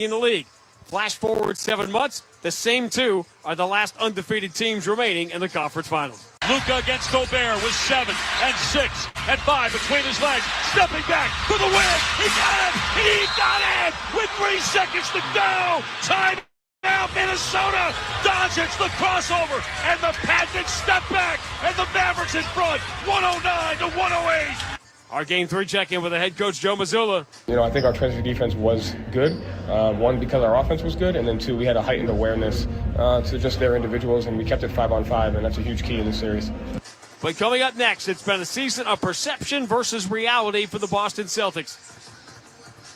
in the league. Flash forward 7 months, the same two are the last undefeated teams remaining in the conference finals. Luka against Gobert with 7 and 6 and 5 between his legs. Stepping back for the win. He got it! He got it! With 3 seconds to go! Time out, Minnesota! Doncic the crossover and the patented step back. And the Mavericks in front, 109 to 108. Our Game 3 check-in with the head coach, Joe Mazzulla. I think our transition defense was good. One, because our offense was good, and then two, we had a heightened awareness to just their individuals, and we kept it 5-on-5, and that's a huge key in this series. But coming up next, it's been a season of perception versus reality for the Boston Celtics.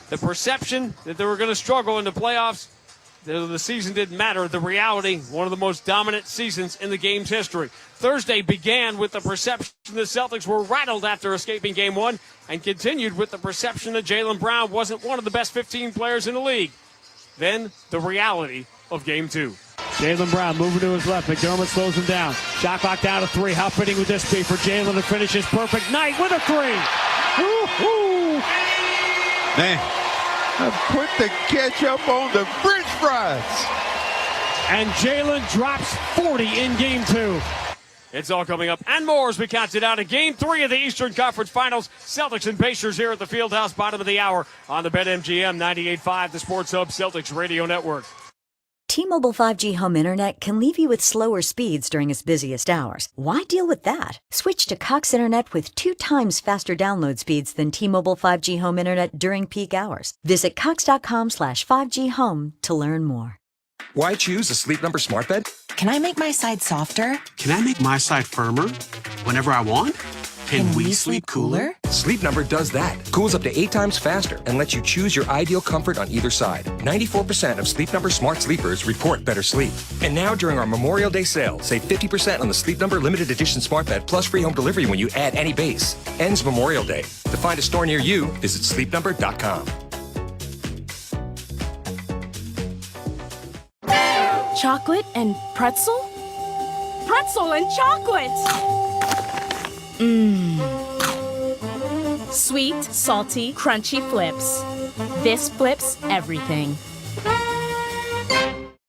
The perception that they were going to struggle in the playoffs, the season didn't matter. The reality, one of the most dominant seasons in the game's history. Thursday began with the perception the Celtics were rattled after escaping Game 1 and continued with the perception that Jaylen Brown wasn't one of the best 15 players in the league. Then the reality of Game 2. Jaylen Brown moving to his left. McDermott slows him down. Shot clock down to 3. How fitting would this be for Jaylen to finish his perfect night with a 3? Woo-hoo! Man, put the ketchup on the French fries. And Jaylen drops 40 in Game 2. It's all coming up and more as we count it down to Game 3 of the Eastern Conference Finals. Celtics and Pacers here at the Fieldhouse, bottom of the hour on the BetMGM 98.5, the Sports Hub Celtics Radio Network. T-Mobile 5G home internet can leave you with slower speeds during its busiest hours. Why deal with that? Switch to Cox Internet with 2 times faster download speeds than T-Mobile 5G home internet during peak hours. Visit cox.com/5G home to learn more. Why choose a Sleep Number smart bed? Can I make my side softer? Can I make my side firmer whenever I want? Can we sleep cooler? Sleep Number does that. Cools up to 8 times faster and lets you choose your ideal comfort on either side. 94% of Sleep Number smart sleepers report better sleep. And now during our Memorial Day sale, save 50% on the Sleep Number limited edition smart bed plus free home delivery when you add any base. Ends Memorial Day. To find a store near you, visit sleepnumber.com. Chocolate and pretzel? Pretzel and chocolate! Sweet, salty, crunchy flips. This flips everything.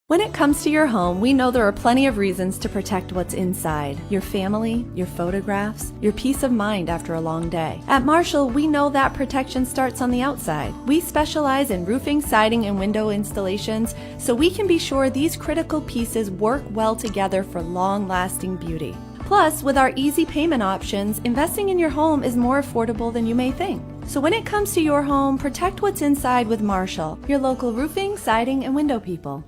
When it comes to your home, we know there are plenty of reasons to protect what's inside. Your family, your photographs, your peace of mind after a long day. At Marshall, we know that protection starts on the outside. We specialize in roofing, siding, and window installations, so we can be sure these critical pieces work well together for long-lasting beauty. Plus, with our easy payment options, investing in your home is more affordable than you may think. So when it comes to your home, protect what's inside with Marshall, your local roofing, siding, and window people.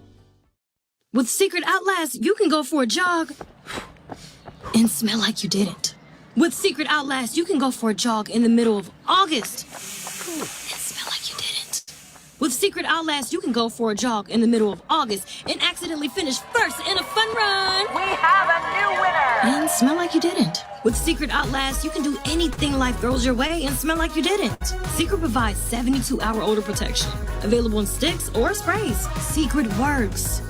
With Secret Outlast, you can go for a jog and smell like you didn't. With Secret Outlast, you can go for a jog in the middle of August and smell like you didn't. With Secret Outlast, you can go for a jog in the middle of August and accidentally finish first in a fun run. We have a new winner! And smell like you didn't. With Secret Outlast, you can do anything life throws your way and smell like you didn't. Secret provides 72-hour odor protection. Available in sticks or sprays. Secret works.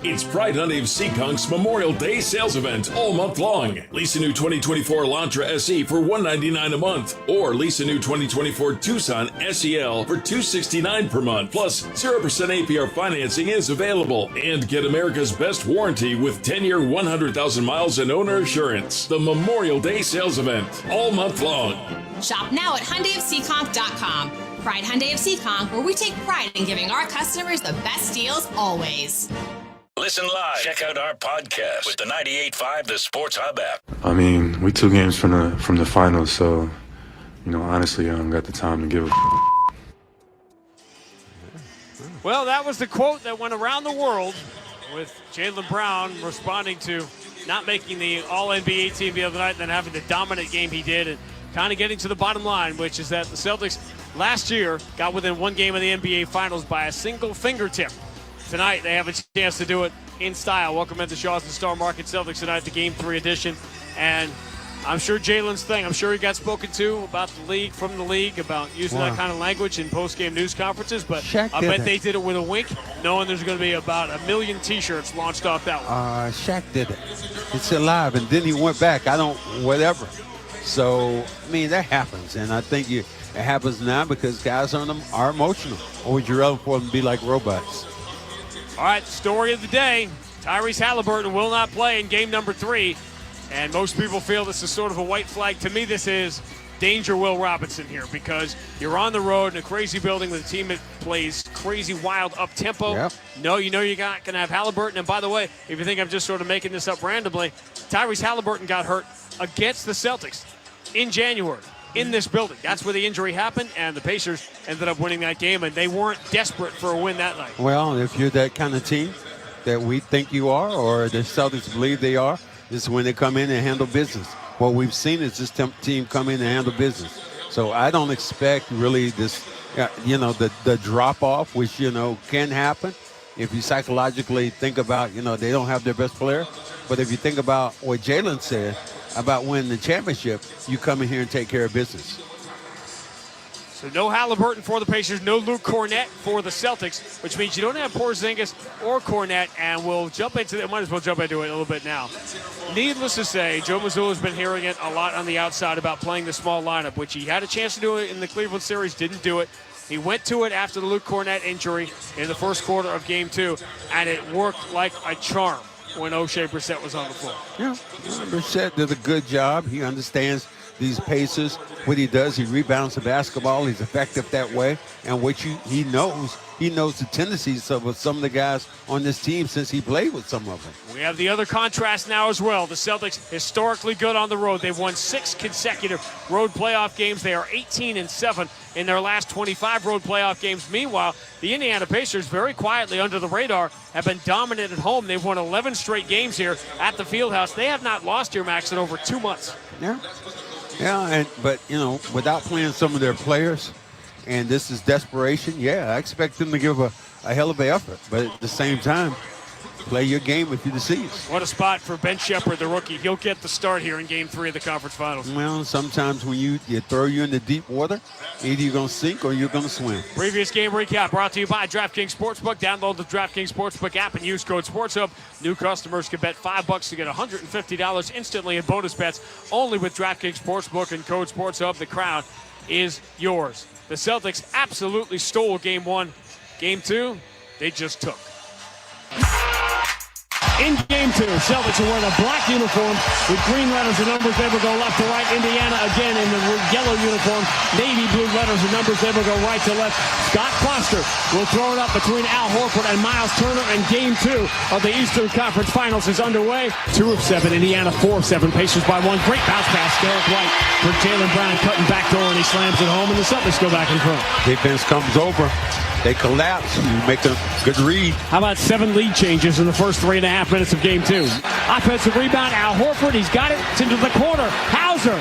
It's Pride Hyundai of Seekonk's Memorial Day sales event all month long. Lease a new 2024 Elantra SE for $199 a month, or lease a new 2024 Tucson SEL for $269 per month. Plus, 0% APR financing is available. And get America's best warranty with 10-year, 100,000 miles and owner assurance. The Memorial Day sales event all month long. Shop now at HyundaiofSeekonk.com. Pride Hyundai of Seekonk, where we take pride in giving our customers the best deals always. Listen live. Check out our podcast with the 98.5 The Sports Hub app. I mean, we 2 games from the finals, so, honestly, I don't got the time to give a Well, that was the quote that went around the world with Jaylen Brown responding to not making the All-NBA team the other night and then having the dominant game he did and kind of getting to the bottom line, which is that the Celtics last year got within 1 game of the NBA Finals by a single fingertip. Tonight, they have a chance to do it in style. Welcome into Shaw's and Star Market Celtics tonight, the Game 3 edition. And I'm sure Jaylen's thing, I'm sure he got spoken to about the league, from the league, about using that kind of language in post-game news conferences. But I bet they did it with a wink, knowing there's going to be about 1 million T-shirts launched off that one. Shaq did it. It's alive, and then he went back. Whatever. So, I mean, that happens. And I think It happens now because guys on them are emotional. Or would you rather for them to be like robots? All right, story of the day. Tyrese Haliburton will not play in game number 3. And most people feel this is sort of a white flag. To me, this is danger Will Robinson here because you're on the road in a crazy building with a team that plays crazy, wild, up-tempo. Yep. No, you know you're not going to have Haliburton. And by the way, if you think I'm just sort of making this up randomly, Tyrese Haliburton got hurt against the Celtics in January in this building. That's where the injury happened, and the Pacers ended up winning that game, and they weren't desperate for a win that night. Well, if you're that kind of team that we think you are or the Celtics believe they are, this is when they come in and handle business. What we've seen is this team come in and handle business. So I don't expect really this, the drop-off, which, can happen if you psychologically think about, they don't have their best player. But if you think about what Jaylen said about winning the championship, you come in here and take care of business. So no Haliburton for the Pacers, no Luke Cornett for the Celtics, which means you don't have Porzingis or Cornett, and we'll jump into it. Might as well jump into it a little bit now. Needless to say, Joe Mazzulla has been hearing it a lot on the outside about playing the small lineup, which he had a chance to do it in the Cleveland series, didn't do it. He went to it after the Luke Cornett injury in the first quarter of Game 2, and it worked like a charm when O'Shea Brissett was on the floor. Yeah, Brissett did a good job. He understands these Pacers. What he does, he rebounds the basketball. He's effective that way. And what he knows the tendencies of some of the guys on this team since he played with some of them. We have the other contrast now as well. The Celtics historically good on the road. They've won 6 consecutive road playoff games. They are 18-7 in their last 25 road playoff games. Meanwhile, the Indiana Pacers, very quietly under the radar, have been dominant at home. They've won 11 straight games here at the Fieldhouse. They have not lost here, Max, in over 2 months. Yeah, but without playing some of their players, and this is desperation, I expect them to give a hell of an effort. But at the same time, play your game if you're deceased. What a spot for Ben Shepherd, the rookie. He'll get the start here in Game 3 of the conference finals. Well, sometimes when you throw you in the deep water, either you're going to sink or you're going to swim. Previous game recap brought to you by DraftKings Sportsbook. Download the DraftKings Sportsbook app and use code SportsHub. New customers can bet $5 to get $150 instantly in bonus bets only with DraftKings Sportsbook and code SportsHub. The crown is yours. The Celtics absolutely stole Game 1. Game 2, they just took. In Game 2, Celtics are wearing a black uniform with green letters and numbers. They will go left to right. Indiana again in the yellow uniform. Navy blue letters and numbers. They will go right to left. Scott Foster will throw it up between Al Horford and Miles Turner. And Game 2 of the Eastern Conference Finals is underway. 2 of 7. Indiana 4 of 7. Pacers by 1. Great bounce pass. Derek White for Jaylen Brown cutting back door, and he slams it home. And the Celtics go back in front. Defense comes over. They collapse. You make a good read. How about 7 lead changes in the first 3.5 minutes of Game 2? Offensive rebound, Al Horford. He's got it. It's into the corner. Hauser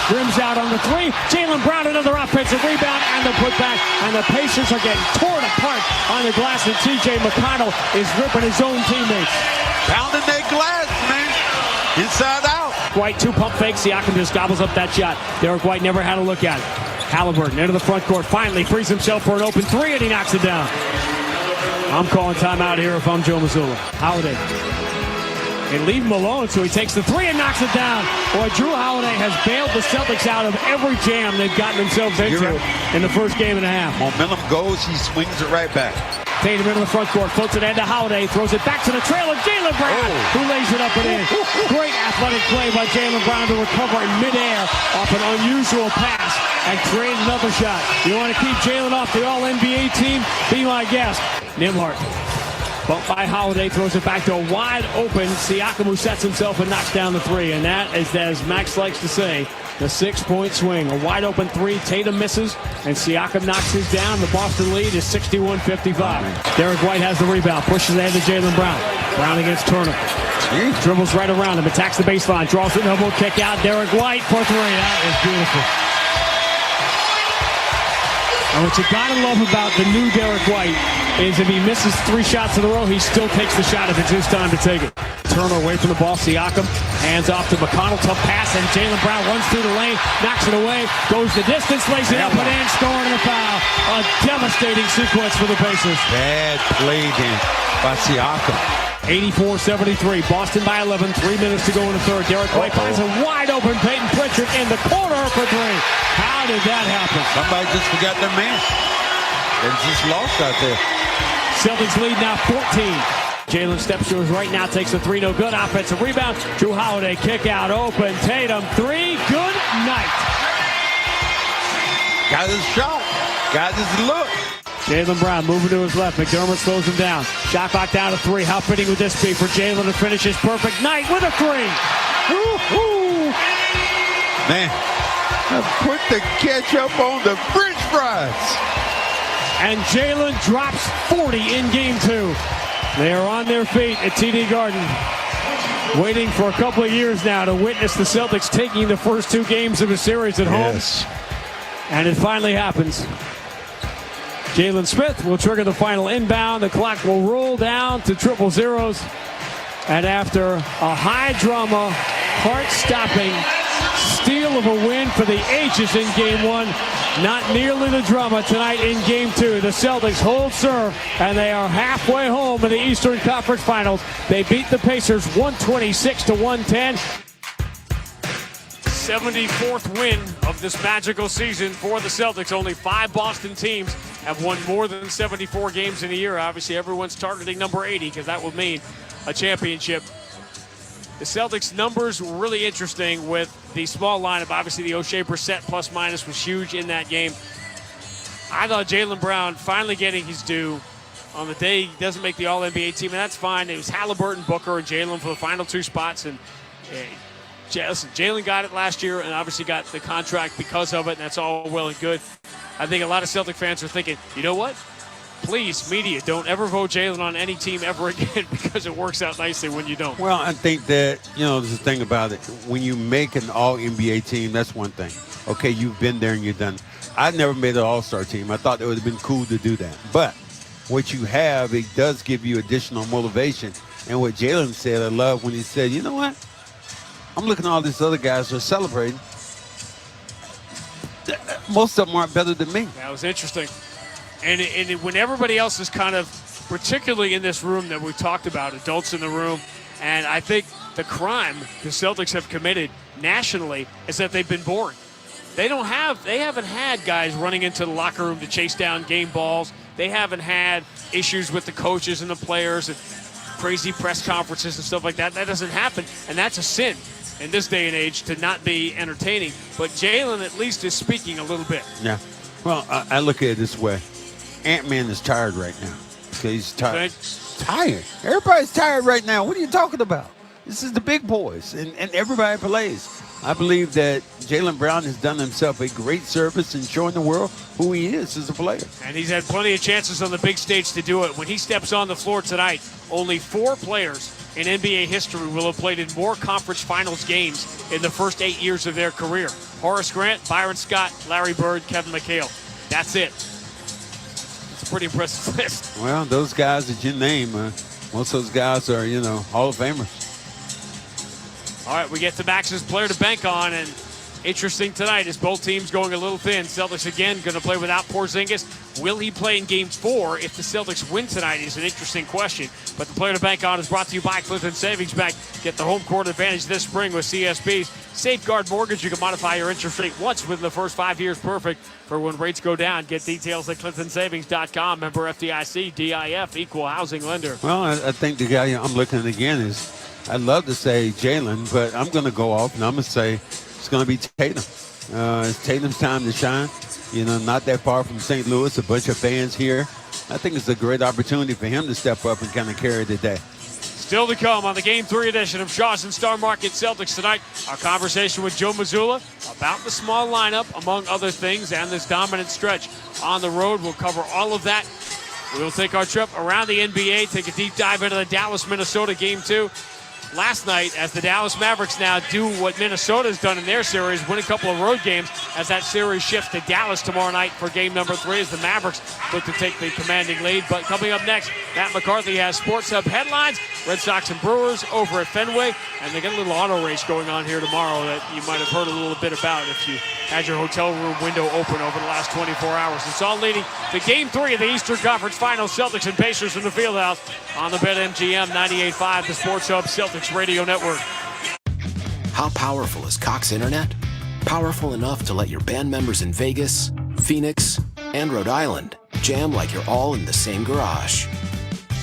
rims out on the 3. Jaylen Brown, another offensive rebound, and the putback. And the Pacers are getting torn apart on the glass, and T.J. McConnell is ripping his own teammates. Pounding that glass, man. Inside out. White, 2 pump fakes. Siakam just gobbles up that shot. Derek White never had a look at it. Haliburton into the front court, finally frees himself for an open 3, and he knocks it down. I'm calling timeout here if I'm Joe Mazzulla. Holiday. They leave him alone, so he takes the 3 and knocks it down. Boy, Drew Holiday has bailed the Celtics out of every jam they've gotten themselves into in the first game and a half. Momentum goes, he swings it right back. Tatum into the front court, floats it into Holiday, throws it back to the trailer, Jaylen Brown, who lays it up and in. Great athletic play by Jaylen Brown to recover in midair off an unusual pass and create another shot. You want to keep Jaylen off the All-NBA team? Be my guest. Nembhard, bumped by Holiday, throws it back to a wide open Siakam, who sets himself and knocks down the 3. And that is, as Max likes to say, the 6-point swing. A wide open 3, Tatum misses, and Siakam knocks his down. The Boston lead is 61-55. Derek White has the rebound, pushes ahead to Jaylen Brown. Brown against Turner. Dribbles right around him, attacks the baseline, draws an elbow kick out. Derek White for 3. That is beautiful. And what you gotta love about the new Derek White is if he misses 3 shots in a row, he still takes the shot if it's his time to take it. Turner away from the ball. Siakam hands off to McConnell. Tough pass, and Jaylen Brown runs through the lane, knocks it away, goes the distance, lays it up and in, scoring a foul. A devastating sequence for the Pacers. Bad play then by Siakam. 84-73. Boston by 11. 3 minutes to go in the third. Derek White finds a wide open Peyton Pritchard in the corner for three. How did that happen? Somebody just forgot their man. They just lost out there. Celtics lead now 14. Jaylen steps to his right now, takes a three, no good. Offensive rebound. Drew Holiday kick out open. Tatum three, good night. Got his shot. Got his look. Jaylen Brown moving to his left. McDermott slows him down. Shot clock down to three. How fitting would this be for Jaylen to finish his perfect night with a three? Woo-hoo. Man, put the ketchup on the French fries. And Jaylen drops 40 in game two. They are on their feet at TD Garden, waiting for a couple of years now to witness the Celtics taking the first two games of a series at home. And it finally happens. Jalen Smith will trigger the final inbound. The clock will roll down to triple zeros. And after a high-drama, heart-stopping steal of a win for the H's in game one, not nearly the drama tonight in game two. The Celtics hold serve, and they are halfway home in the Eastern Conference Finals. They beat the Pacers 126-110. 74th win of this magical season for the Celtics. Only 5 Boston teams have won more than 74 games in a year. Obviously, everyone's targeting number 80 because that would mean a championship. The Celtics' numbers were really interesting with the small lineup. Obviously, the O'Shea Brissett plus-minus was huge in that game. I thought Jaylen Brown finally getting his due on the day he doesn't make the All-NBA team, and that's fine. It was Haliburton, Booker, and Jaylen for the final 2 spots, and Jaylen got it last year and obviously got the contract because of it, and that's all well and good. I think a lot of Celtic fans are thinking, you know what? Please, media, don't ever vote Jaylen on any team ever again because it works out nicely when you don't. Well, I think that, there's the thing about it. When you make an all-NBA team, that's one thing. Okay, you've been there and you've done it. I never made an all-star team. I thought it would have been cool to do that. But what you have, it does give you additional motivation. And what Jaylen said, I love when he said, you know what? I'm looking at all these other guys who are celebrating. Most of them aren't better than me. That was interesting. And when everybody else is kind of, particularly in this room that we talked about, adults in the room, and I think the crime the Celtics have committed nationally is that they've been boring. They haven't had guys running into the locker room to chase down game balls. They haven't had issues with the coaches and the players and crazy press conferences and stuff like that. That doesn't happen, and that's a sin in this day and age to not be entertaining. But Jaylen at least is speaking a little bit. Yeah. Well, I look at it this way. Ant-Man is tired right now. Okay, he's tired. Tired. Everybody's tired right now. What are you talking about? This is the big boys, and everybody plays. I believe that Jaylen Brown has done himself a great service in showing the world who he is as a player. And he's had plenty of chances on the big stage to do it. When he steps on the floor tonight, only 4 players in NBA history will have played in more conference finals games in the first 8 years of their career. Horace Grant, Byron Scott, Larry Bird, Kevin McHale. That's it. It's a pretty impressive list. Well, those guys that you name, most of those guys are, Hall of Famers. All right, we get to Max's player to bank on, and interesting tonight is both teams going a little thin. Celtics again going to play without Porzingis. Will he play in Game 4 if the Celtics win tonight is an interesting question. But the player to bank on is brought to you by Clinton Savings Bank. Get the home court advantage this spring with CSB's Safeguard Mortgage. You can modify your interest rate once within the first 5 years. Perfect for when rates go down. Get details at clintonsavings.com. Member FDIC, DIF, equal housing lender. Well, I think the guy I'm looking at again is, I'd love to say Jaylen, but I'm going to go off and I'm going to say it's going to be Tatum. It's Tatum's time to shine. Not that far from St. Louis, a bunch of fans here. I think it's a great opportunity for him to step up and kind of carry the day. Still to come on the Game 3 edition of Shaw's and Star Market Celtics tonight. Our conversation with Joe Mazzulla about the small lineup, among other things, and this dominant stretch on the road. We'll cover all of that. We'll take our trip around the NBA, take a deep dive into the Dallas-Minnesota Game 2. last night as the Dallas Mavericks now do what Minnesota's done in their series, win a couple of road games as that series shifts to Dallas tomorrow night for game number 3 as the Mavericks look to take the commanding lead. But coming up next, Matt McCarthy has Sports Hub headlines, Red Sox and Brewers over at Fenway, and they got a little auto race going on here tomorrow that you might have heard a little bit about if you had your hotel room window open over the last 24 hours. It's all leading to game 3 of the Eastern Conference Finals, Celtics and Pacers from the Fieldhouse on the BetMGM 98.5, the Sports Hub Celtics Radio Network. How powerful is Cox Internet? Powerful enough to let your band members in Vegas, Phoenix, and Rhode Island jam like you're all in the same garage.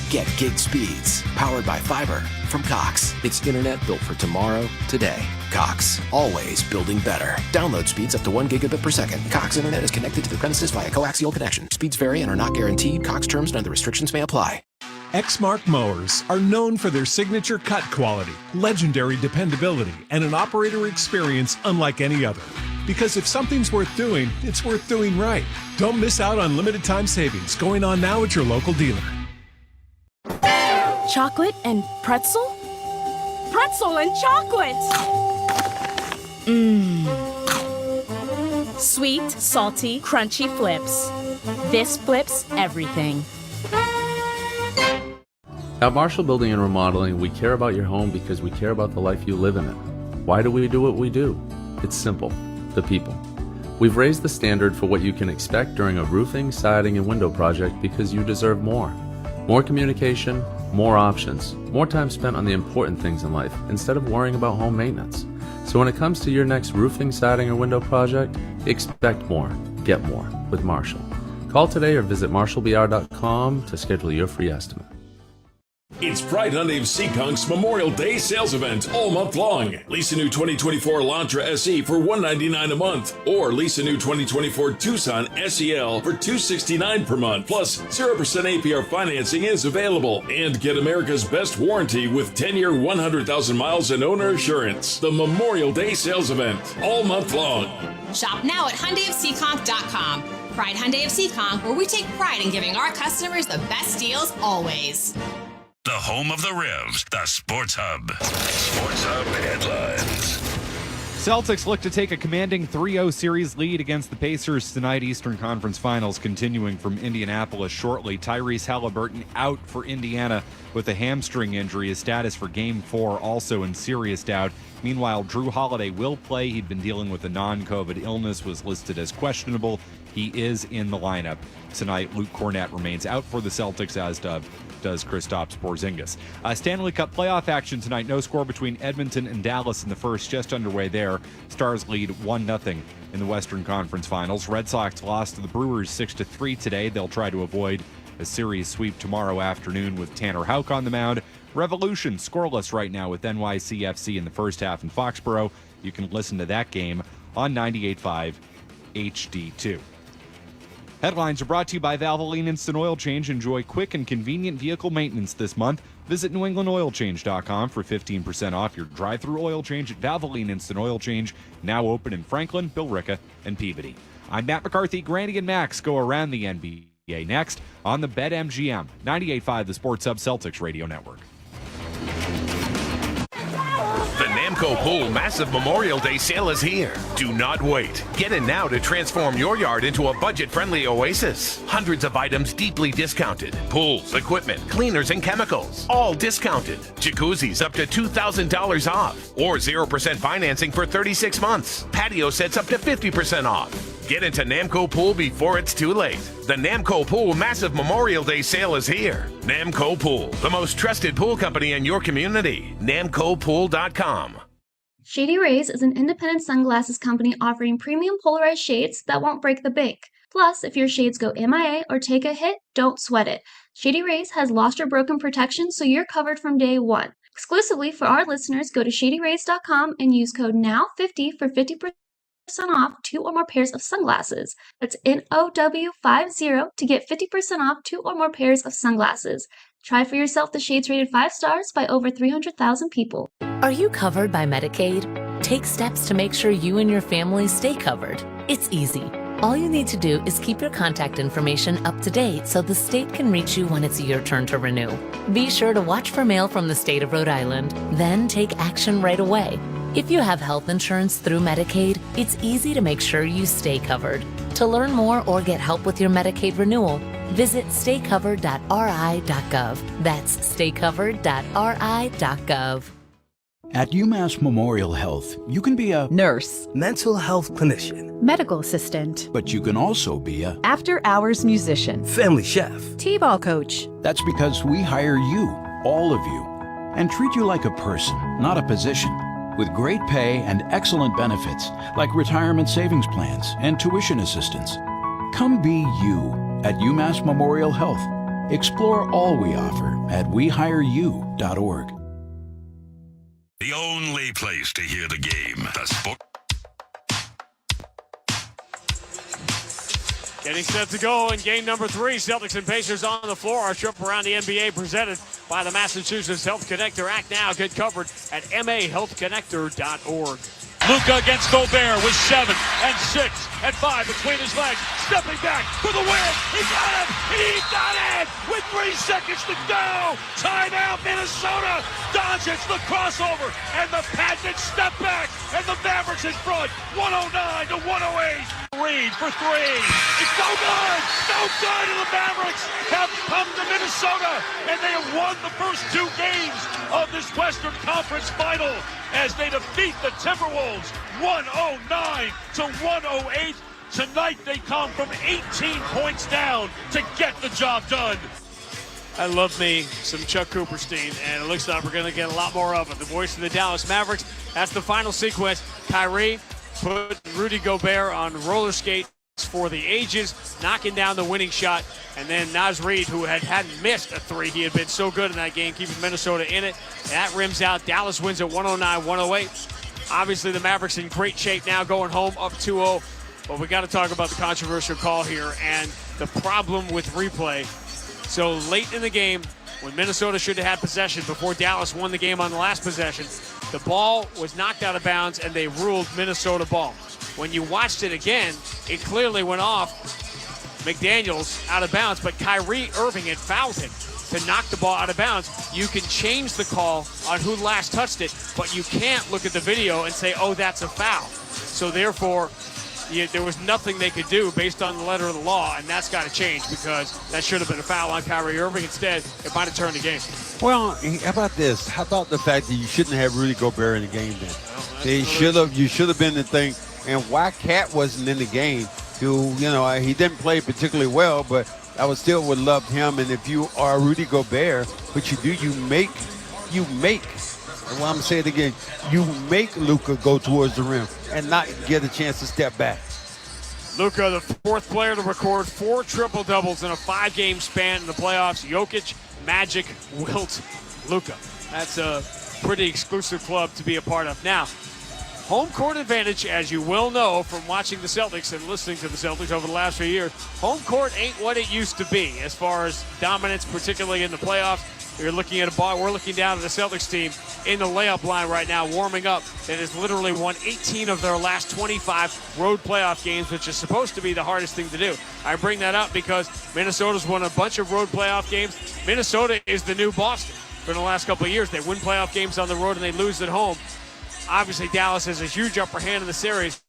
Get gig speeds powered by fiber from Cox. It's internet built for tomorrow, today. Cox, always building better. Download speeds up to 1 gigabit per second. Cox Internet is connected to the premises via coaxial connection. Speeds vary and are not guaranteed. Cox terms and other restrictions may apply. Exmark mowers are known for their signature cut quality, legendary dependability, and an operator experience unlike any other. Because if something's worth doing, it's worth doing right. Don't miss out on limited time savings going on now at your local dealer. Chocolate and pretzel? Pretzel and chocolate! Sweet, salty, crunchy flips. This flips everything. At Marshall Building and Remodeling, we care about your home because we care about the life you live in it. Why do we do what we do? It's simple. The people. We've raised the standard for what you can expect during a roofing, siding, and window project because you deserve more. More communication, more options, more time spent on the important things in life instead of worrying about home maintenance. So when it comes to your next roofing, siding, or window project, expect more, get more with Marshall. Call today or visit marshallbr.com to schedule your free estimate. It's Pride Hyundai of Seekonk's Memorial Day sales event all month long. Lease a new 2024 Elantra SE for $199 a month, or lease a new 2024 Tucson SEL for $269 per month. Plus, 0% APR financing is available. And get America's best warranty with 10-year, 100,000 miles and owner assurance. The Memorial Day sales event all month long. Shop now at HyundaiofSeekonk.com. Pride Hyundai of Seekonk, where we take pride in giving our customers the best deals always. The home of the Revs, the Sports Hub. Sports Hub headlines. Celtics look to take a commanding 3-0 series lead against the Pacers tonight. Eastern Conference Finals continuing from Indianapolis shortly. Tyrese Haliburton out for Indiana with a hamstring injury. His status for Game 4 also in serious doubt. Meanwhile, Drew Holiday will play. He'd been dealing with a non-COVID illness, was listed as questionable. He is in the lineup tonight. Luke Cornett remains out for the Celtics, as does Kristaps Porzingis. Stanley Cup playoff action tonight. No score between Edmonton and Dallas in the first, just underway there. Stars lead 1-0 in the Western Conference Finals. Red Sox lost to the Brewers 6-3 today. They'll try to avoid a series sweep tomorrow afternoon with Tanner Houck on the mound. Revolution scoreless right now with NYCFC in the first half in Foxborough. You can listen to that game on 98.5 HD2. Headlines are brought to you by Valvoline Instant Oil Change. Enjoy quick and convenient vehicle maintenance this month. Visit NewEnglandOilChange.com for 15% off your drive-through oil change at Valvoline Instant Oil Change, now open in Franklin, Billerica, and Peabody. I'm Matt McCarthy. Grandy and Max go around the NBA next on the BetMGM 98.5, the Sports Hub Celtics Radio Network. The Namco Pool Massive Memorial Day Sale is here. Do not wait. Get in now to transform your yard into a budget-friendly oasis. Hundreds of items deeply discounted. Pools, equipment, cleaners, and chemicals, all discounted. Jacuzzis up to $2,000 off, or 0% financing for 36 months. Patio sets up to 50% off. Get into Namco Pool before it's too late. The Namco Pool Massive Memorial Day Sale is here. Namco Pool, the most trusted pool company in your community. NamcoPool.com. Shady Rays is an independent sunglasses company offering premium polarized shades that won't break the bank. Plus, if your shades go MIA or take a hit, don't sweat it. Shady Rays has lost or broken protection, so you're covered from day one. Exclusively for our listeners, go to ShadyRays.com and use code NOW50 for 50% off 2 or more pairs of sunglasses. That's NOW50 to get 50% off 2 or more pairs of sunglasses. Try for yourself the shades rated 5 stars by over 300,000 people. Are you covered by Medicaid? Take steps to make sure you and your family stay covered. It's easy. All you need to do is keep your contact information up to date so the state can reach you when it's your turn to renew. Be sure to watch for mail from the state of Rhode Island, then take action right away. If you have health insurance through Medicaid, it's easy to make sure you stay covered. To learn more or get help with your Medicaid renewal, visit staycovered.ri.gov. That's staycovered.ri.gov. At UMass Memorial Health, you can be a nurse, mental health clinician, medical assistant, but you can also be a after-hours musician, family chef, t-ball coach. That's because we hire you, all of you, and treat you like a person, not a position, with great pay and excellent benefits like retirement savings plans and tuition assistance. Come be you at UMass Memorial Health. Explore all we offer at wehireyou.org. The only place to hear the game. The sport. Getting set to go in game number 3. Celtics and Pacers on the floor. Our trip around the NBA presented by the Massachusetts Health Connector. Act now. Get covered at mahealthconnector.org. Luka against Gobert with 7 and 6 and 5 between his legs. Stepping back for the win. He got it. He got it with 3 seconds to go. Timeout, Minnesota. Doncic the crossover and the patented step back. And the Mavericks in front. 109 to 108. Reed for 3. It's no good. No good. And the Mavericks have come to Minnesota. And they have won the first 2 games of this Western Conference final as they defeat the Timberwolves 109 to 108. Tonight they come from 18 points down to get the job done. I love me some Chuck Cooperstein, and it looks like we're going to get a lot more of it. The voice of the Dallas Mavericks. That's the final sequence. Kyrie put Rudy Gobert on roller skates for the ages, knocking down the winning shot. And then Naz Reid, who hadn't missed a 3. He had been so good in that game, keeping Minnesota in it. That rims out. Dallas wins at 109-108. Obviously, the Mavericks in great shape now, going home up 2-0. But we got to talk about the controversial call here and the problem with replay. So late in the game, when Minnesota should have had possession before Dallas won the game on the last possession, the ball was knocked out of bounds and they ruled Minnesota ball. When you watched it again, it clearly went off McDaniels out of bounds, but Kyrie Irving had fouled him to knock the ball out of bounds. You can change the call on who last touched it, but you can't look at the video and say, oh, that's a foul. So therefore, there was nothing they could do based on the letter of the law, and that's got to change because that should have been a foul on Kyrie Irving. Instead, it might have turned the game. Well, how about this? How about the fact that you shouldn't have Rudy Gobert in the game then? You should have been the thing. And why Cat wasn't in the game, who, he didn't play particularly well, but I would love him. And if you are Rudy Gobert, what you do, you make, and I'm saying it again, you make Luka go towards the rim and not get a chance to step back. Luka, the 4th player to record 4 triple-doubles in a 5-game span in the playoffs. Jokic, Magic, Wilt, Luka. That's a pretty exclusive club to be a part of. Now, home court advantage, as you will know from watching the Celtics and listening to the Celtics over the last few years, home court ain't what it used to be as far as dominance, particularly in the playoffs. You're looking at a ball. We're looking down at the Celtics team in the layup line right now, warming up. That has literally won 18 of their last 25 road playoff games, which is supposed to be the hardest thing to do. I bring that up because Minnesota's won a bunch of road playoff games. Minnesota is the new Boston for the last couple of years. They win playoff games on the road and they lose at home. Obviously, Dallas has a huge upper hand in the series.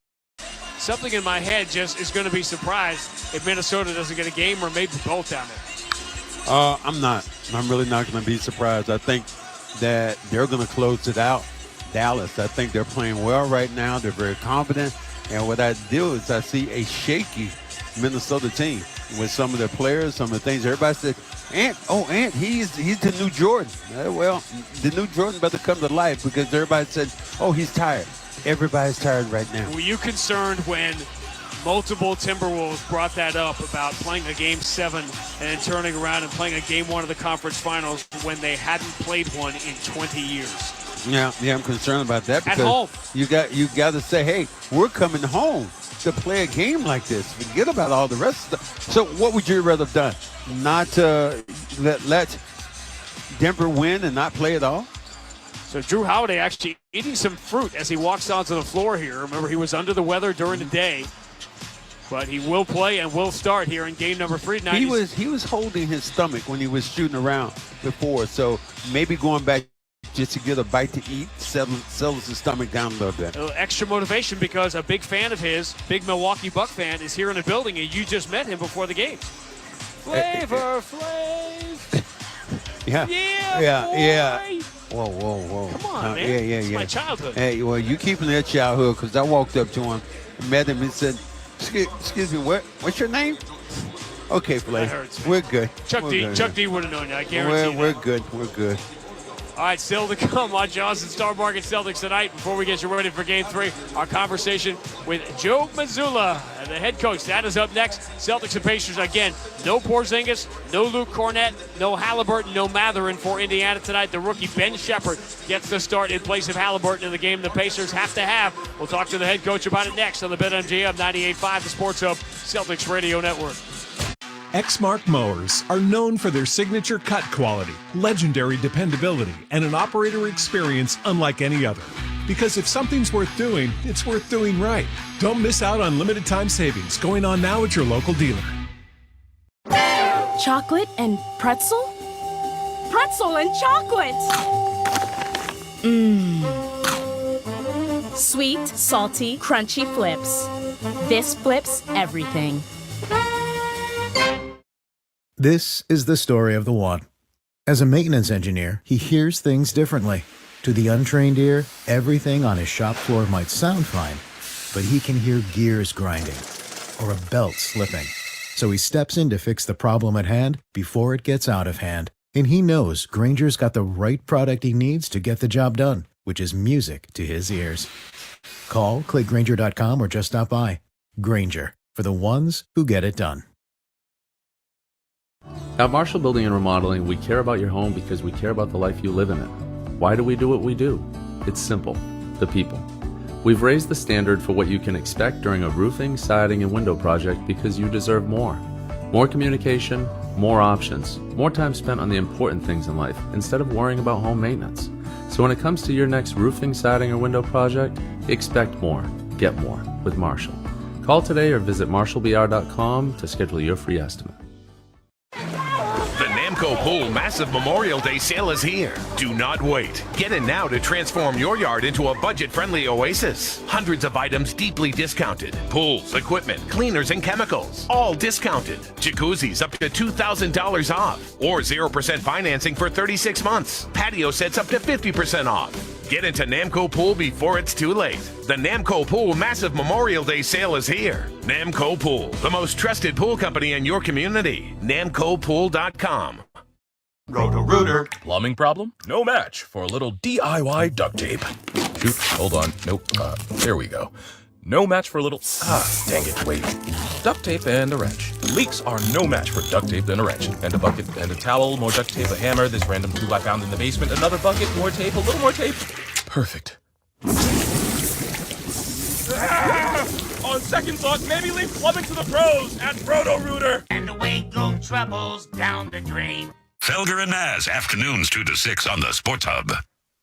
Something in my head just is going to be surprised if Minnesota doesn't get a game or maybe both down there. I'm not. I'm really not going to be surprised. I think that they're going to close it out. Dallas, I think they're playing well right now. They're very confident. And what I do is I see a shaky Minnesota team with some of their players, some of the things. Everybody said, Ant, he's the new Jordan. Well, the new Jordan better come to life because everybody said, oh, he's tired. Everybody's tired right now. Were you concerned when multiple Timberwolves brought that up about playing a Game 7 and then turning around and playing a Game 1 of the conference finals when they hadn't played one in 20 years? Yeah, I'm concerned about that because at home. You got to say, hey, we're coming home to play a game like this. Forget about all the rest of stuff. So what would you rather have done? Not let Denver win and not play at all? So Drew Holiday actually eating some fruit as he walks onto the floor here. Remember, he was under the weather during the day. but he will play and will start here in game number 3 tonight. He was holding his stomach when he was shooting around before, so maybe going back just to get a bite to eat settles his stomach down a little bit. A little extra motivation because a big fan of his, big Milwaukee Buck fan, is here in the building, and you just met him before the game. Flavor Flav. Yeah. Whoa. Come on, man. Yeah. It's my childhood. Hey, well, you keeping that childhood, because I walked up to him, met him, and said, excuse me, what's your name? Okay, Flav. We're good. Chuck D would have known you, I guarantee We're good. All right, still to come on Johnson Star Market Celtics tonight. Before we get you ready for Game 3, our conversation with Joe Mazzulla, the head coach. That is up next. Celtics and Pacers again. No Porzingis, no Luke Cornett, no Haliburton, no Mathurin for Indiana tonight. The rookie Ben Shepherd gets the start in place of Haliburton in the game the Pacers have to have. We'll talk to the head coach about it next on the BetMGM 98.5, the Sports Hub, Celtics Radio Network. Exmark mowers are known for their signature cut quality, legendary dependability, and an operator experience unlike any other. Because if something's worth doing, it's worth doing right. Don't miss out on limited time savings going on now at your local dealer. Chocolate and pretzel? Pretzel and chocolate! Sweet, salty, crunchy flips. This flips everything. This is the story of the one. As a maintenance engineer, he hears things differently. To the untrained ear, everything on his shop floor might sound fine, but he can hear gears grinding or a belt slipping. So he steps in to fix the problem at hand before it gets out of hand. And he knows Grainger's got the right product he needs to get the job done, which is music to his ears. Call, click Grainger.com, or just stop by. Grainger, for the ones who get it done. At Marshall Building and Remodeling, we care about your home because we care about the life you live in it. Why do we do what we do? It's simple. The people. We've raised the standard for what you can expect during a roofing, siding, and window project because you deserve more. More communication, more options, more time spent on the important things in life instead of worrying about home maintenance. So when it comes to your next roofing, siding, or window project, expect more. Get more with Marshall. Call today or visit marshallbr.com to schedule your free estimate. Namco Pool Massive Memorial Day Sale is here. Do not wait. Get in now to transform your yard into a budget-friendly oasis. Hundreds of items deeply discounted. Pools, equipment, cleaners, and chemicals, all discounted. Jacuzzis up to $2,000 off. Or 0% financing for 36 months. Patio sets up to 50% off. Get into Namco Pool before it's too late. The Namco Pool Massive Memorial Day Sale is here. Namco Pool, the most trusted pool company in your community. NamcoPool.com. Roto-Rooter. Plumbing problem? No match for a little DIY duct tape. Shoot, hold on. Nope. There we go. No match for a little... dang it, wait. Duct tape and a wrench. Leaks are no match for duct tape and a wrench. And a bucket and a towel, more duct tape, a hammer, this random tool I found in the basement, another bucket, more tape, a little more tape. Perfect. On second thought, maybe leave plumbing to the pros at Roto-Rooter. And away go troubles down the drain. Felger and Naz, afternoons 2 to 6 on the Sports Hub.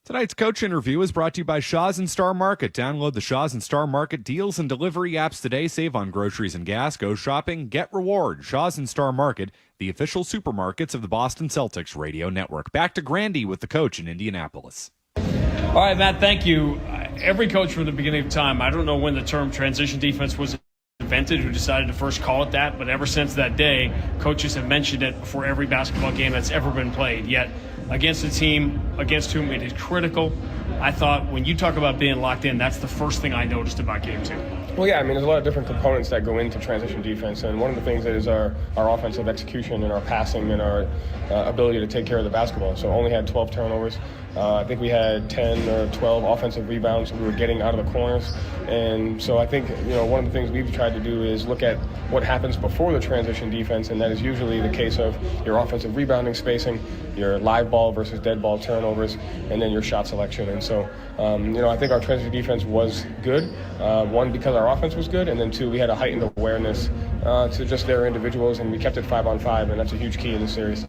Tonight's coach interview is brought to you by Shaw's and Star Market. Download the Shaw's and Star Market deals and delivery apps today. Save on groceries and gas. Go shopping. Get reward. Shaw's and Star Market, the official supermarkets of the Boston Celtics radio network. Back to Grandy with the coach in Indianapolis. All right, Matt, thank you. Every coach from the beginning of time, I don't know when the term transition defense was invented, who decided to first call it that, but ever since that day, coaches have mentioned it before every basketball game that's ever been played. Yet, against a team against whom it is critical, I thought when you talk about being locked in, that's the first thing I noticed about Game 2. Well, yeah, I mean, there's a lot of different components that go into transition defense, and one of the things that is our offensive execution and our passing and our ability to take care of the basketball. So only had 12 turnovers. I think we had 10 or 12 offensive rebounds. We were getting out of the corners. And so I think, one of the things we've tried to do is look at what happens before the transition defense, and that is usually the case of your offensive rebounding spacing, your live ball versus dead ball turnovers, and then your shot selection. And so, I think our transition defense was good. One, because our offense was good, and then two, we had a heightened awareness to just their individuals, and we kept it 5-on-5, and that's a huge key in this series.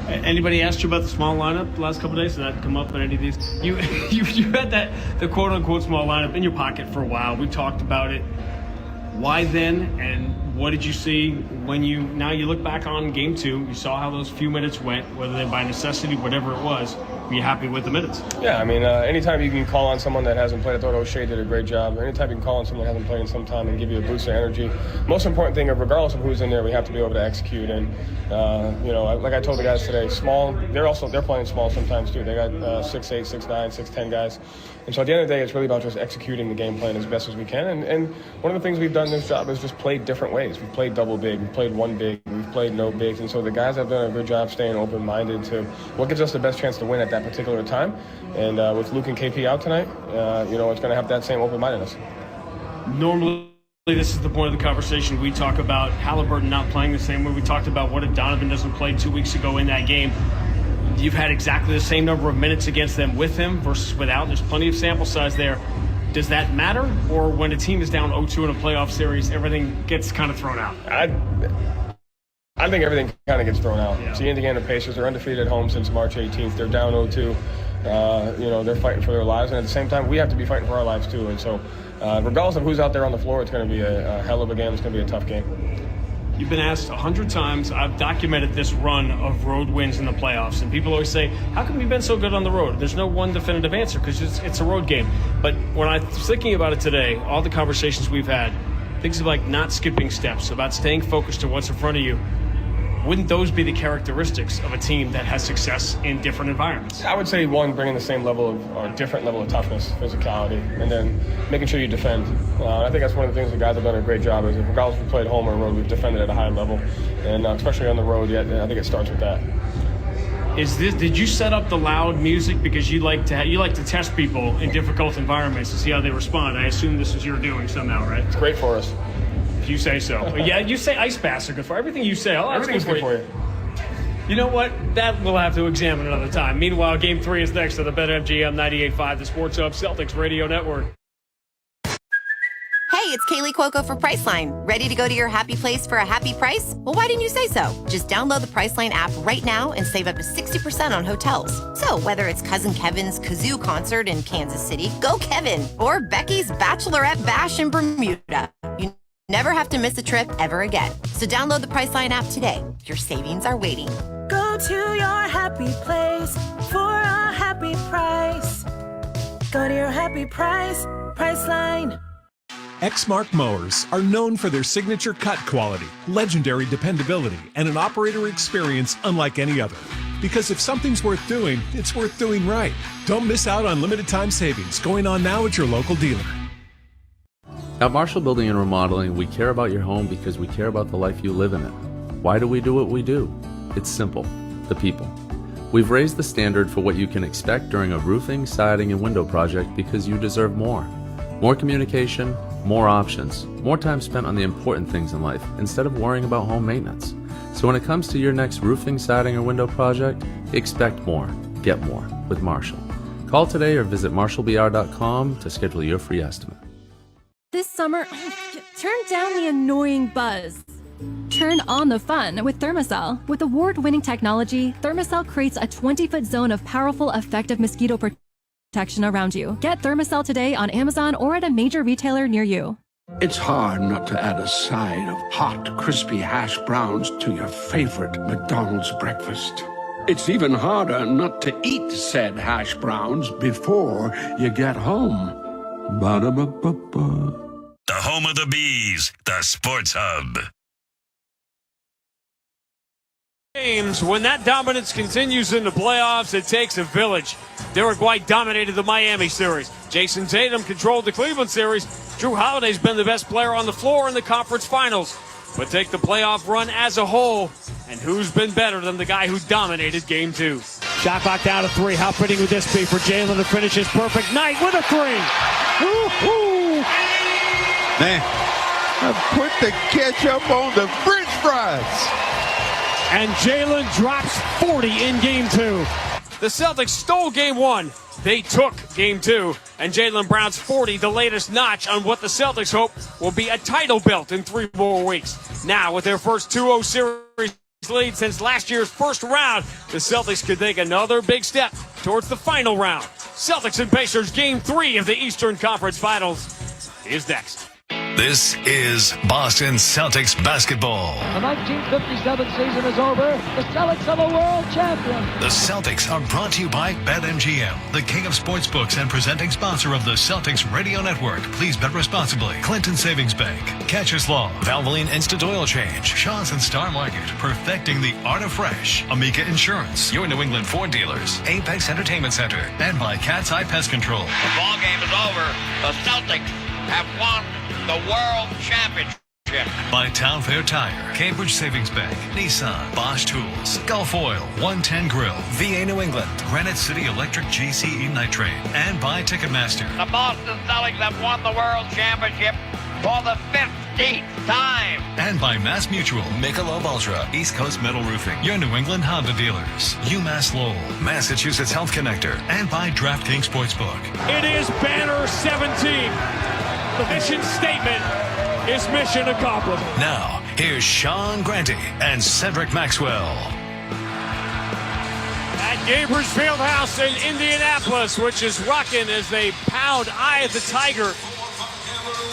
Anybody asked you about the small lineup the last couple of days? Did that come up in any of these? You had the quote-unquote small lineup in your pocket for a while. We talked about it. Why then, and what did you see when you look back on game 2, you saw how those few minutes went, whether they by necessity, whatever it was, were you happy with the minutes? Yeah, I mean, anytime you can call on someone that hasn't played, I thought O'Shea did a great job. Anytime you can call on someone that hasn't played in some time and give you a boost of energy. Most important thing, regardless of who's in there, we have to be able to execute. And, like I told the guys today, small, they're playing small sometimes too. They got 6'8", 6'9", 6'10" guys. And so at the end of the day, it's really about just executing the game plan as best as we can. And one of the things we've done in this job is just played different ways. We've played double big, we've played one big, we've played no bigs. And so the guys have done a good job staying open-minded to what gives us the best chance to win at that particular time. And with Luke and KP out tonight, it's going to have that same open-mindedness. Normally, this is the point of the conversation. We talk about Haliburton not playing the same way. We talked about what if Donovan doesn't play 2 weeks ago in that game. You've had exactly the same number of minutes against them with him versus without. There's plenty of sample size there. Does that matter? Or when a team is down 0-2 in a playoff series, everything gets kind of thrown out? I think everything kind of gets thrown out. Yeah. See, Indiana Pacers are undefeated at home since March 18th. They're down 0-2. They're fighting for their lives. And at the same time, we have to be fighting for our lives too. And so regardless of who's out there on the floor, it's going to be a hell of a game. It's going to be a tough game. You've been asked 100 times. I've documented this run of road wins in the playoffs, and people always say, how come you've been so good on the road? There's no one definitive answer because it's a road game. But when I was thinking about it today, all the conversations we've had, things like not skipping steps, about staying focused to what's in front of you, wouldn't those be the characteristics of a team that has success in different environments? I would say, one, bringing the same level of, or different level of toughness, physicality, and then making sure you defend. I think that's one of the things the guys have done a great job is, regardless if we played home or road, we've defended at a high level. And especially on the road, I think it starts with that. Did you set up the loud music because you like to test people in difficult environments to see how they respond? I assume this is your doing somehow, right? It's great for us. If you say so. Yeah, you say ice baths are good for everything you say. Everything's good for you. You know what? That we'll have to examine another time. Meanwhile, Game 3 is next to the BetMGM 98.5, the Sports Hub Celtics Radio Network. Hey, it's Kaylee Cuoco for Priceline. Ready to go to your happy place for a happy price? Well, why didn't you say so? Just download the Priceline app right now and save up to 60% on hotels. So whether it's Cousin Kevin's Kazoo Concert in Kansas City, go Kevin, or Becky's Bachelorette Bash in Bermuda, you never have to miss a trip ever again. So download the Priceline app today. Your savings are waiting. Go to your happy place for a happy price. Go to your happy price, Priceline. Exmark mowers are known for their signature cut quality, legendary dependability, and an operator experience unlike any other. Because if something's worth doing, it's worth doing right. Don't miss out on limited time savings going on now at your local dealer. At Marshall Building and Remodeling, we care about your home because we care about the life you live in it. Why do we do what we do? It's simple. The people. We've raised the standard for what you can expect during a roofing, siding, and window project because you deserve more. More communication, more options, more time spent on the important things in life instead of worrying about home maintenance. So when it comes to your next roofing, siding, or window project, expect more, get more with Marshall. Call today or visit marshallbr.com to schedule your free estimate. This summer, turn down the annoying buzz. Turn on the fun with Thermacell. With award-winning technology, Thermacell creates a 20-foot zone of powerful, effective mosquito protection around you. Get Thermacell today on Amazon or at a major retailer near you. It's hard not to add a side of hot, crispy hash browns to your favorite McDonald's breakfast. It's even harder not to eat said hash browns before you get home. Ba-da-ba-ba-ba. The home of the Bees, the Sports Hub. Games, when that dominance continues in the playoffs, it takes a village. Derek White dominated the Miami series. Jason Tatum controlled the Cleveland series. Drew Holiday's been the best player on the floor in the conference finals. But take the playoff run as a whole, and who's been better than the guy who dominated Game 2? Shot clock down to 3. How fitting would this be for Jaylen to finish his perfect night with a 3? Woo-hoo! Man, I put the ketchup on the French fries. And Jaylen drops 40 in Game 2. The Celtics stole Game 1. They took Game 2. And Jaylen Brown's 40, the latest notch on what the Celtics hope will be a title belt in 3 more weeks. Now, with their first 2-0 series lead since last year's first round, the Celtics could take another big step towards the final round. Celtics and Pacers Game 3 of the Eastern Conference Finals is next. This is Boston Celtics basketball. The 1957 season is over. The Celtics are the world champion. The Celtics are brought to you by BetMGM, the king of sportsbooks and presenting sponsor of the Celtics Radio Network. Please bet responsibly. Clinton Savings Bank, Catcher's Law, Valvoline Instant Oil Change, Shaw's and Star Market, perfecting the art of fresh, Amica Insurance, your New England Ford dealers, Apex Entertainment Center, and by Cat's Eye Pest Control. The ball game is over. The Celtics have won the World Championship. By Town Fair Tire, Cambridge Savings Bank, Nissan, Bosch Tools, Gulf Oil, 110 Grill, VA New England, Granite City Electric GCE Night Train, and by Ticketmaster. The Boston Celtics have won the World Championship for the 15th time. And by Mass Mutual, Michelob Ultra, East Coast Metal Roofing, your New England Honda dealers, UMass Lowell, Massachusetts Health Connector, and by DraftKings Sportsbook. It is Banner 17. The mission statement is mission accomplished. Now, here's Sean Grante and Cedric Maxwell. At Gabriel's Fieldhouse in Indianapolis, which is rocking as they pound Eye of the Tiger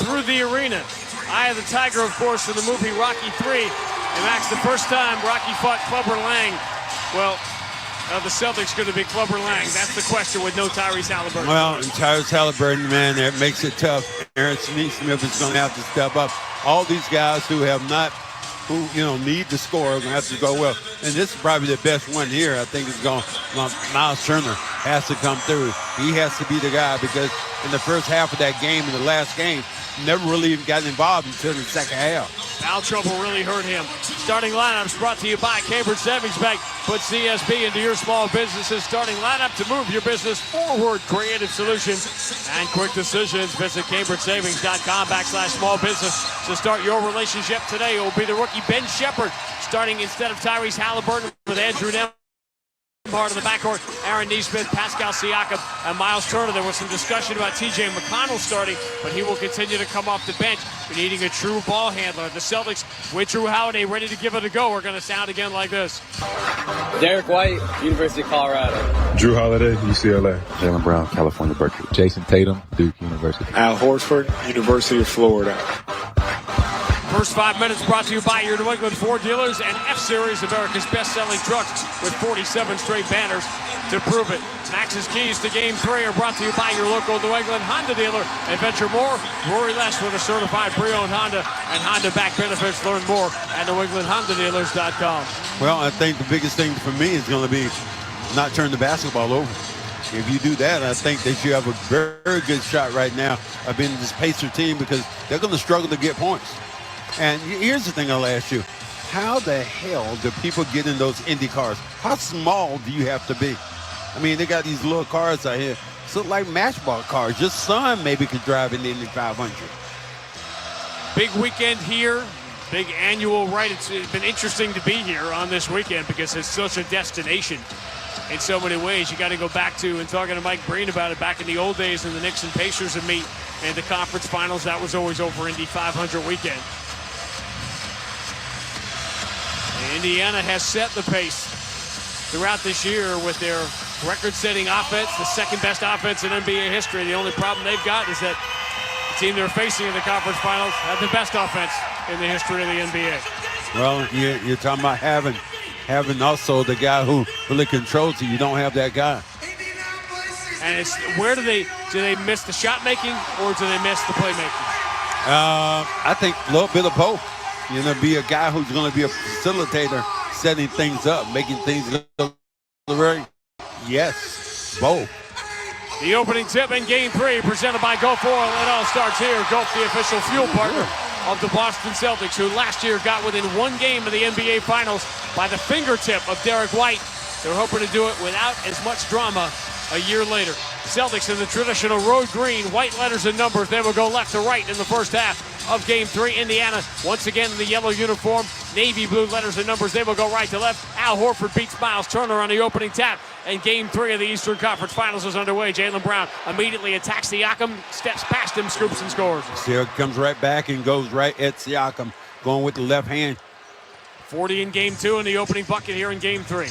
through the arena. Eye of the Tiger, of course, from the movie Rocky III. And Max, the first time Rocky fought Clubber Lang, well, the Celtics going to be Clubber Lang? That's the question with no Tyrese Haliburton. Well, and Tyrese Haliburton, man, that makes it tough. Aaron Smith is going to have to step up. All these guys who have not, who need to score are going to have to go well. And this is probably the best one here. I think it's going. Miles Turner has to come through. He has to be the guy because in the first half of that game, in the last game, never really even got involved until the second half. Foul trouble really hurt him. Starting lineups brought to you by Cambridge Savings Bank. Put CSB into your small business's starting lineup to move your business forward. Creative solutions and quick decisions. Visit CambridgeSavings.com/small business to start your relationship today. It will be the rookie Ben Shepherd starting instead of Tyrese Haliburton with Andrew Nembhard in the backcourt. Aaron Nesmith, Pascal Siakam, and Miles Turner. There was some discussion about TJ McConnell starting, but he will continue to come off the bench. We're needing a true ball handler. The Celtics, with Drew Holiday ready to give it a go, are going to sound again like this. Derek White, University of Colorado. Drew Holiday, UCLA. Jaylen Brown, California Berkeley. Jason Tatum, Duke University. Al Horford, University of Florida. First 5 minutes brought to you by your New England Ford dealers and F-Series, America's best-selling trucks with 47 straight banners to prove it. Max's keys to Game 3 are brought to you by your local New England Honda dealer. Adventure more, Rory Less with a certified pre-owned Honda and Honda back benefits. Learn more at NewEnglandHondaDealers.com. Well, I think the biggest thing for me is going to be not turn the basketball over. If you do that, I think that you have a very good shot right now of being this Pacer team because they're going to struggle to get points. And here's the thing I'll ask you. How the hell do people get in those Indy cars? How small do you have to be? I mean, they got these little cars out here. So like matchball cars. Your son maybe could drive in the Indy 500. Big weekend here. Big annual right. It's been interesting to be here on this weekend because it's such a destination in so many ways. You got to go back to, and talking to Mike Breen about it, back in the old days when the Knicks and Pacers would meet in the conference finals, that was always over Indy 500 weekend. Indiana has set the pace throughout this year with their record-setting offense, the second-best offense in NBA history. The only problem they've got is that the team they're facing in the conference finals had the best offense in the history of the NBA. Well, you're talking about having also the guy who really controls it. You don't have that guy. And it's where do they miss the shot making or do they miss the playmaking? I think a little bit of both. Be a guy who's going to be a facilitator, setting things up, making things look right. Yes, both. The opening tip in Game 3 presented by Gulf Oil. It all starts here. Gulf, the official fuel partner of the Boston Celtics, who last year got within one game of the NBA Finals by the fingertip of Derek White. They're hoping to do it without as much drama a year later. Celtics in the traditional road green, white letters and numbers. They will go left to right in the first half of Game 3. Indiana once again in the yellow uniform, navy blue letters and numbers. They will go right to left. Al Horford beats Miles Turner on the opening tap. And Game 3 of the Eastern Conference Finals is underway. Jaylen Brown immediately attacks Siakam, steps past him, scoops and scores. Siakam comes right back and goes right at Siakam, going with the left hand. 40 in Game 2 and the opening bucket here in Game 3.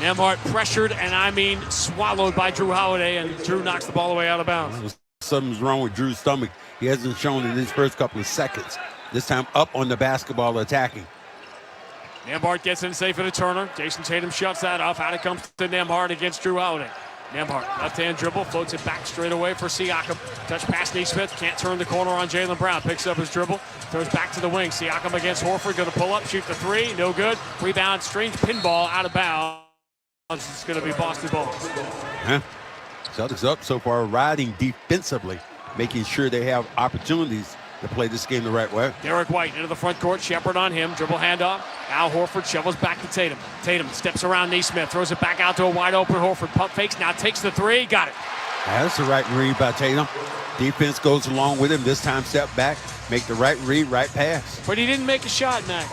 Nembhard pressured and swallowed by Drew Holiday, and Drew knocks the ball away out of bounds. Something's wrong with Drew's stomach. he hasn't shown in his first couple of seconds. This time up on the basketball attacking. Nembhard gets in safe for the Turner. Jason Tatum shuts that off. Out it comes to Nembhard against Drew Holiday. Nembhard, left-hand dribble, floats it back straight away for Siakam. Touch pass Nesmith, can't turn the corner on Jaylen Brown. Picks up his dribble, throws back to the wing. Siakam against Horford, going to pull up, shoot the three, no good. Rebound, strange pinball, out of bounds. It's going to be Boston ball. Celtics up so far, riding defensively, making sure they have opportunities to play this game the right way. Derek White into the front court, Shepard on him, dribble handoff. Al Horford shovels back to Tatum. Tatum steps around Nesmith, throws it back out to a wide open Horford. Pump fakes, now takes the three, got it. That's the right read by Tatum. Defense goes along with him. This time step back, make the right read, right pass. But he didn't make a shot, Max.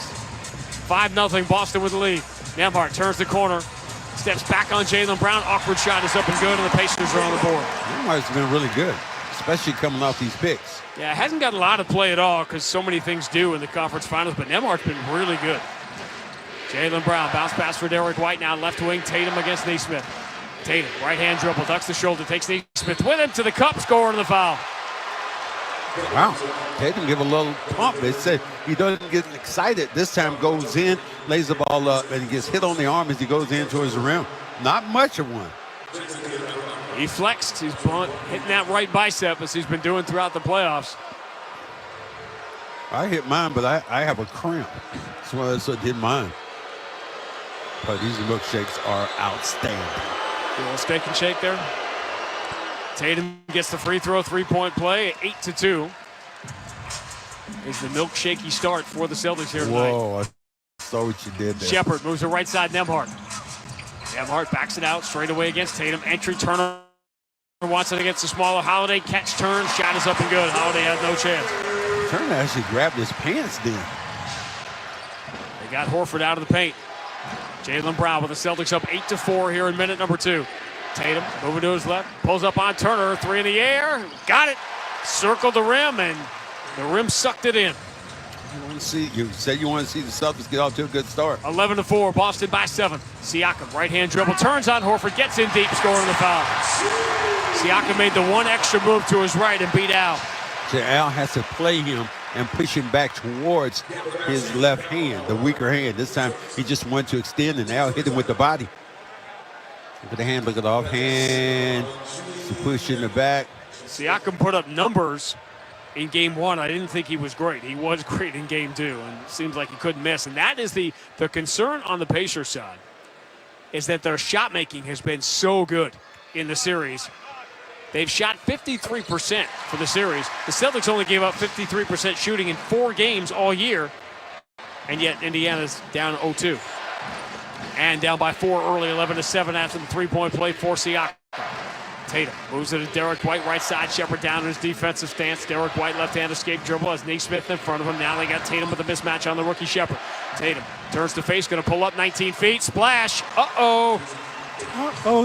5-0 Boston with the lead. Nembhard turns the corner, steps back on Jaylen Brown. Awkward shot is up and good, and the Pacers are on the board. Nembhard's been really good, especially coming off these picks. Yeah, hasn't got a lot of play at all because so many things do in the conference finals, but Nembhard's been really good. Jaylen Brown, bounce pass for Derek White, now left wing, Tatum against Nesmith. Tatum, right-hand dribble, ducks the shoulder, takes Nesmith with him to the cup, scoring the foul. Wow, Tatum give a little pump. They said he doesn't get excited. This time goes in, lays the ball up, and he gets hit on the arm as he goes in towards the rim. Not much of one. He flexed. He's hitting that right bicep as he's been doing throughout the playoffs. I hit mine, but I have a cramp. That's why I did mine. But these milkshakes are outstanding. A little steak and shake there. Tatum gets the free throw, three-point play, 8-2. Is the milkshakey start for the Celtics here tonight. Whoa, I saw what you did there. Shepard moves to right side, Nembhard. Nembhard backs it out straight away against Tatum. Entry, Turner wants it against the smaller Holiday. Catch, turn, shot is up and good. Holiday has no chance. Turner actually grabbed his pants then. They got Horford out of the paint. Jaylen Brown with the Celtics up 8-4 here in minute number 2. Tatum moving to his left, pulls up on Turner, three in the air, got it. Circled the rim, and the rim sucked it in. You said you want to see the Celtics get off to a good start. 11-4, Boston by 7. Siakam, right-hand dribble, turns on Horford, gets in deep, scoring the foul. Siakam made the one extra move to his right and beat Al. So Al has to play him and push him back towards his left hand, the weaker hand. This time he just wanted to extend, and Al hit him with the body. Look at the hand, look at the offhand. To push in the back. Siakam put up numbers in game 1. I didn't think he was great. He was great in game 2, and it seems like he couldn't miss. And that is the concern on the Pacers side, is that their shot making has been so good in the series. They've shot 53% for the series. The Celtics only gave up 53% shooting in 4 games all year, and yet Indiana's down 0-2. And down by 4 early, 11-7 after the three-point play for Siakam. Tatum moves it to Derek White, right side. Shepard down in his defensive stance. Derek White, left-hand escape dribble, has Nesmith in front of him. Now they got Tatum with a mismatch on the rookie Shepard. Tatum turns to face, going to pull up 19 feet. Splash. Uh-oh,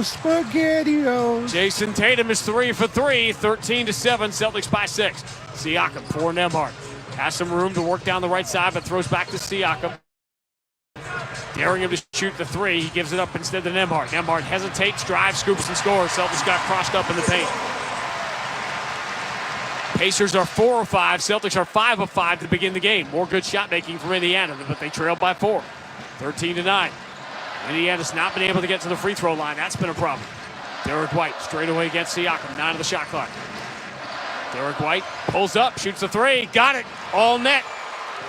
SpaghettiOs. Jason Tatum is 3 for 3, 13-7, Celtics by 6. Siakam for Nembhard. Has some room to work down the right side, but throws back to Siakam. Daring him to shoot the three, he gives it up instead to Nembhard. Nembhard hesitates, drives, scoops, and scores. Celtics got crossed up in the paint. Pacers are 4 of 5, Celtics are 5 of 5 to begin the game. More good shot making from Indiana, but they trailed by 4, 13-9. Indiana's not been able to get to the free throw line. That's been a problem. Derek White straight away against Siakam, 9 of the shot clock. Derek White pulls up, shoots a three, got it, all net.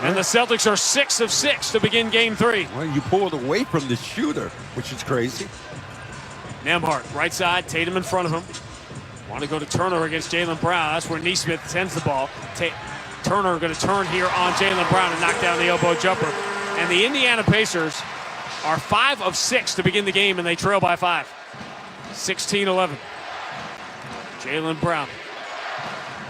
And the Celtics are 6 of 6 to begin game 3. Well, you pulled away from the shooter, which is crazy. Nembhard, right side, Tatum in front of him. Want to go to Turner against Jaylen Brown. That's where Nesmith sends the ball. Turner going to turn here on Jaylen Brown and knock down the elbow jumper. And the Indiana Pacers are 5 of 6 to begin the game, and they trail by 5. 16-11. Jaylen Brown.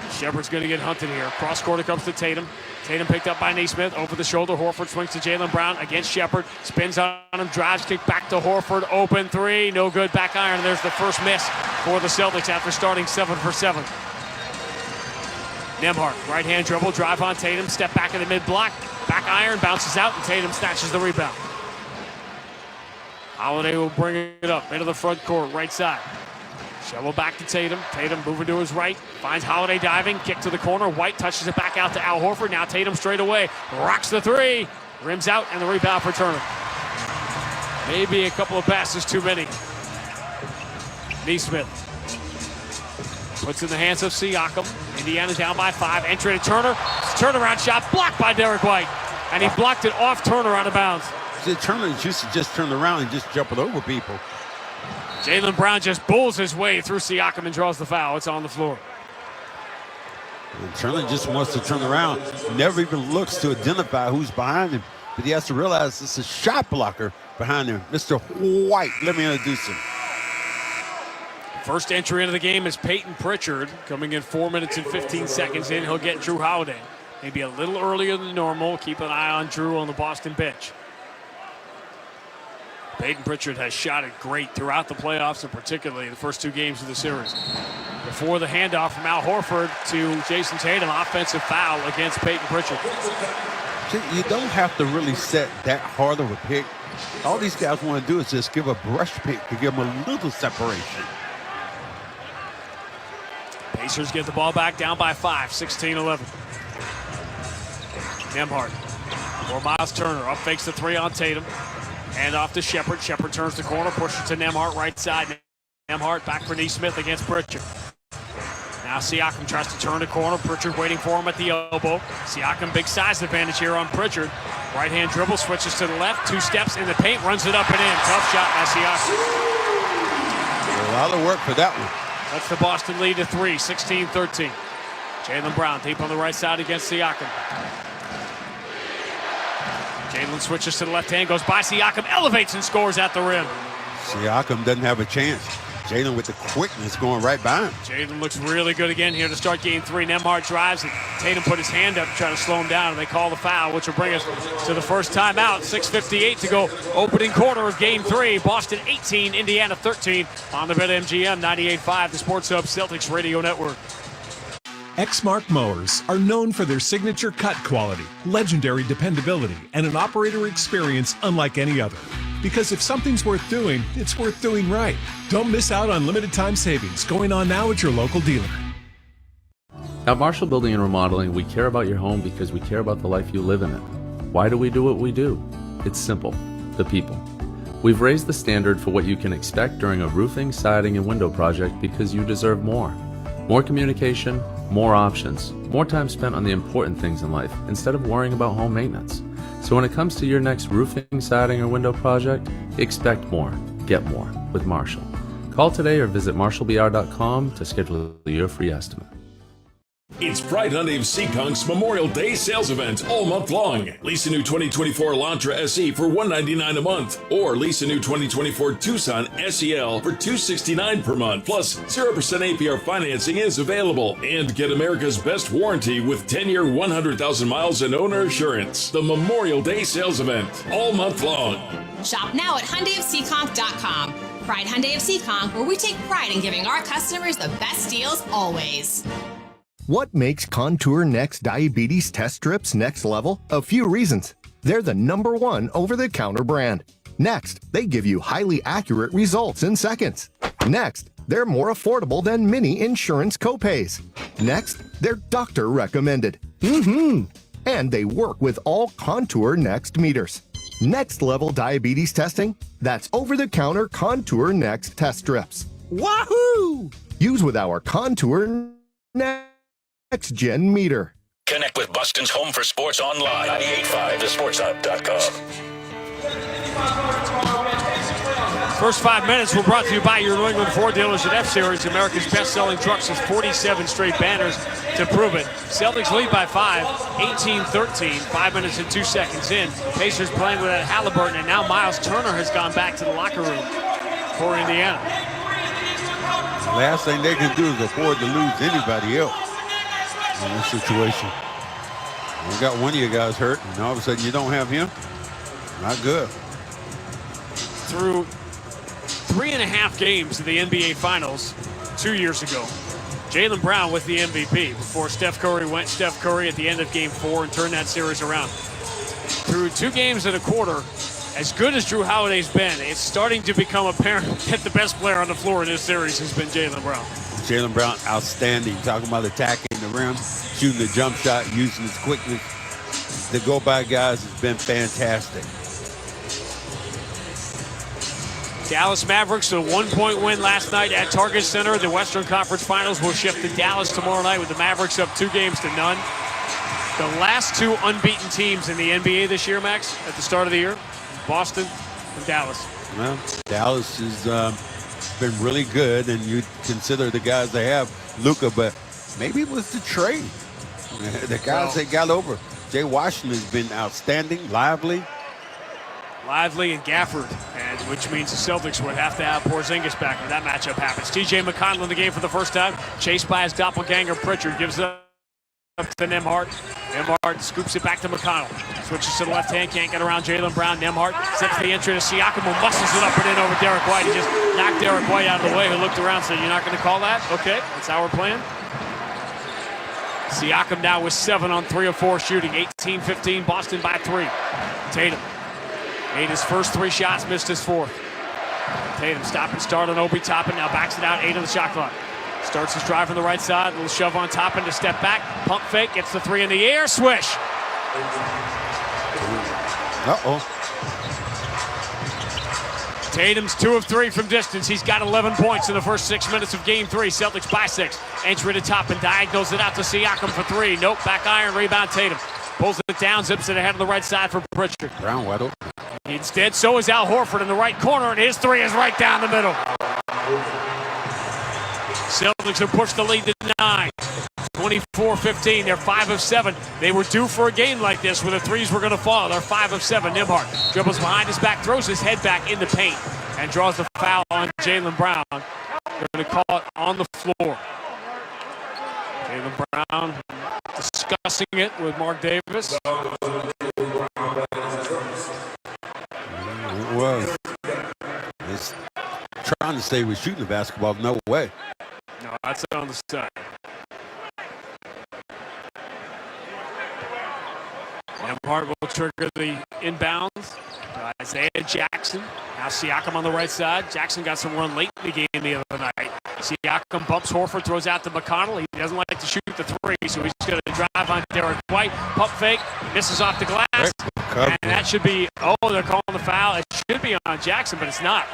Shepard's going to get hunted here. Cross court it comes to Tatum. Tatum picked up by Nesmith. Over the shoulder. Horford swings to Jaylen Brown against Shepard. Spins on him. Drives. Kick back to Horford. Open three. No good. Back iron. There's the first miss for the Celtics after starting 7 for 7. Nembhard. Right hand dribble. Drive on Tatum. Step back in the mid block. Back iron. Bounces out. And Tatum snatches the rebound. Holiday will bring it up into the front court. Right side. Shovel back to Tatum. Tatum moving to his right. Finds Holiday diving. Kick to the corner. White touches it back out to Al Horford. Now Tatum straight away. Rocks the three. Rims out and the rebound for Turner. Maybe a couple of passes too many. Neesmith puts in the hands of Siakam. Indiana down by 5. Entry to Turner. Turnaround shot blocked by Derek White. And he blocked it off Turner out of bounds. Turner used to just turn around and just jump it over people. Jaylen Brown just bulls his way through Siakam and draws the foul. It's on the floor. And Turner just wants to turn around. Never even looks to identify who's behind him. But he has to realize it's a shot blocker behind him. Mr. White, let me introduce him. First entry into the game is Peyton Pritchard, coming in 4 minutes and 15 seconds in. He'll get Drew Holiday. Maybe a little earlier than normal. Keep an eye on Drew on the Boston bench. Peyton Pritchard has shot it great throughout the playoffs, and particularly the first 2 games of the series. Before the handoff from Al Horford to Jason Tatum, offensive foul against Peyton Pritchard. You don't have to really set that hard of a pick. All these guys want to do is just give a brush pick to give them a little separation. Pacers get the ball back down by 5, 16-11. Nembhard for Miles Turner. Up fakes the 3 on Tatum. Hand off to Shepard. Shepard turns the corner, pushes to Nembhard right side. Nembhard back for Neesmith against Pritchard. Now Siakam tries to turn the corner. Pritchard waiting for him at the elbow. Siakam, big size advantage here on Pritchard. Right hand dribble, switches to the left. 2 steps in the paint, runs it up and in. Tough shot by Siakam. A lot of work for that one. That's the Boston lead to 3, 16-13. Jaylen Brown deep on the right side against Siakam. Jaylen switches to the left hand, goes by Siakam, elevates and scores at the rim. Siakam doesn't have a chance. Jaylen with the quickness going right by him. Jaylen looks really good again here to start game 3. Nembhard drives and Tatum put his hand up to try to slow him down, and they call the foul, which will bring us to the first timeout. 6:58 to go, opening quarter of game 3. Boston 18, Indiana 13 on the BetMGM 98.5, the Sports Hub Celtics Radio Network. Exmark mowers are known for their signature cut quality, legendary dependability, and an operator experience unlike any other. Because if something's worth doing, it's worth doing right. Don't miss out on limited time savings going on now at your local dealer. At Marshall Building and Remodeling, we care about your home because we care about the life you live in it. Why do we do what we do? It's simple. The people. We've raised the standard for what you can expect during a roofing, siding, and window project because you deserve more. More communication, more options, more time spent on the important things in life instead of worrying about home maintenance. So when it comes to your next roofing, siding, or window project, expect more, get more with Marshall. Call today or visit marshallbr.com to schedule your free estimate. It's Pride Hyundai of Seekonk's Memorial Day sales event all month long. Lease a new 2024 Elantra SE for $199 a month, or lease a new 2024 Tucson SEL for $269 per month. Plus, 0% APR financing is available. And get America's best warranty with 10-year, 100,000 miles and owner assurance. The Memorial Day sales event all month long. Shop now at HyundaiofSeekonk.com. Pride Hyundai of Seekonk, where we take pride in giving our customers the best deals always. What makes Contour Next diabetes test strips next level? A few reasons. They're the #1 over-the-counter brand. Next, they give you highly accurate results in seconds. Next, they're more affordable than many insurance copays. Next, they're doctor recommended. And they work with all Contour Next meters. Next level diabetes testing? That's over-the-counter Contour Next test strips. Wahoo! Use with our Contour Next Gen meter. Connect with Boston's home for sports online. 98.5 thesportshub.com. First 5 minutes were brought to you by your New England Ford dealers at F-Series, America's best-selling trucks with 47 straight banners to prove it. Celtics lead by 5, 18-13, 5 minutes and 2 seconds in. Pacers playing with Haliburton, and now Miles Turner has gone back to the locker room for Indiana. Last thing they can do is afford to lose anybody else in this situation. You got one of your guys hurt, and all of a sudden you don't have him. Not good. Through 3.5 games of the NBA Finals 2 years ago, Jaylen Brown with the MVP before Steph Curry went Steph Curry at the end of Game 4 and turned that series around. Through 2 games and a quarter, as good as Drew Holiday's been, it's starting to become apparent that the best player on the floor in this series has been Jaylen Brown. Jaylen Brown, outstanding. Talking about attacking the rim, shooting the jump shot, using his quickness. The go-by guys has been fantastic. Dallas Mavericks, a 1-point win last night at Target Center. The Western Conference Finals will shift to Dallas tomorrow night with the Mavericks up 2-0. The last 2 unbeaten teams in the NBA this year, Max, at the start of the year, Boston and Dallas. Well, Dallas has been really good, and you consider the guys they have, Luka, but maybe it was the trade. The guys they got over. Jay Washington has been outstanding, lively and Gafford, and which means the Celtics would have to have Porzingis back when that matchup happens. T.J. McConnell in the game for the first time, chased by his doppelganger Pritchard, gives it up to Nembhard. Nembhard scoops it back to McConnell. Switches to the left hand, can't get around Jaylen Brown. Nembhard zips the entry to Siakam, who muscles it up and in over Derek White. He just knocked Derek White out of the way, who looked around and said, "You're not going to call that? Okay, that's how we're playing." Siakam now with 7 on 3 of 4 shooting. 18-15, Boston by 3. Tatum made his first 3 shots, missed his 4th. Tatum stop and start on Obi Toppin, now backs it out, 8 on the shot clock. Starts his drive from the right side, a little shove on Toppin to step back, pump fake, gets the 3 in the air, swish. Tatum's 2 of 3 from distance. He's got 11 points in the first 6 minutes of Game 3. Celtics by 6. Entry to Toppin, diagonals it out to Siakam for 3. Nope, back iron, rebound Tatum. Pulls it down, zips it ahead on the right side for Pritchard. Brown wide open. Instead, so is Al Horford in the right corner, and his 3 is right down the middle. Celtics have pushed the lead to 9. 24-15. They're 5 of 7. They were due for a game like this where the threes were going to fall. They're 5 of 7. Nembhard dribbles behind his back, throws his head back in the paint, and draws the foul on Jaylen Brown. They're going to call it on the floor. Jaylen Brown discussing it with Mark Davis. It was. It's trying to say we're shooting the basketball. No way. No, that's on the side. Nembhard will trigger the inbounds. Isaiah Jackson. Now Siakam on the right side. Jackson got some run late in the game the other night. Siakam bumps Horford, throws out to McConnell. He doesn't like to shoot the 3, so he's going to drive on Derek White. Pump fake, misses off the glass. And that should be, they're calling the foul. It should be on Jackson, but it's not.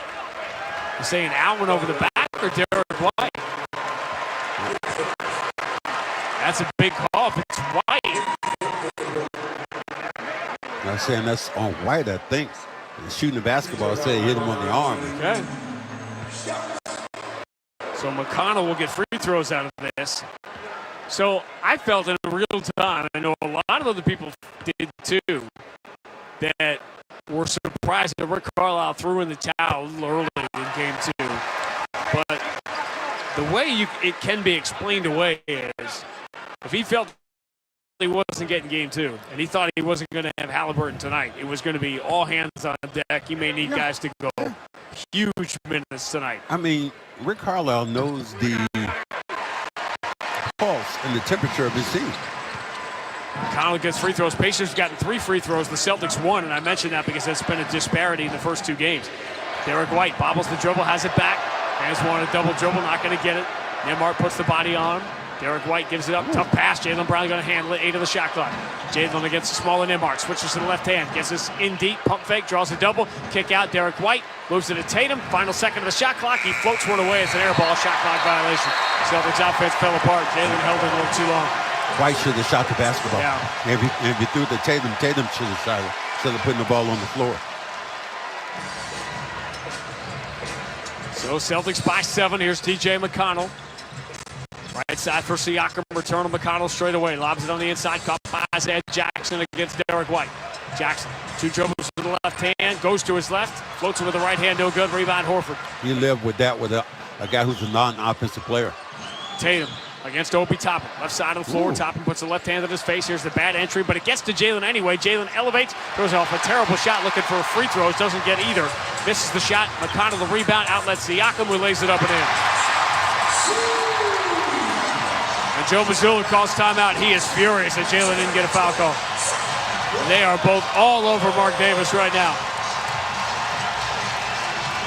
You're saying Allen over the back or Derek White? That's a big call if it's White. I'm saying that's on White, I think. He's shooting the basketball, say he hit him on the arm. Okay. So McConnell will get free throws out of this. So I felt in real time, I know a lot of other people did too, that were surprised that Rick Carlisle threw in the towel a little early in Game 2. But the way it can be explained away is if he felt he wasn't getting Game 2 and he thought he wasn't going to have Haliburton tonight, it was going to be all hands on deck. He may need guys to go huge minutes tonight. I mean, Rick Carlisle knows the pulse and the temperature of his team. Connell gets free throws. Pacers have gotten 3 free throws. The Celtics won, and I mentioned that because that's been a disparity in the first 2 games. Derek White bobbles the dribble, has it back. Fans want a double dribble, not going to get it. Nembhard puts the body on. Derek White gives it up. Tough pass. Jaylen Brown going to handle it. 8 of the shot clock. Jaylen against the smaller Nembhard. Switches to the left hand. Gets this in deep. Pump fake. Draws a double. Kick out. Derek White moves it to Tatum. Final second of the shot clock. He floats one away. It's an air ball. Shot clock violation. Celtics offense fell apart. Jaylen held it a little too long. White should have shot the basketball. Yeah. If you threw it to Tatum, Tatum should have shot it instead of putting the ball on the floor. So Celtics by 7. Here's T.J. McConnell. Right side for Siakam. Return on McConnell straight away. Lobs it on the inside. Caught by Isaiah Jackson against Derek White. Jackson, 2 dribbles to the left hand. Goes to his left. Floats it with the right hand. No good. Rebound Horford. You live with that with a guy who's a non-offensive player. Tatum against Obi Toppin. Left side of the floor. Toppin puts the left hand on his face. Here's the bad entry, but it gets to Jaylen anyway. Jaylen elevates. Throws off a terrible shot looking for free throws. Doesn't get either. Misses the shot. McConnell the rebound. Outlet Siakam who lays it up and in. And Joe Mazzulla calls timeout. He is furious that Jaylen didn't get a foul call. And they are both all over Mark Davis right now.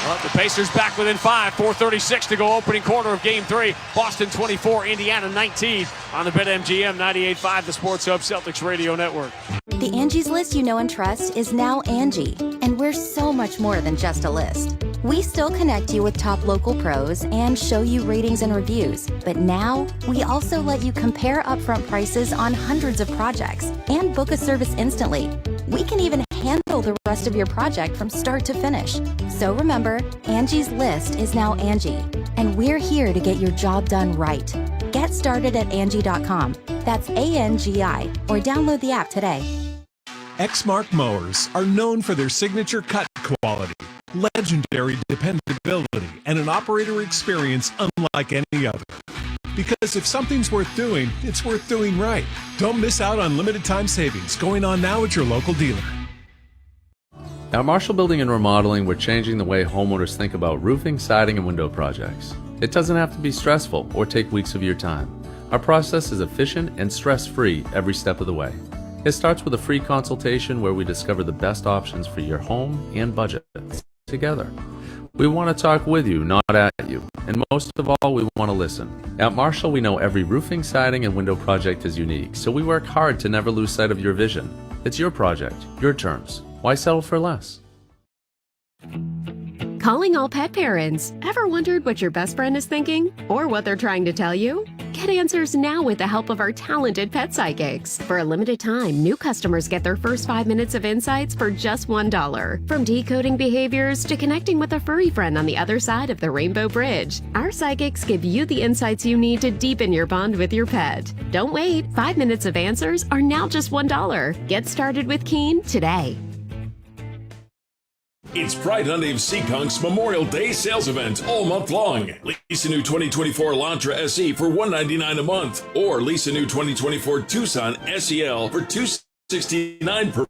Well, the Pacers back within 5, 4:36 to go, opening quarter of Game 3. Boston 24, Indiana 19 on the BetMGM 98.5, the Sports Hub Celtics Radio Network. The Angie's List you know and trust is now Angie, and we're so much more than just a list. We still connect you with top local pros and show you ratings and reviews, but now we also let you compare upfront prices on hundreds of projects and book a service instantly. We can even handle the rest of your project from start to finish. So remember, Angie's List is now Angie, and we're here to get your job done right. Get started at Angie.com. That's ANGI, or download the app today. Exmark mowers are known for their signature cut quality, legendary dependability, and an operator experience unlike any other. Because if something's worth doing, it's worth doing right. Don't miss out on limited time savings going on now at your local dealer. At Marshall Building and Remodeling, we're changing the way homeowners think about roofing, siding, and window projects. It doesn't have to be stressful or take weeks of your time. Our process is efficient and stress-free every step of the way. It starts with a free consultation where we discover the best options for your home and budget together. We want to talk with you, not at you. And most of all, we want to listen. At Marshall, we know every roofing, siding, and window project is unique, so we work hard to never lose sight of your vision. It's your project, your terms. Why settle for less? Calling all pet parents. Ever wondered what your best friend is thinking? Or what they're trying to tell you? Get answers now with the help of our talented pet psychics. For a limited time, new customers get their first 5 minutes of insights for just $1. From decoding behaviors to connecting with a furry friend on the other side of the Rainbow Bridge, our psychics give you the insights you need to deepen your bond with your pet. Don't wait. 5 minutes of answers are now just $1. Get started with Keen today. It's Pride Hyundai of Seekonk's Memorial Day sales event all month long. Lease a new 2024 Elantra SE for $199 a month, or lease a new 2024 Tucson SEL for $269 per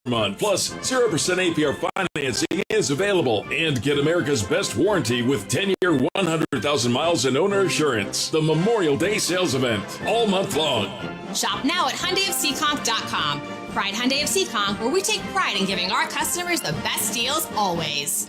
month. Plus, 0% APR financing is available, and get America's best warranty with 10-year, 100,000 miles and owner assurance. The Memorial Day sales event all month long. Shop now at HyundaiofSeekonk.com. Pride Hyundai of Seekonk, where we take pride in giving our customers the best deals always.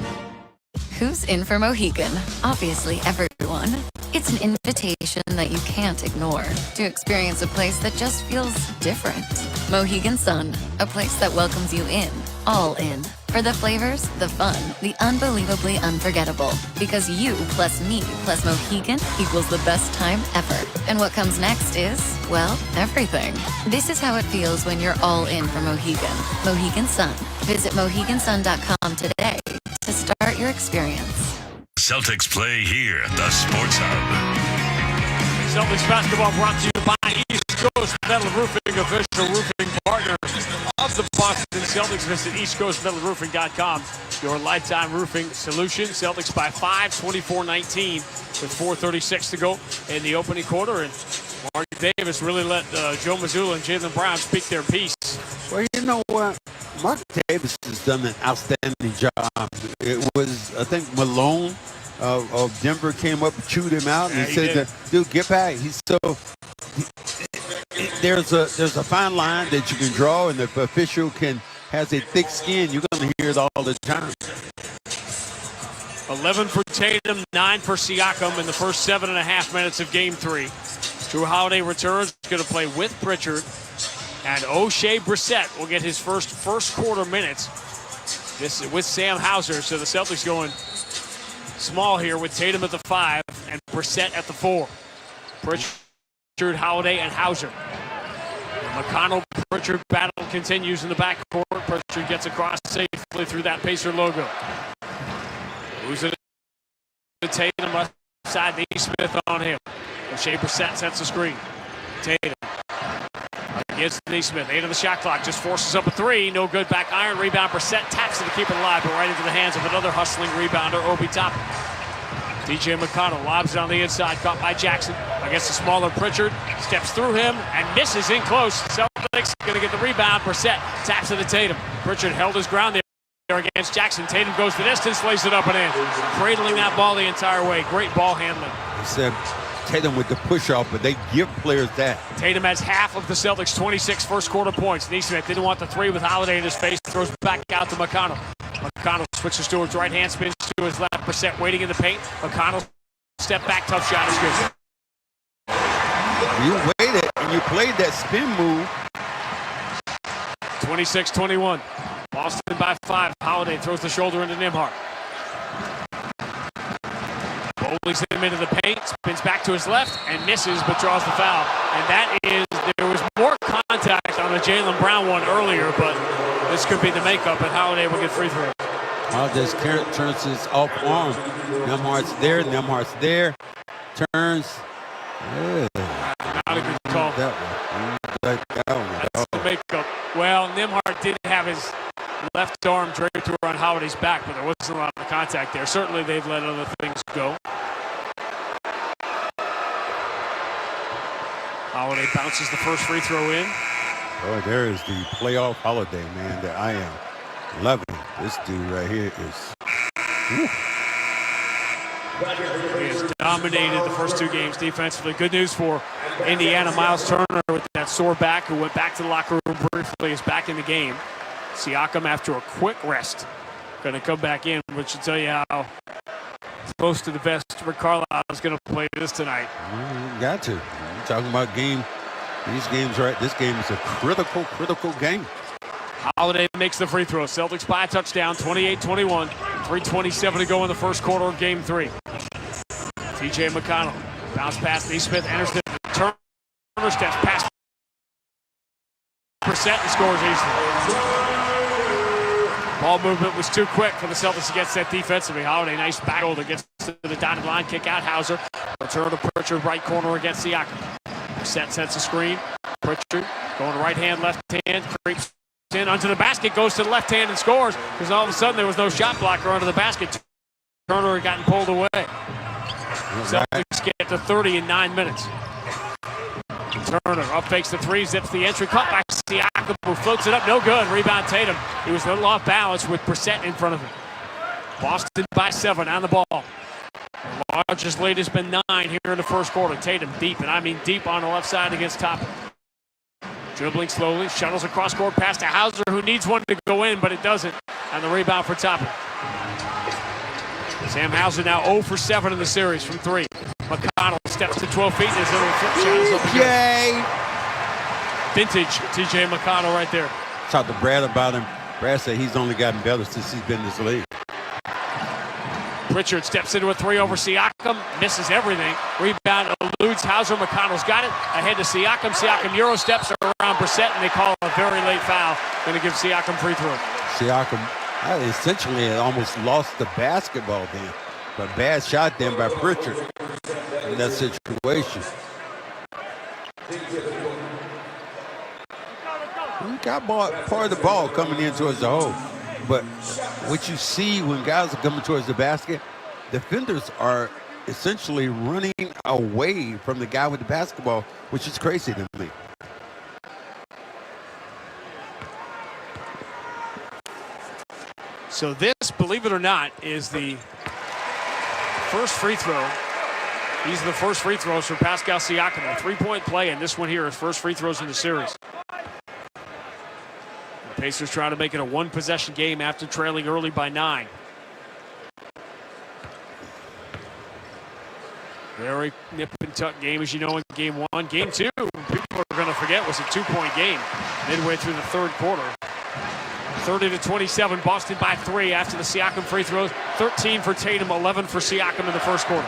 Who's in for Mohegan? Obviously, everyone. It's an invitation that you can't ignore to experience a place that just feels different. Mohegan Sun, a place that welcomes you in, all in. For the flavors, the fun, the unbelievably unforgettable. Because you plus me plus Mohegan equals the best time ever. And what comes next is, well, everything. This is how it feels when you're all in for Mohegan. Mohegan Sun. Visit MoheganSun.com today to start your experience. Celtics play here at the Sports Hub. Celtics basketball brought to you by East Coast Metal Roofing, official roofing partner of the Boston Celtics. Visit eastcoastmetalroofing.com. Your lifetime roofing solution. Celtics by 5, 24-19 with 4:36 to go in the opening quarter. And Mark Davis really let Joe Mazzulla and Jaylen Brown speak their piece. Well, you know what? Mark Davis has done an outstanding job. It was, I think, Malone of Denver came up and chewed him out, and he said, "Dude, get back." There's a fine line that you can draw, and if an official has a thick skin, you're going to hear it all the time. 11 for Tatum, 9 for Siakam in the first 7.5 minutes of Game 3. Drew Holiday returns, going to play with Pritchard, and O'Shea Brissett will get his first quarter minutes. This with Sam Hauser, so the Celtics going small here with Tatum at the 5 and Brissett at the 4. Pritchard, Holiday, and Hauser. McConnell-Pritchard battle continues in the backcourt. Pritchard gets across safely through that Pacer logo. Moves it to Tatum, left side, Neesmith on him. O'Shea Brissett sets the screen. Tatum against Neesmith. 8 on the shot clock, just forces up a 3. No good, back iron, rebound. Brissett taps it to keep it alive, but right into the hands of another hustling rebounder, Obi Toppin. DJ McConnell lobs it on the inside, caught by Jackson against the smaller Pritchard. Steps through him and misses in close. Celtics going to get the rebound. Brissett taps it to Tatum. Pritchard held his ground there against Jackson. Tatum goes the distance, lays it up and in. Cradling that ball the entire way. Great ball handling. He said Tatum with the push-off, but they give players that. Tatum has half of the Celtics' 26 first quarter points. Neesmith didn't want the 3 with Holiday in his face. Throws back out to McConnell. McConnell switches towards right hand, spins to his left. Brissett waiting in the paint. McConnell step back, tough shot is good. You waited and you played that spin move. 26-21. Boston by 5. Holiday throws the shoulder into Nembhard. Bowlings him into the paint, spins back to his left, and misses, but draws the foul. And that is, there was more contact on the Jaylen Brown one earlier, but this could be the makeup, and Holiday will get free throws. Holiday turns his off arm. Nembhard's there. Turns. Yeah. Not a good call. That's the makeup. Well, Nembhard did have his left arm draped around Holiday's back, but there wasn't a lot of contact there. Certainly they've let other things go. Holiday bounces the first free throw in. Oh, there is the playoff Holiday, man, that I am loving. This dude right here is... Whew. He has dominated the first 2 games defensively. Good news for Indiana. Miles Turner with that sore back, who went back to the locker room briefly, is back in the game. Siakam, after a quick rest, going to come back in, which should tell you how close to the best Rick Carlisle is going to play this tonight. Got to. You're talking about these games, right? This game is a critical game. Holiday makes the free throw. Celtics by a touchdown, 28-21. 3:27 to go in the first quarter of Game 3. T.J. McConnell, bounce pass, Neesmith enters the Turner steps past Brissett and scores easily. Ball movement was too quick for the Celtics to get set defensively. Holiday, nice back shoulder, gets to the dotted line, kick out Hauser. Return to Pritchard, right corner against Siakam. Brissett sets a screen. Pritchard going right hand, left hand, creeps in under the basket, goes to the left hand and scores, because all of a sudden there was no shot blocker under the basket. Turner had gotten pulled away. Celtics get to 30 in 9 minutes. Turner up fakes the 3, zips the entry, caught by Siakam, who floats it up, no good. Rebound Tatum. He was a little off balance with Brissett in front of him. Boston by 7 on the ball. The largest lead has been 9 here in the first quarter. Tatum deep, and I mean deep on the left side against Toppin. Dribbling slowly, shuttles across court pass to Hauser, who needs one to go in, but it doesn't. And the rebound for Toppin. Sam Hauser now 0 for 7 in the series from 3. McConnell steps to 12 feet, and his little flip shot is up again. Vintage T.J. McConnell right there. Talked to Brad about him. Brad said he's only gotten better since he's been in this league. Pritchard steps into a 3 over Siakam, misses everything. Rebound eludes Hauser. McConnell's got it. Ahead to Siakam. Siakam Euro steps around Brissett, and they call a very late foul. Going to give Siakam free throw. Siakam essentially had almost lost the basketball then. But bad shot then by Pritchard in that situation. He got part of the ball coming in towards the hole. But what you see when guys are coming towards the basket, defenders are essentially running away from the guy with the basketball, which is crazy to me. So this, believe it or not, is the first free throw. These are the first free throws for Pascal Siakam. A 3-point play, and this one here is first free throws in the series. The Pacers trying to make it a 1-possession game after trailing early by 9. Very nip and tuck game, as you know, in Game 1. Game 2, people are going to forget, was a 2-point game midway through the third quarter. 30-27, Boston by 3 after the Siakam free throws. 13 for Tatum, 11 for Siakam in the first quarter.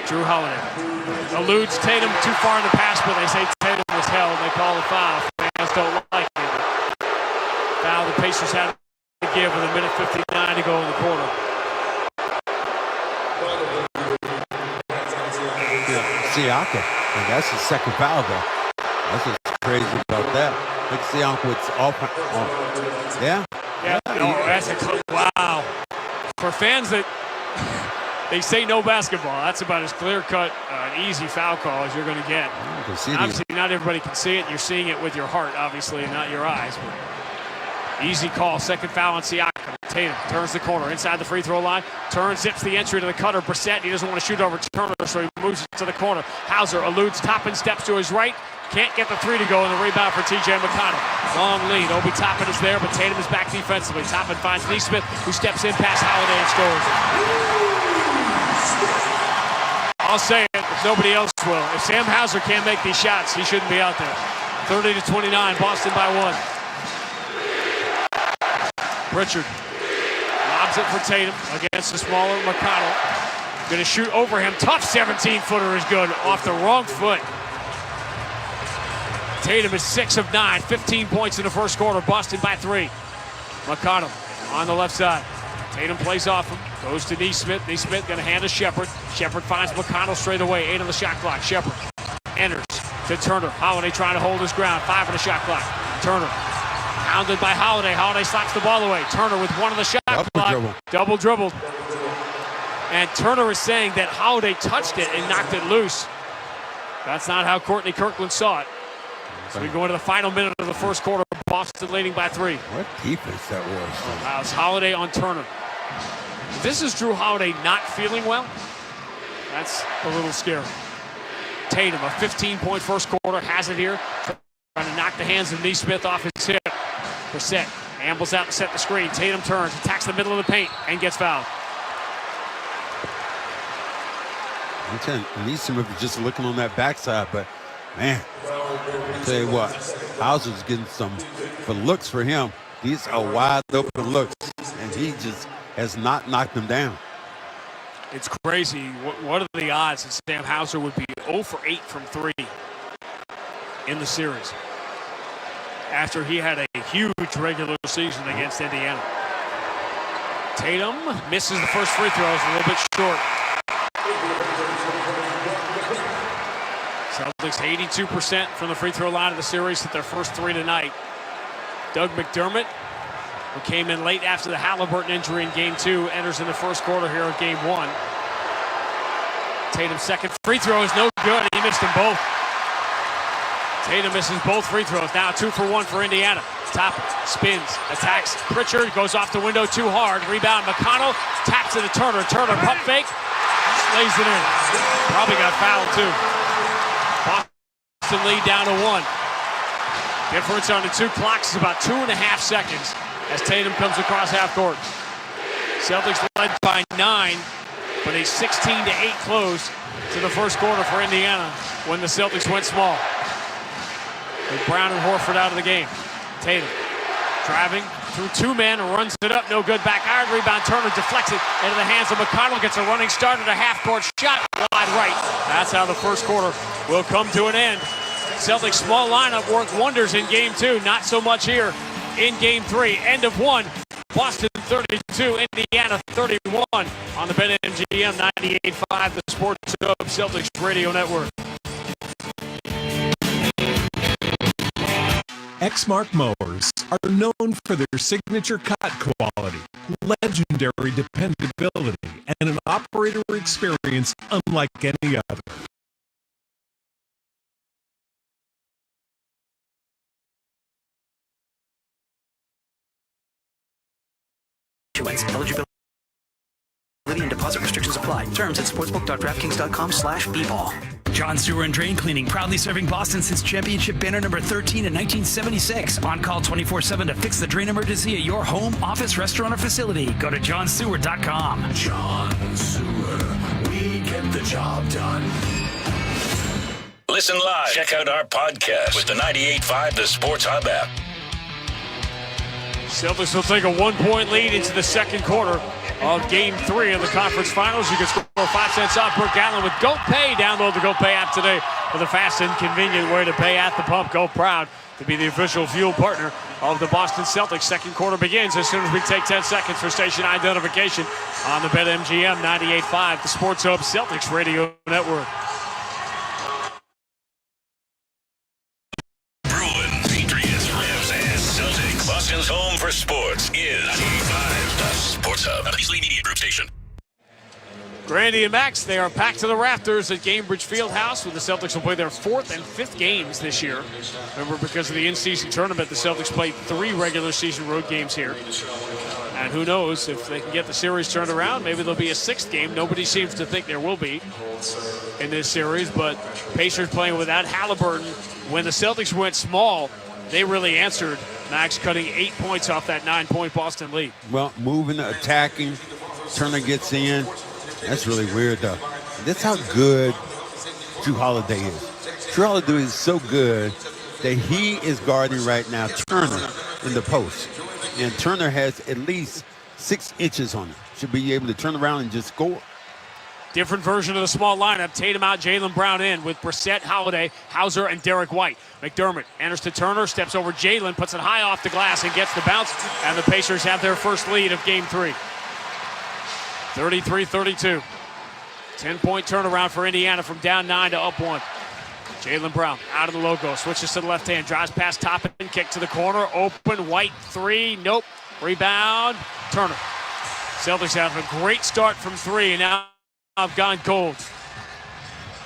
Drew Holiday eludes Tatum too far in the pass, but they say Tatum was held. They call the foul. Fans don't like it. Foul the Pacers had to give with 1:59 to go in the quarter. Siakam, and that's the second foul though. That's what's crazy about that. Look, Siakam's off. Yeah. Oh, that's a wow. For fans that they say no basketball, that's about as clear-cut, an easy foul call as you're going to get. Obviously, not everybody can see it. You're seeing it with your heart, obviously, and not your eyes. But easy call. Second foul on Siakam. Tatum turns the corner inside the free throw line. Turns, zips the entry to the cutter. Brissett, he doesn't want to shoot over Turner, so he moves it to the corner. Hauser eludes Toppin, steps to his right, Can't get the three to go, and the rebound for T.J. McConnell. Long lead. Obi Toppin is there, but Tatum is back defensively. Toppin finds Neesmith, who steps in past Holiday and scores. I'll say it, if nobody else will. If Sam Hauser can't make these shots, he shouldn't be out there. 30-29, Boston by 1. Pritchard lobs it for Tatum against the smaller McConnell. Going to shoot over him. Tough 17-footer is good off the wrong foot. Tatum is 6 of 9, 15 points in the first quarter. Boston by 3. McConnell on the left side. Tatum plays off him, goes to Neesmith. Neesmith going to hand to Shepard. Shepard finds McConnell straight away. 8 on the shot clock. Shepard enters to Turner. Holiday trying to hold his ground. 5 on the shot clock. Turner hounded by Holiday. Holiday slaps the ball away. Turner with 1 on the shot clock. Double dribbled. And Turner is saying that Holiday touched it and knocked it loose. That's not how Courtney Kirkland saw it. So we go into the final minute of the first quarter. Boston leading by 3. What defense that was. Wow, it's Holiday on Turner. If this is Drew Holiday not feeling well, that's a little scary. Tatum, a 15-point first quarter, has it here. Trying to knock the hands of Neesmith off his hip. Brissett ambles out to set the screen. Tatum turns, attacks the middle of the paint, and gets fouled. I'm telling you, Neesmith was just looking on that backside, but man, I'll tell you what, Hauser's getting some looks for him. These are wide open looks, and he just has not knocked them down. It's crazy. What are the odds that Sam Hauser would be 0 for 8 from 3 in the series after he had a huge regular season against Indiana? Tatum misses the first free throws, a little bit short. Celtics 82% from the free throw line of the series, hit their first 3 tonight. Doug McDermott, who came in late after the Haliburton injury in Game 2, enters in the first quarter here of Game 1. Tatum's second free throw is no good. He missed them both. Tatum misses both free throws. Now 2 for 1 for Indiana. Toppin spins, attacks Pritchard, goes off the window too hard. Rebound McConnell, taps it to Turner. Turner pump fake, lays it in. Probably got fouled too. Boston lead down to 1. Difference on the 2 clocks is about 2.5 seconds as Tatum comes across half court. Celtics led by 9, but a 16-8 close to the first quarter for Indiana when the Celtics went small. With Brown and Horford out of the game. Tatum driving through 2 men, runs it up, no good. Back iron rebound. Turner deflects it into the hands of McConnell. Gets a running start at a half-court shot, wide right. That's how the first quarter will come to an end. Celtics small lineup worked wonders in Game 2. Not so much here in Game 3. End of 1. Boston 32, Indiana 31 on the BetMGM 98.5, the Sports Hub Celtics Radio Network. Exmark mowers are known for their signature cut quality, legendary dependability, and an operator experience unlike any other. Eligibility and deposit restrictions apply. Terms at sportsbook.draftkings.com/bball. John Sewer and Drain Cleaning, proudly serving Boston since championship banner number 13 in 1976. On call 24/7 to fix the drain emergency at your home, office, restaurant, or facility. Go to johnsewer.com. John Sewer, we get the job done. Listen live. Check out our podcast with the 98.5 The Sports Hub app. Celtics will take a 1-point lead into the second quarter of Game 3 of the conference finals. You can score 5 cents off per gallon with GoPay. Download the GoPay app today for the fast and convenient way to pay at the pump. Go proud to be the official fuel partner of the Boston Celtics. Second quarter begins as soon as we take 10 seconds for station identification on the BetMGM 98.5, the Sports Hub Celtics Radio Network. Boston's home for sports is 95, the Sports Hub, a Beasley Media Group station. Grandy and Max, they are packed to the rafters at Gainbridge Fieldhouse, where the Celtics will play their 4th and 5th games this year. Remember, because of the in-season tournament, the Celtics played 3 regular season road games here. And who knows if they can get the series turned around, maybe there'll be a 6th game. Nobody seems to think there will be in this series, but Pacers playing without Haliburton. When the Celtics went small, they really answered. Max cutting 8 points off that 9-point Boston lead. Well, moving, attacking, Turner gets in. That's really weird, though. That's how good Drew Holiday is. Drew Holiday is so good that he is guarding right now Turner in the post. And Turner has at least 6 inches on him. Should be able to turn around and just score. Different version of the small lineup. Tatum out, Jaylen Brown in with Brissett, Holiday, Hauser, and Derek White. McDermott enters to Turner, steps over Jaylen, puts it high off the glass, and gets the bounce. And the Pacers have their first lead of Game 3. 33-32. 10-point turnaround for Indiana from down 9 to up 1. Jaylen Brown out of the logo, switches to the left hand, drives past Toppin, kick to the corner, open, White 3, nope. Rebound, Turner. Celtics have a great start from 3, and now have gone cold.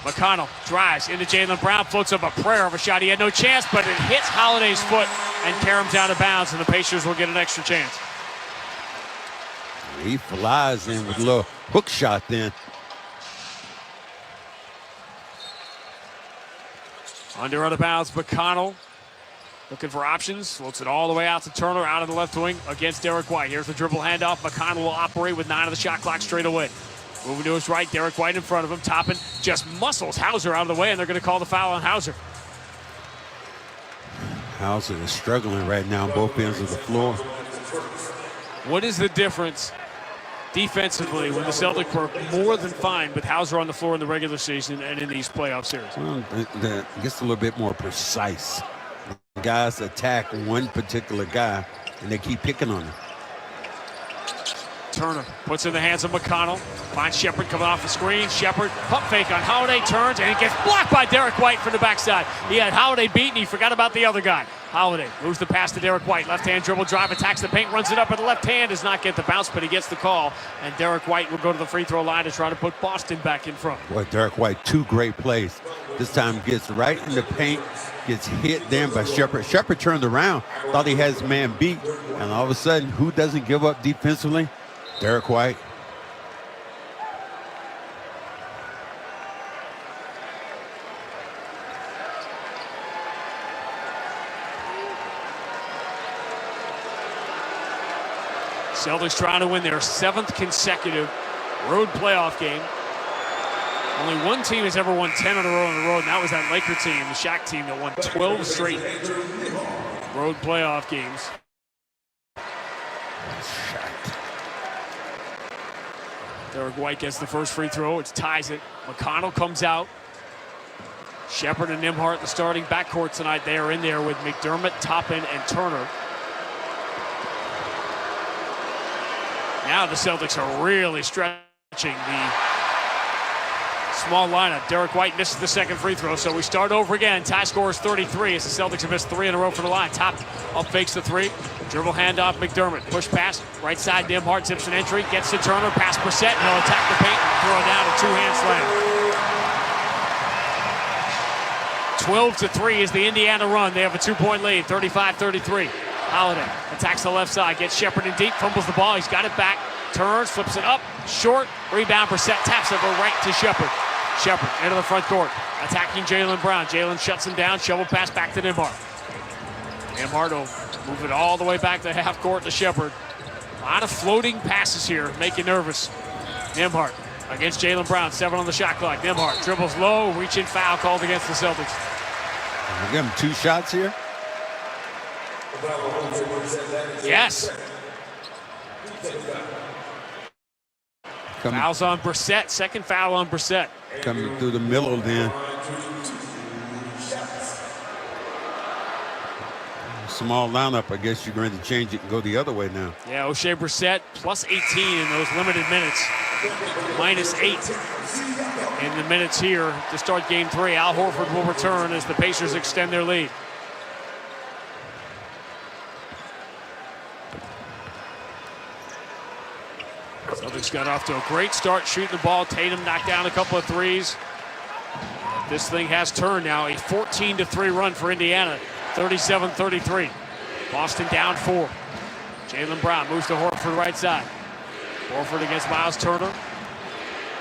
McConnell drives into Jaylen Brown, floats up a prayer of a shot. He had no chance, but it hits Holiday's foot and caroms out of bounds, and the Pacers will get an extra chance. He flies in with a little hook shot then. Under out of bounds, McConnell looking for options. Floats it all the way out to Turner, out of the left wing against Derek White. Here's the dribble handoff. McConnell will operate with 9 of the shot clock straight away. Moving to his right, Derek White in front of him. Toppin just muscles Hauser out of the way, and they're going to call the foul on Hauser. Hauser is struggling right now on both ends of the floor. What is the difference defensively when the Celtics were more than fine with Hauser on the floor in the regular season and in these playoff series? Well, it gets a little bit more precise. The guys attack one particular guy, and they keep picking on him. Turner puts in the hands of McConnell. Finds Shepard coming off the screen. Shepard, pump fake on Holiday, turns, and it gets blocked by Derek White from the backside. He had Holiday beaten. He forgot about the other guy. Holiday moves the pass to Derek White. Left-hand dribble drive, attacks the paint, runs it up, and the left hand does not get the bounce, but he gets the call. And Derek White will go to the free throw line to try to put Boston back in front. Boy, Derek White, 2 great plays. This time gets right in the paint, gets hit then by Shepard. Shepard turned around, thought he had his man beat, and all of a sudden, who doesn't give up defensively? Derek White. Celtics trying to win their 7th consecutive road playoff game. Only one team has ever won 10 in a row on the road, and that was that Laker team, the Shaq team, that won 12 straight road playoff games. Derek White gets the first free throw. It ties it. McConnell comes out. Shepard and Nembhard, the starting backcourt tonight. They are in there with McDermott, Toppin, and Turner. Now the Celtics are really stretching the small lineup. Derek White misses the second free throw, so we start over again. Tie score is 33 as the Celtics have missed 3 in a row from the line. Toppin up fakes the 3. Dribble handoff, McDermott. Push pass, right side, Nembhard tips an entry, gets to Turner, pass Brissett, and he'll attack the paint and throw it down a 2-hand slam. 12-3 is the Indiana run. They have a 2-point lead, 35-33. Holiday attacks the left side, gets Shepard in deep, fumbles the ball, he's got it back, turns, flips it up, short, rebound, Brissett taps it right to Shepard. Shepard into the front court, attacking Jaylen Brown. Jaylen shuts him down, shovel pass back to Nembhard. Nembhard will move it all the way back to half court to Shepard. A lot of floating passes here, make you nervous. Nembhard against Jaylen Brown, 7 on the shot clock. Nembhard dribbles low, reaching foul called against the Celtics. We give him 2 shots here. Yes. Fouls on Brissett, second foul on Brissett. Coming through the middle then. Small lineup, I guess you're going to change it and go the other way now. Yeah, O'Shea Brissett plus 18 in those limited minutes. Minus 8 in the minutes here to start game 3. Al Horford will return as the Pacers extend their lead. Celtics got off to a great start shooting the ball. Tatum knocked down a couple of threes. This thing has turned now. A 14-3 run for Indiana. 37-33. Boston down 4. Jaylen Brown moves to Horford right side. Horford against Miles Turner.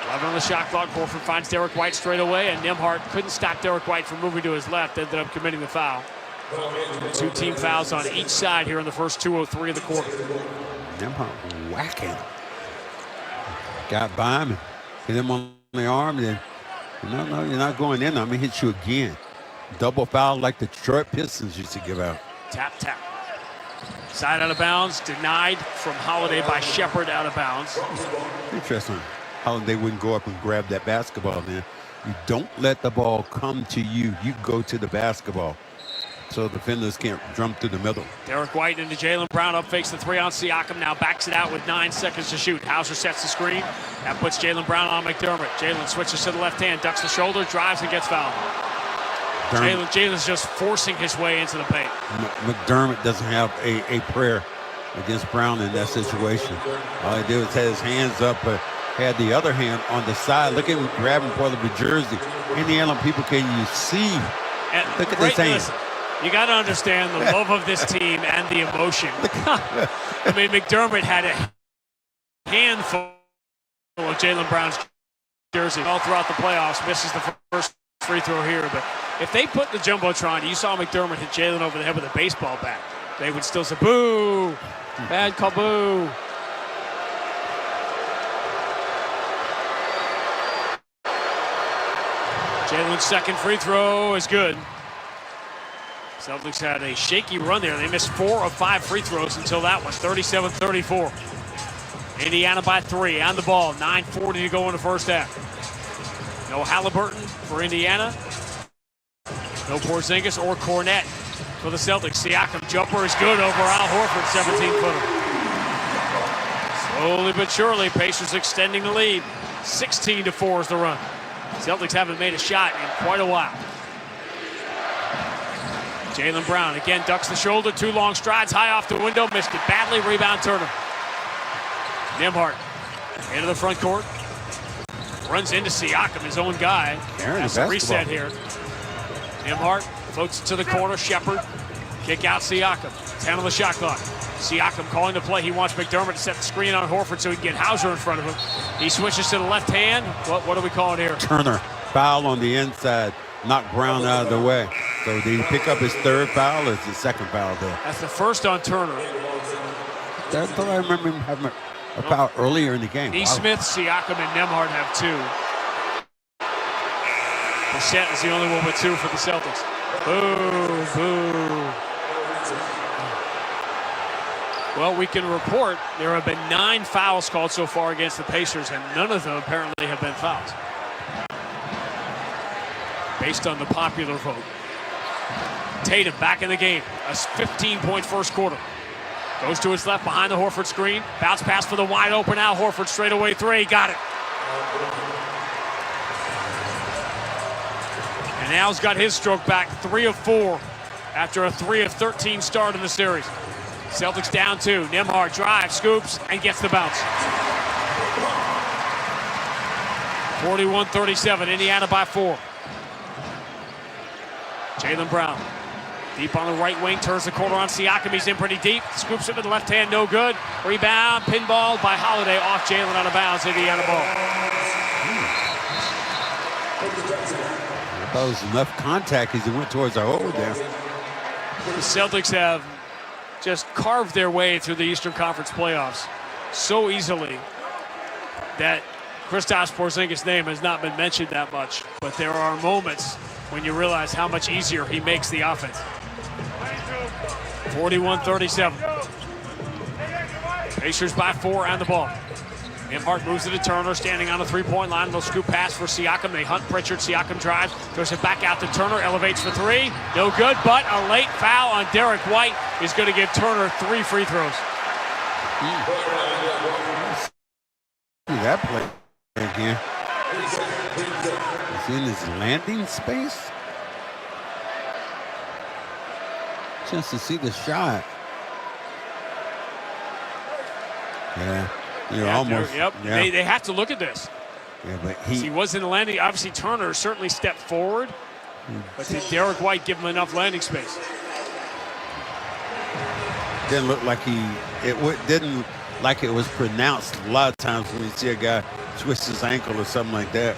11 on the shot clock. Horford finds Derek White straight away, and Nembhard couldn't stop Derek White from moving to his left. Ended up committing the foul. 2 team fouls on each side here in the first 2:03 of the quarter. Nembhard whacking. Got by him, hit him on the arm, and then, no, you're not going in. I'm going to hit you again. Double foul like the Detroit Pistons used to give out. Tap, tap. Side out of bounds, denied from Holiday by Shepard out of bounds. Interesting. Holiday wouldn't go up and grab that basketball, man. You don't let the ball come to you. You go to the basketball. So defenders can't jump through the middle. Derek White into Jaylen Brown, up fakes the 3 on Siakam, now backs it out with 9 seconds to shoot. Hauser sets the screen. That puts Jaylen Brown on McDermott. Jaylen switches to the left hand, ducks the shoulder, drives and gets fouled. Jaylen's just forcing his way into the paint. McDermott doesn't have a prayer against Brown in that situation. All he did was had his hands up, but had the other hand on the side. Look at him grabbing for the jersey. Indiana people, can you see? Look at this hand. Listen, you got to understand the love of this team and the emotion. I mean, McDermott had a handful of Jaylen Brown's jersey all throughout the playoffs. Misses the first free throw here, but if they put the Jumbotron, you saw McDermott hit Jaylen over the head with a baseball bat, they would still say, boo, bad call, boo. Jaylen's second free throw is good. Celtics had a shaky run there. They missed 4 of 5 free throws until that one, 37-34. Indiana by 3 on the ball, 9:40 to go in the first half. No Haliburton for Indiana. No Porzingis or Cornette for the Celtics. Siakam jumper is good over Al Horford, 17-footer. Slowly but surely, Pacers extending the lead. 16-4 is the run. Celtics haven't made a shot in quite a while. Jaylen Brown again ducks the shoulder, 2 long strides, high off the window, missed it badly, rebound Turner. Nembhard into the front court. Runs into Siakam, his own guy. Has a reset here. Nembhard floats it to the corner. Shepard. Kick out Siakam. 10 on the shot clock. Siakam calling the play. He wants McDermott to set the screen on Horford so he can get Hauser in front of him. He switches to the left hand. What are we calling here? Turner. Foul on the inside. Knocked Brown out of the way. So did he pick up his 3rd foul or is the 2nd foul there? That's the first on Turner. I thought I remember him having a foul earlier in the game. Smith, Siakam, and Nembhard have 2. Brissett is the only one with 2 for the Celtics. Boo, boo. Well, we can report there have been 9 fouls called so far against the Pacers, and none of them apparently have been fouls, based on the popular vote. Tatum back in the game. A 15-point first quarter. Goes to his left behind the Horford screen. Bounce pass for the wide open Al Horford. Straightaway 3. Got it. And Al's got his stroke back. 3 of 4 after a 3 of 13 start in the series. Celtics down 2. Nembhard drives, scoops, and gets the bounce. 41-37. Indiana by 4. Jaylen Brown. Deep on the right wing, turns the corner on Siakam. He's in pretty deep. Scoops it with the left hand, no good. Rebound, pinball by Holiday off Jaylen out of bounds. Indiana ball. I thought it was enough contact as he went towards the hole there. The Celtics have just carved their way through the Eastern Conference playoffs so easily that Kristaps Porzingis' name has not been mentioned that much. But there are moments when you realize how much easier he makes the offense. 41-37. Pacers by 4 on the ball. Nembhard moves it to Turner, standing on the 3-point line. They'll scoop pass for Siakam. They hunt Pritchard. Siakam drives, throws it back out to Turner, elevates for 3. No good, but a late foul on Derek White is going to give Turner 3 free throws. See that play again. He's in his landing space. Chance to see the shot. Yeah, you're almost. Yep. Yeah. They have to look at this. Yeah, but he was in the landing. Obviously, Turner certainly stepped forward, but did Derek White give him enough landing space? Didn't look like didn't like it was pronounced a lot of times when you see a guy twist his ankle or something like that.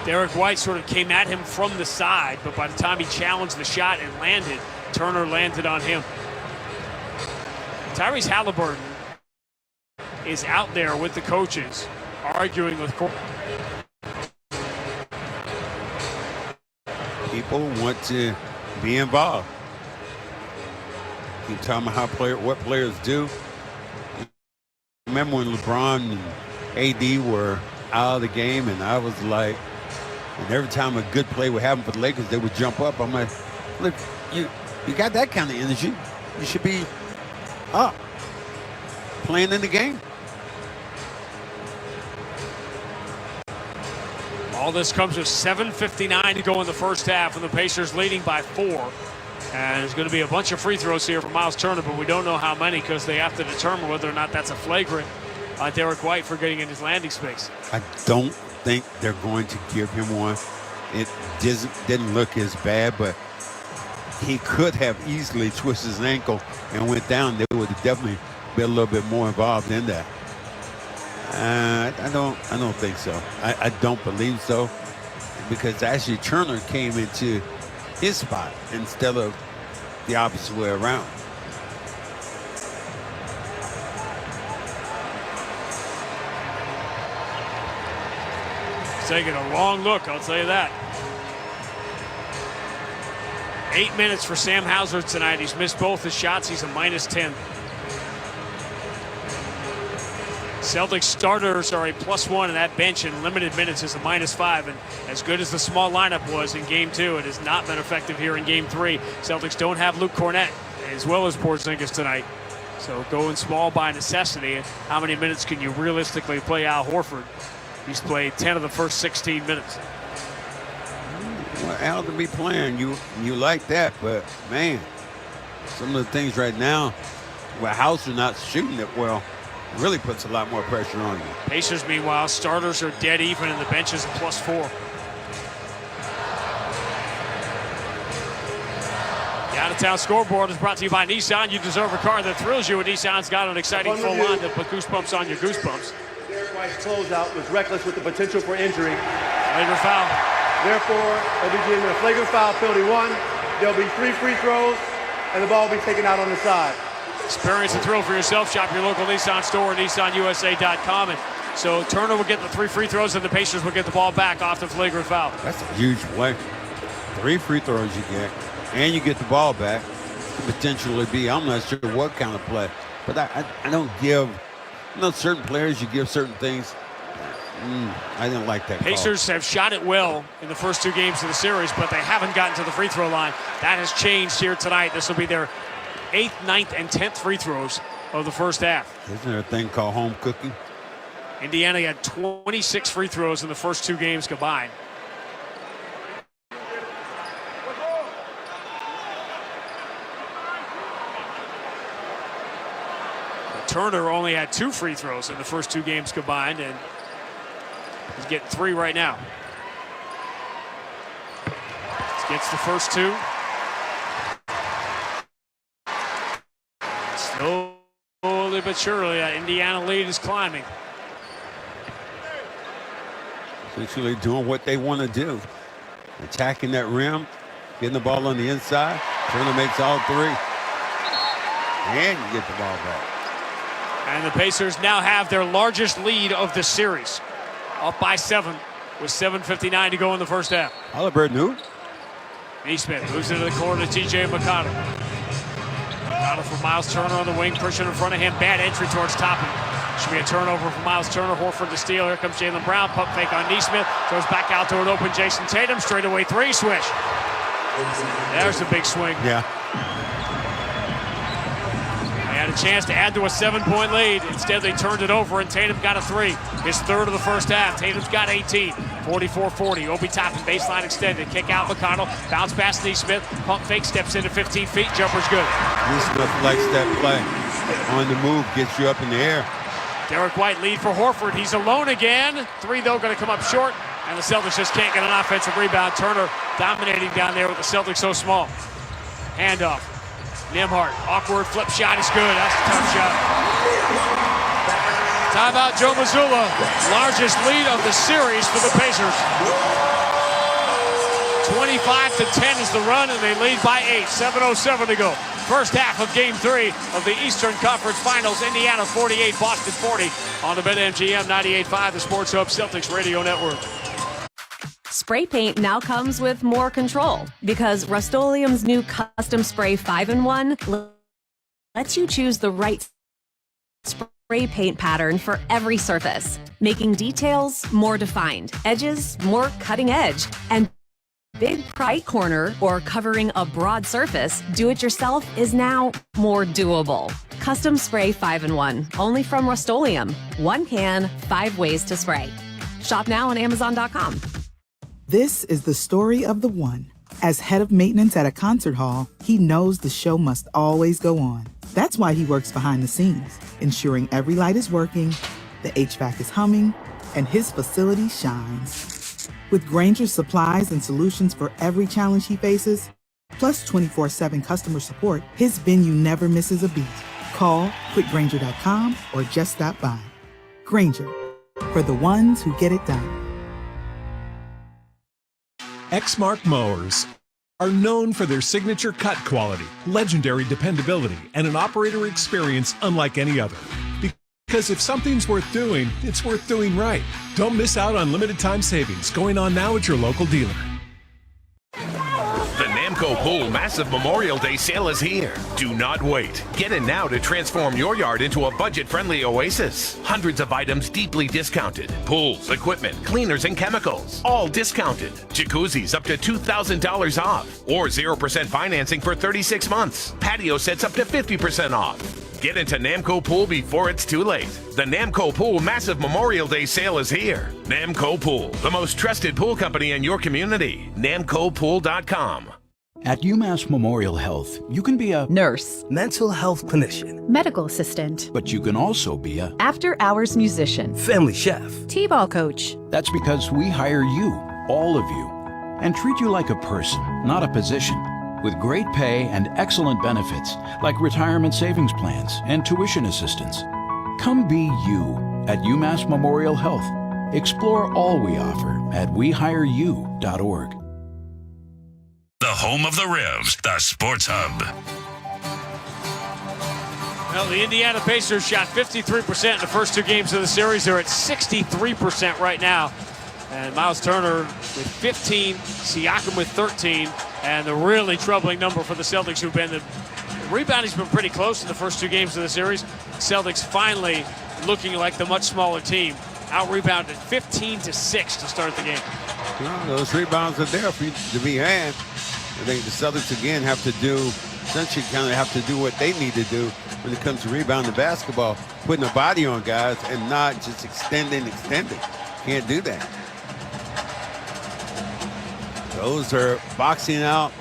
Derek White sort of came at him from the side, but by the time he challenged the shot and landed, Turner landed on him. Tyrese Haliburton is out there with the coaches, arguing with people want to be involved. Keep talking about what players do. Remember when LeBron and AD were out of the game, and I was like, and every time a good play would happen for the Lakers, they would jump up. I'm like, look, you got that kind of energy. You should be up, playing in the game. All this comes with 7:59 to go in the first half, and the Pacers leading by 4. And there's going to be a bunch of free throws here for Miles Turner, but we don't know how many because they have to determine whether or not that's a flagrant on Derek White for getting in his landing space. I don't think they're going to give him one. It didn't look as bad, but he could have easily twisted his ankle and went down. They would have definitely been a little bit more involved in that. I don't think so. I don't believe so, because actually Turner came into his spot instead of the opposite way around. Taking a long look, I'll tell you that. 8 minutes for Sam Hauser tonight. He's missed both his shots. He's a -10. Celtics starters are a +1, and that bench in limited minutes is a -5. And as good as the small lineup was in Game 2, it has not been effective here in Game 3. Celtics don't have Luke Cornett as well as Porzingis tonight. So going small by necessity. How many minutes can you realistically play Al Horford? He's played 10 of the first 16 minutes. Well, Al to be playing, you like that, but man, some of the things right now, where Hauser not shooting it well, really puts a lot more pressure on you. Pacers, meanwhile, starters are dead even, and the bench is a +4. The out-of-town scoreboard is brought to you by Nissan. You deserve a car that thrills you, and Nissan's got an exciting full line that put goosebumps on your goosebumps. Derek White's closeout was reckless with the potential for injury. Flagrant foul. Therefore, they'll be given a flagrant foul penalty 1. There'll be 3 free throws, and the ball will be taken out on the side. Experience the thrill for yourself. Shop your local Nissan store, nissanusa.com. And so Turner will get the 3 free throws, and the Pacers will get the ball back off the flagrant foul. That's a huge play. 3 free throws you get, and you get the ball back. Could potentially be, I'm not sure what kind of play, but I don't give, certain players you give certain things. I didn't like that Pacers have shot it well in the first 2 games of the series, but they haven't gotten to the free throw line. That has changed here tonight. This will be their 8th, 9th, and 10th free throws of the first half. Isn't there a thing called home cooking? Indiana had 26 free throws in the first 2 games combined. Turner only had 2 free throws in the first 2 games combined, and he's getting 3 right now. Gets the first 2. Slowly but surely, that Indiana lead is climbing. Essentially doing what they want to do. Attacking that rim, getting the ball on the inside. Turner makes all 3. And you get the ball back. And the Pacers now have their largest lead of the series. Up by 7 with 7:59 to go in the first half. Haliburton who? Neesmith moves into the corner to TJ McConnell. McConnell for Miles Turner on the wing, pushing in front of him. Bad entry towards Toppin. Should be a turnover for Miles Turner. Horford to steal. Here comes Jaylen Brown. Pump fake on Neesmith. Throws back out to an open Jason Tatum. Straightaway 3 swish. There's a big swing. Yeah. They had a chance to add to a 7-point lead. Instead, they turned it over, and Tatum got a 3. His 3rd of the first half. Tatum's got 18. 44-40. Obi Toppin, baseline extended. Kick out McConnell. Bounce pass Neesmith. Pump fake, steps into 15 feet. Jumper's good. Neesmith likes that play. On the move, gets you up in the air. Derek White lead for Horford. He's alone again. 3, though, going to come up short. And the Celtics just can't get an offensive rebound. Turner dominating down there with the Celtics so small. Handoff. Nembhard, awkward flip shot is good. That's a tough shot. Timeout, Joe Mazzulla. Largest lead of the series for the Pacers. 25-10 is the run, and they lead by 8. 7:07 to go. First half of Game 3 of the Eastern Conference Finals. Indiana 48, Boston 40 on the BetMGM 98.5, the Sports Hub Celtics Radio Network. Spray paint now comes with more control because Rust-Oleum's new Custom Spray 5-in-1 lets you choose the right spray paint pattern for every surface, making details more defined, edges more cutting edge, and big bright corner or covering a broad surface, do-it-yourself is now more doable. Custom Spray 5-in-1, only from Rust-Oleum. 1 can, 5 ways to spray. Shop now on Amazon.com. This is the story of the one. As head of maintenance at a concert hall, he knows the show must always go on. That's why he works behind the scenes, ensuring every light is working, the HVAC is humming, and his facility shines. With Grainger's supplies and solutions for every challenge he faces, plus 24/7 customer support, his venue never misses a beat. Call quickgrainger.com or just stop by. Grainger, for the ones who get it done. Exmark mowers are known for their signature cut quality, legendary dependability, and an operator experience unlike any other. Because if something's worth doing, it's worth doing right. Don't miss out on limited time savings going on now at your local dealer. The Namco Pool Massive Memorial Day Sale is here. Do not wait. Get in now to transform your yard into a budget-friendly oasis. Hundreds of items deeply discounted. Pools, equipment, cleaners, and chemicals, all discounted. Jacuzzis up to $2,000 off, or 0% financing for 36 months. Patio sets up to 50% off. Get into Namco Pool before it's too late. The Namco Pool Massive Memorial Day Sale is here. Namco Pool, the most trusted pool company in your community. NamcoPool.com. At UMass Memorial Health, you can be a nurse, mental health clinician, medical assistant, but you can also be a after-hours musician, family chef, t-ball coach. That's because we hire you, all of you, and treat you like a person, not a position, with great pay and excellent benefits like retirement savings plans and tuition assistance. Come be you at UMass Memorial Health. Explore all we offer at wehireyou.org. The home of the Revs, the Sports Hub. Well, the Indiana Pacers shot 53% in the first 2 games of the series. They're at 63% right now. And Miles Turner with 15, Siakam with 13, and the really troubling number for the Celtics, who've been the rebounding's been pretty close in the first 2 games of the series. Celtics finally looking like the much smaller team. Out-rebounded 15-6 to start the game. Well, those rebounds are there for you to be had. I think the Celtics again have to do, essentially kind of have to do what they need to do when it comes to rebounding basketball, putting a body on guys and not just extending. Can't do that. Those are boxing out,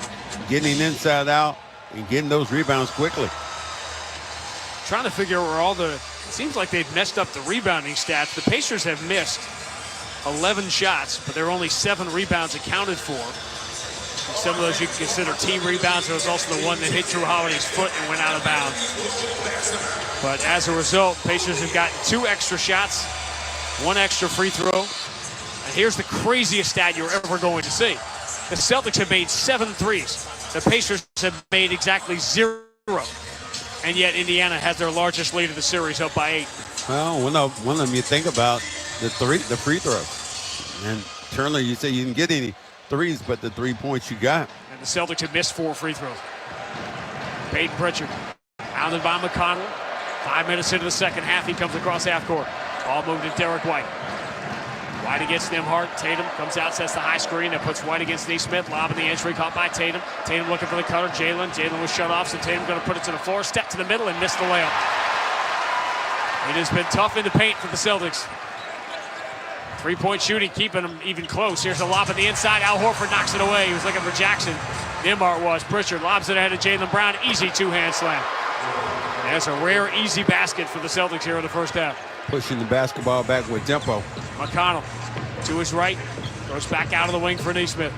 getting inside out, and getting those rebounds quickly. Trying to figure out where all the, it seems like they've messed up the rebounding stats. The Pacers have missed 11 shots, but there are only 7 rebounds accounted for. Some of those you can consider team rebounds. There was also the one that hit Drew Holiday's foot and went out of bounds. But as a result, Pacers have gotten 2 extra shots, 1 extra free throw. And here's the craziest stat you're ever going to see. The Celtics have made 7 threes. The Pacers have made exactly 0. And yet Indiana has their largest lead of the series, up by 8. Well, one of them you think about the free throws. And Turner, you say you didn't get any threes, but the 3 points you got. And the Celtics have missed 4 free throws. Peyton Pritchard, pounded by McConnell. 5 minutes into the second half, he comes across half court. Ball moved to Derek White. White against Nembhard. Tatum comes out, sets the high screen, and puts White against Neesmith. Lob in the entry, caught by Tatum. Tatum looking for the cutter. Jaylen was shut off, so Tatum going to put it to the floor. Step to the middle and miss the layup. It has been tough in the paint for the Celtics. 3-point shooting, keeping them even close. Here's a lob on the inside. Al Horford knocks it away. He was looking for Jackson. Nembhard was. Pritchard lobs it ahead of Jaylen Brown. Easy 2-hand slam. And that's a rare, easy basket for the Celtics here in the first half. Pushing the basketball back with tempo. McConnell to his right. Goes back out of the wing for Neesmith.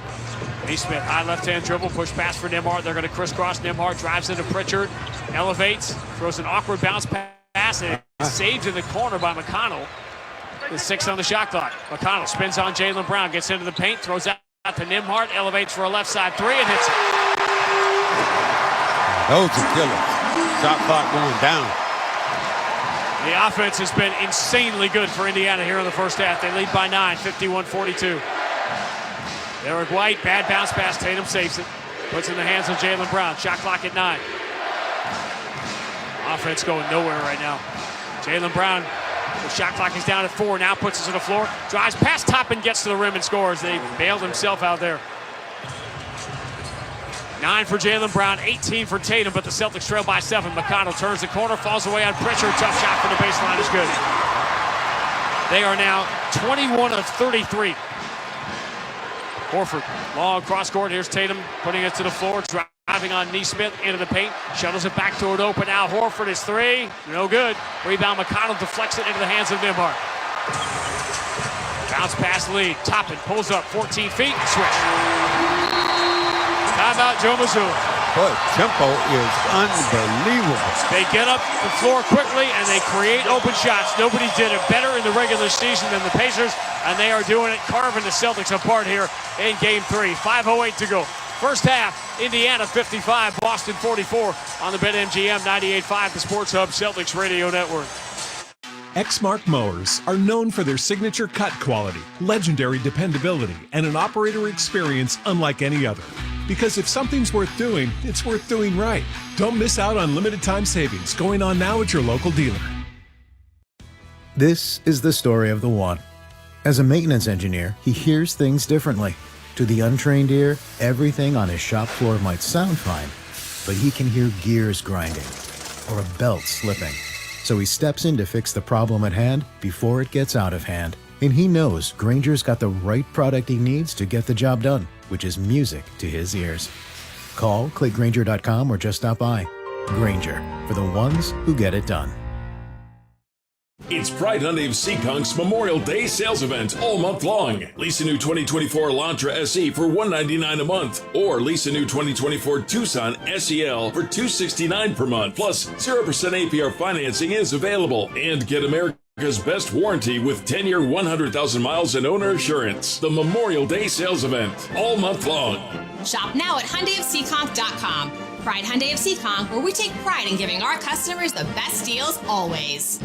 Naismith, high left-hand dribble, push pass for Nembhard. They're going to crisscross. Nembhard drives into Pritchard, elevates, throws an awkward bounce pass, and saved in the corner by McConnell. With 6 on the shot clock. McConnell spins on Jaylen Brown, gets into the paint, throws out to Nembhard, elevates for a left side 3 and hits it. Those are killers. Shot clock going down. The offense has been insanely good for Indiana here in the first half. They lead by 9, 51-42. Derek White, bad bounce pass. Tatum saves it. Puts it in the hands of Jaylen Brown. Shot clock at 9. Offense going nowhere right now. Jaylen Brown, the shot clock is down at 4. Now puts it to the floor. Drives past Toppin, gets to the rim and scores. They bailed himself out there. 9 for Jaylen Brown, 18 for Tatum, but the Celtics trail by 7. McConnell turns the corner, falls away on Pritchard. Tough shot from the baseline is good. They are now 21 of 33. Horford, long cross court. Here's Tatum putting it to the floor, driving on Naismith into the paint. Shuttles it back toward open. Now Horford is 3. No good. Rebound, McConnell deflects it into the hands of Nembhard. Bounce pass lead. Toppin pulls up 14 feet. Switch. Timeout, Joe Mazzulla. Boy, tempo is unbelievable. They get up the floor quickly and they create open shots. Nobody did it better in the regular season than the Pacers, and they are doing it, carving the Celtics apart here in Game 3. 5:08 to go. First half, Indiana 55, Boston 44 on the BetMGM 98.5, the Sports Hub Celtics Radio Network. Exmark mowers are known for their signature cut quality, legendary dependability, and an operator experience unlike any other. Because if something's worth doing, it's worth doing right. Don't miss out on limited time savings going on now at your local dealer. This is the story of the one. As a maintenance engineer, he hears things differently. To the untrained ear, everything on his shop floor might sound fine, but he can hear gears grinding or a belt slipping. So he steps in to fix the problem at hand before it gets out of hand. And he knows Grainger's got the right product he needs to get the job done, which is music to his ears. Call, click Grainger.com, or just stop by. Grainger, for the ones who get it done. It's Pride Hyundai of Seekonk's Memorial Day sales event all month long. Lease a new 2024 Elantra SE for $199 a month, or lease a new 2024 Tucson SEL for $269 per month. Plus, 0% APR financing is available. And get America's best warranty with 10-year, 100,000 miles and owner assurance. The Memorial Day sales event all month long. Shop now at HyundaiofSeekonk.com. Pride Hyundai of Seekonk, where we take pride in giving our customers the best deals always.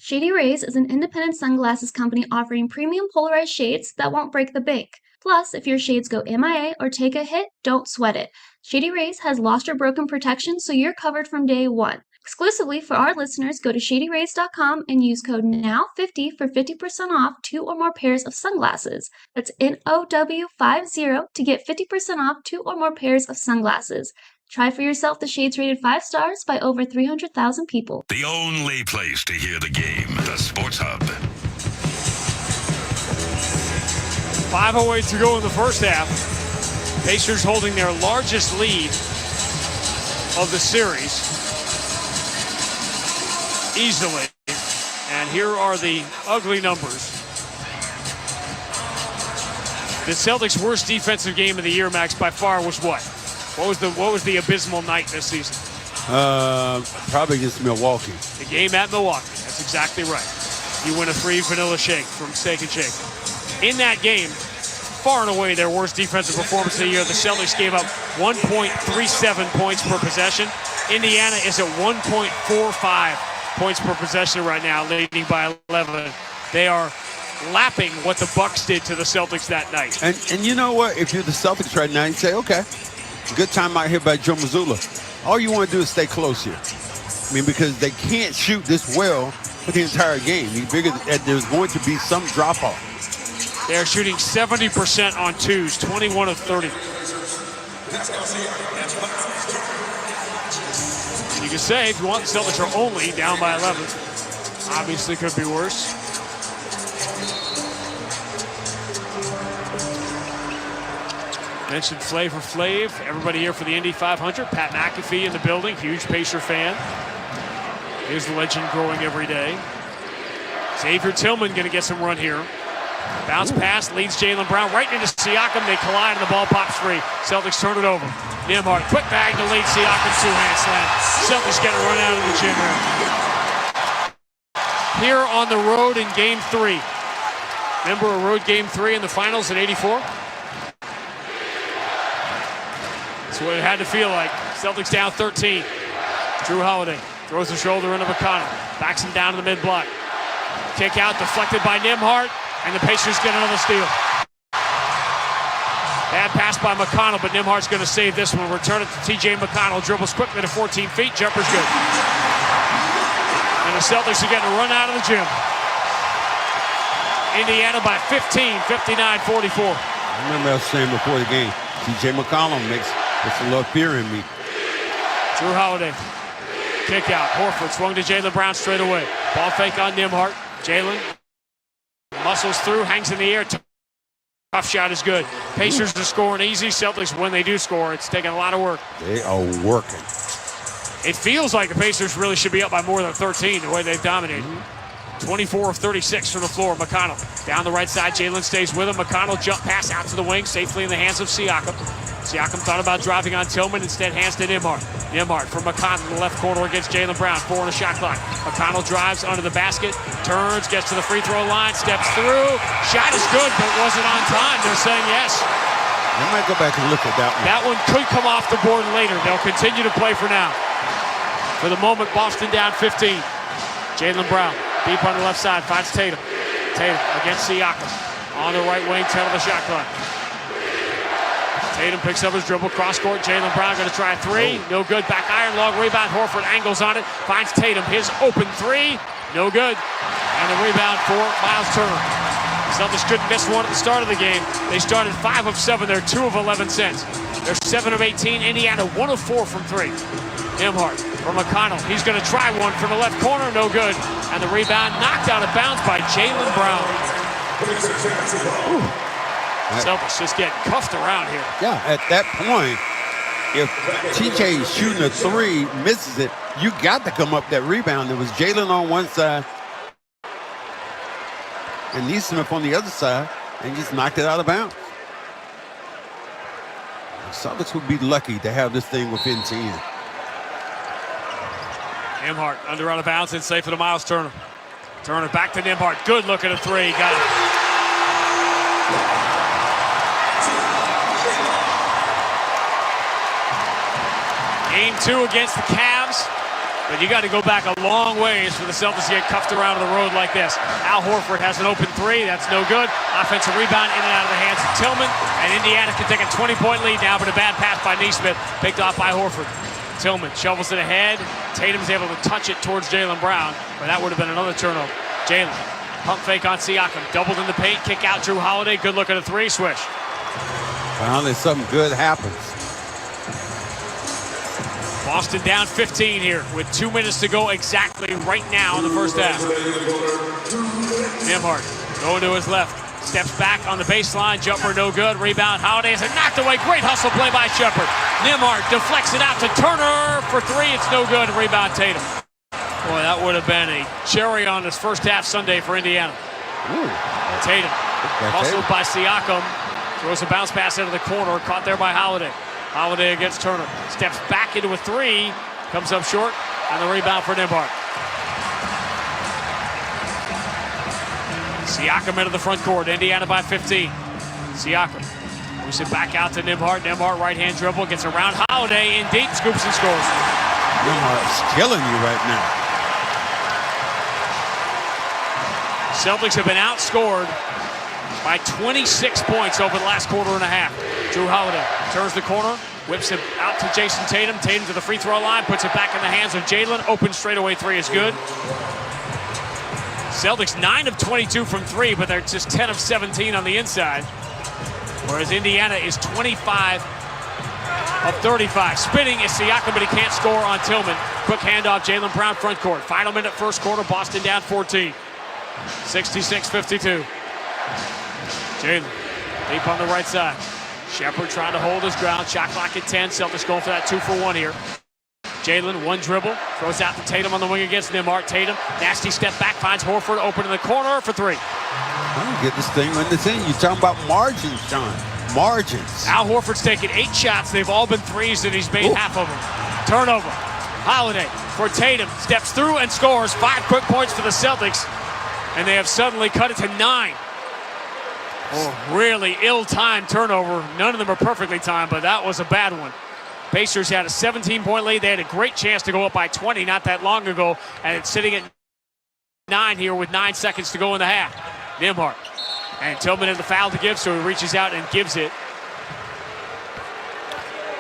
Shady Rays is an independent sunglasses company offering premium polarized shades that won't break the bank. Plus, if your shades go MIA or take a hit, don't sweat it. Shady Rays has lost or broken protection, so you're covered from day one. Exclusively for our listeners, go to ShadyRays.com and use code NOW50 for 50% off 2 or more pairs of sunglasses. That's NOW50 to get 50% off 2 or more pairs of sunglasses. Try for yourself the shades rated 5 stars by over 300,000 people. The only place to hear the game, the Sports Hub. 5:08 to go in the first half. Pacers holding their largest lead of the series easily. And here are the ugly numbers. The Celtics' worst defensive game of the year, Max, by far was what? What was the abysmal night this season? Probably against Milwaukee. The game at Milwaukee. That's exactly right. You win a free vanilla shake from Steak and Shake. In that game, far and away their worst defensive performance of the year. The Celtics gave up 1.37 points per possession. Indiana is at 1.45 points per possession right now, leading by 11. They are lapping what the Bucks did to the Celtics that night. And you know what? If you're the Celtics right now, you say, okay, good time out here by Joe Mazzulla. All you want to do is stay close here. I mean, because they can't shoot this well for the entire game. You figure that there's going to be some drop-off. They're shooting 70% on twos, 21 of 30. You can say, if you want, the Celtics are only down by 11. Obviously could be worse. Mentioned Flavor Flav, everybody here for the Indy 500. Pat McAfee in the building, huge Pacer fan. Here's the legend growing every day. Xavier Tillman going to get some run here. Bounce pass leads Jaylen Brown right into Siakam. They collide and the ball pops free. Celtics turn it over. Nembhard, quick bag to lead Siakam, two-hand slam. Celtics get a run out of the gym here on the road in Game 3. Remember a road Game 3 in the finals in '84? That's what it had to feel like. Celtics down 13. Jrue Holiday throws the shoulder into McConnell. Backs him down to the mid-block. Kick out deflected by Nembhard, and the Pacers get another steal. Bad pass by McConnell, but Nembhard's going to save this one. Return it to T.J. McConnell. Dribbles quickly to 14 feet. Jumper's good. And the Celtics are getting a run out of the gym. Indiana by 15, 59-44. I remember I was saying before the game, T.J. McConnell makes a little fear in me. Jrue Holiday. Kick out. Horford swung to Jaylen Brown straight away. Ball fake on Nembhard. Jaylen muscles through, hangs in the air. Tough shot is good. Pacers are scoring easy. Celtics, when they do score, it's taking a lot of work. They are working. It feels like the Pacers really should be up by more than 13 the way they've dominated. 24 of 36 from the floor. McConnell down the right side. Jaylen stays with him. McConnell jump pass out to the wing, safely in the hands of Siakam. Siakam thought about driving on Tillman, instead hands to Nembhard. Nembhard from McConnell in the left corner against Jaylen Brown. 4 on the shot clock. McConnell drives under the basket, turns, gets to the free throw line, steps through. Shot is good, but wasn't on time. They're saying yes. They might go back and look at that one. That one could come off the board later. They'll continue to play for now. For the moment, Boston down 15. Jaylen Brown deep on the left side, finds Tatum. Tatum against Siakam. On the right wing, 10 of the shot clock. Tatum picks up his dribble, cross court. Jaylen Brown going to try a three. No good. Back iron, long rebound. Horford angles on it. Finds Tatum. His open three. No good. And the rebound for Miles Turner. Celtics couldn't miss one at the start of the game. They started 5 of 7. They're 2 of 11 since. They're 7 of 18. Indiana 1 of 4 from 3. Nembhard from McConnell. He's going to try one from the left corner. No good. And the rebound knocked out of bounds by Jaylen Brown. Celtics just getting cuffed around here. Yeah, at that point, if TJ is shooting a three, misses it, you got to come up that rebound. There was Jaylen on one side and Neesmith on the other side, and just knocked it out of bounds. The Celtics would be lucky to have this thing within 10. Nembhard under out of bounds and safe for the Miles Turner. Turner back to Nembhard. Good look at a three. Got it. Game 2 against the Cavs, but you got to go back a long ways for the Celtics to get cuffed around on the road like this. Al Horford has an open three. That's no good. Offensive rebound in and out of the hands of Tillman, and Indiana can take a 20-point lead now, but a bad pass by Neesmith, picked off by Horford. Tillman shovels it ahead. Tatum's able to touch it towards Jaylen Brown, but that would have been another turnover. Jaylen, pump fake on Siakam, doubled in the paint, kick out Jrue Holiday. Good look at a three, swish. Finally, something good happens. Boston down 15 here with 2 minutes to go exactly right now in the first half. Nembhard going to his left. Steps back on the baseline. Jumper no good. Rebound. Holiday is knocked away. Great hustle play by Shepard. Nembhard deflects it out to Turner for three. It's no good. Rebound Tatum. Boy, that would have been a cherry on this first half Sunday for Indiana. Tatum hustled by Siakam. Throws a bounce pass into the corner. Caught there by Holiday. Holiday against Turner. Steps back into a three. Comes up short. And the rebound for Nembhard. Siakam into the front court. Indiana by 15. Siakam moves it back out to Nembhard. Nembhard right-hand dribble. Gets around Holiday in deep. Scoops and scores. Nembhard's killing you right now. Celtics have been outscored by 26 points over the last quarter and a half. Jrue Holiday turns the corner, whips it out to Jason Tatum. Tatum to the free throw line, puts it back in the hands of Jaylen. Open straightaway three is good. Celtics 9 of 22 from three, but they're just 10 of 17 on the inside. Whereas Indiana is 25 of 35. Spinning is Siakam, but he can't score on Tillman. Quick handoff, Jaylen Brown front court. Final minute first quarter, Boston down 14. 66-52. Jaylen deep on the right side. Shepard trying to hold his ground. Shot clock at 10. Celtics going for that 2-for-1 here. Jaylen, one dribble, throws out to Tatum on the wing against Nembhard. Tatum, nasty step back, finds Horford open in the corner for three. Get this thing on this end. You're talking about margins, John. Margins. Al Horford's taken 8 shots. They've all been threes, and he's made half of them. Turnover. Holiday for Tatum. Steps through and scores. 5 quick points for the Celtics. And they have suddenly cut it to 9. Oh, really ill-timed turnover. None of them are perfectly timed, but that was a bad one. Pacers had a 17-point lead. They had a great chance to go up by 20 not that long ago, and it's sitting at 9 here with 9 seconds to go in the half. Nembhard. And Tillman had the foul to give, so he reaches out and gives it.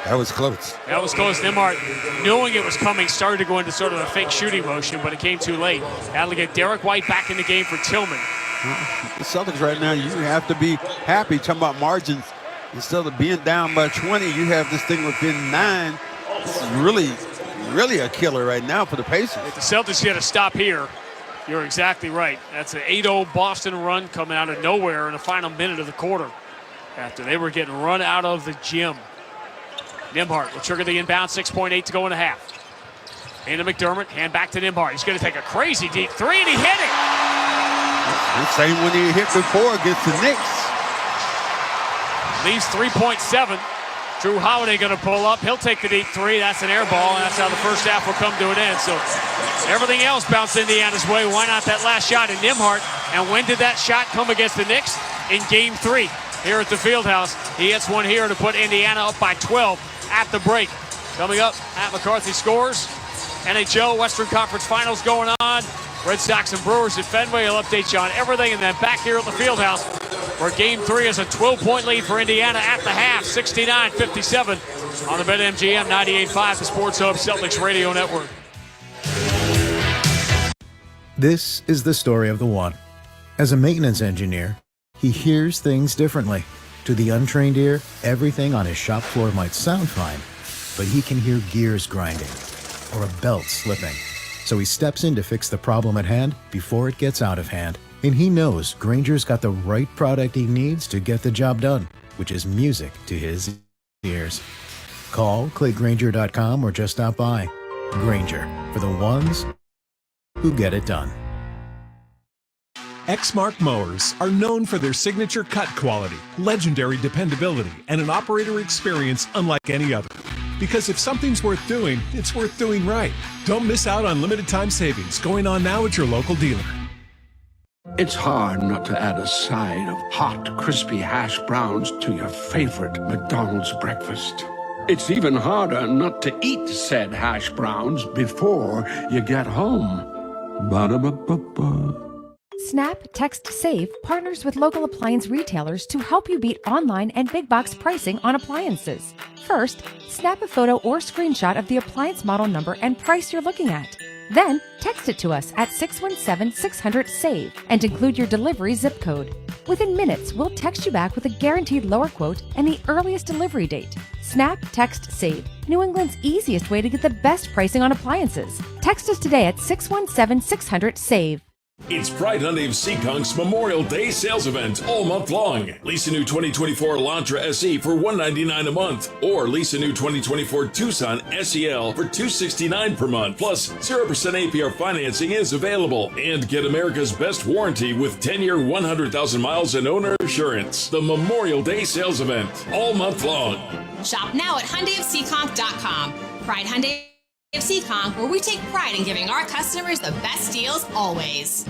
That was close. That was close. Nembhard, knowing it was coming, started to go into sort of a fake shooting motion, but it came too late. That'll get Derek White back in the game for Tillman. The Celtics right now, you have to be happy. Talking about margins, instead of being down by 20, you have this thing within 9. This is really a killer right now for the Pacers. If the Celtics get a stop here, you're exactly right. That's an 8-0 Boston run coming out of nowhere in the final minute of the quarter after they were getting run out of the gym. Nembhard will trigger the inbound, 6.8 to go in the half. Into McDermott, hand back to Nembhard. He's going to take a crazy deep 3, and he hit it. The same one he hit before against the Knicks. Leaves 3.7. Drew Holiday going to pull up. He'll take the deep 3. That's an air ball, and that's how the first half will come to an end. So everything else bounced Indiana's way. Why not that last shot in Nembhard? And when did that shot come against the Knicks? In Game 3 here at the Fieldhouse. He hits one here to put Indiana up by 12 at the break. Coming up, Matt McCarthy scores. NHL Western Conference Finals going on. Red Sox and Brewers at Fenway. He'll update you on everything. And then back here at the Fieldhouse, where Game 3 is a 12-point lead for Indiana at the half, 69-57 on the BetMGM 98.5, the Sports Hub Celtics Radio Network. This is the story of the one. As a maintenance engineer, he hears things differently. To the untrained ear, everything on his shop floor might sound fine, but he can hear gears grinding or a belt slipping. So he steps in to fix the problem at hand before it gets out of hand. And he knows Grainger's got the right product he needs to get the job done, which is music to his ears. Call, click Grainger.com, or just stop by. Grainger, for the ones who get it done. Exmark mowers are known for their signature cut quality, legendary dependability, and an operator experience unlike any other. Because if something's worth doing, it's worth doing right. Don't miss out on limited time savings going on now at your local dealer. It's hard not to add a side of hot, crispy hash browns to your favorite McDonald's breakfast. It's even harder not to eat said hash browns before you get home. Ba-da-ba-ba-ba. Snap Text Save partners with local appliance retailers to help you beat online and big box pricing on appliances. First, snap a photo or screenshot of the appliance model number and price you're looking at. Then, text it to us at 617-600-SAVE and include your delivery zip code. Within minutes, we'll text you back with a guaranteed lower quote and the earliest delivery date. Snap Text Save, New England's easiest way to get the best pricing on appliances. Text us today at 617-600-SAVE. It's Pride Hyundai of Seekonk's Memorial Day sales event all month long. Lease a new 2024 Elantra SE for $199 a month, or lease a new 2024 Tucson SEL for $269 per month. Plus, 0% APR financing is available. And get America's best warranty with 10-year, 100,000 miles and owner assurance. The Memorial Day sales event all month long. Shop now at HyundaiofSeekonk.com. Pride Hyundai of Seekonk, where we take pride in giving our customers the best deals always.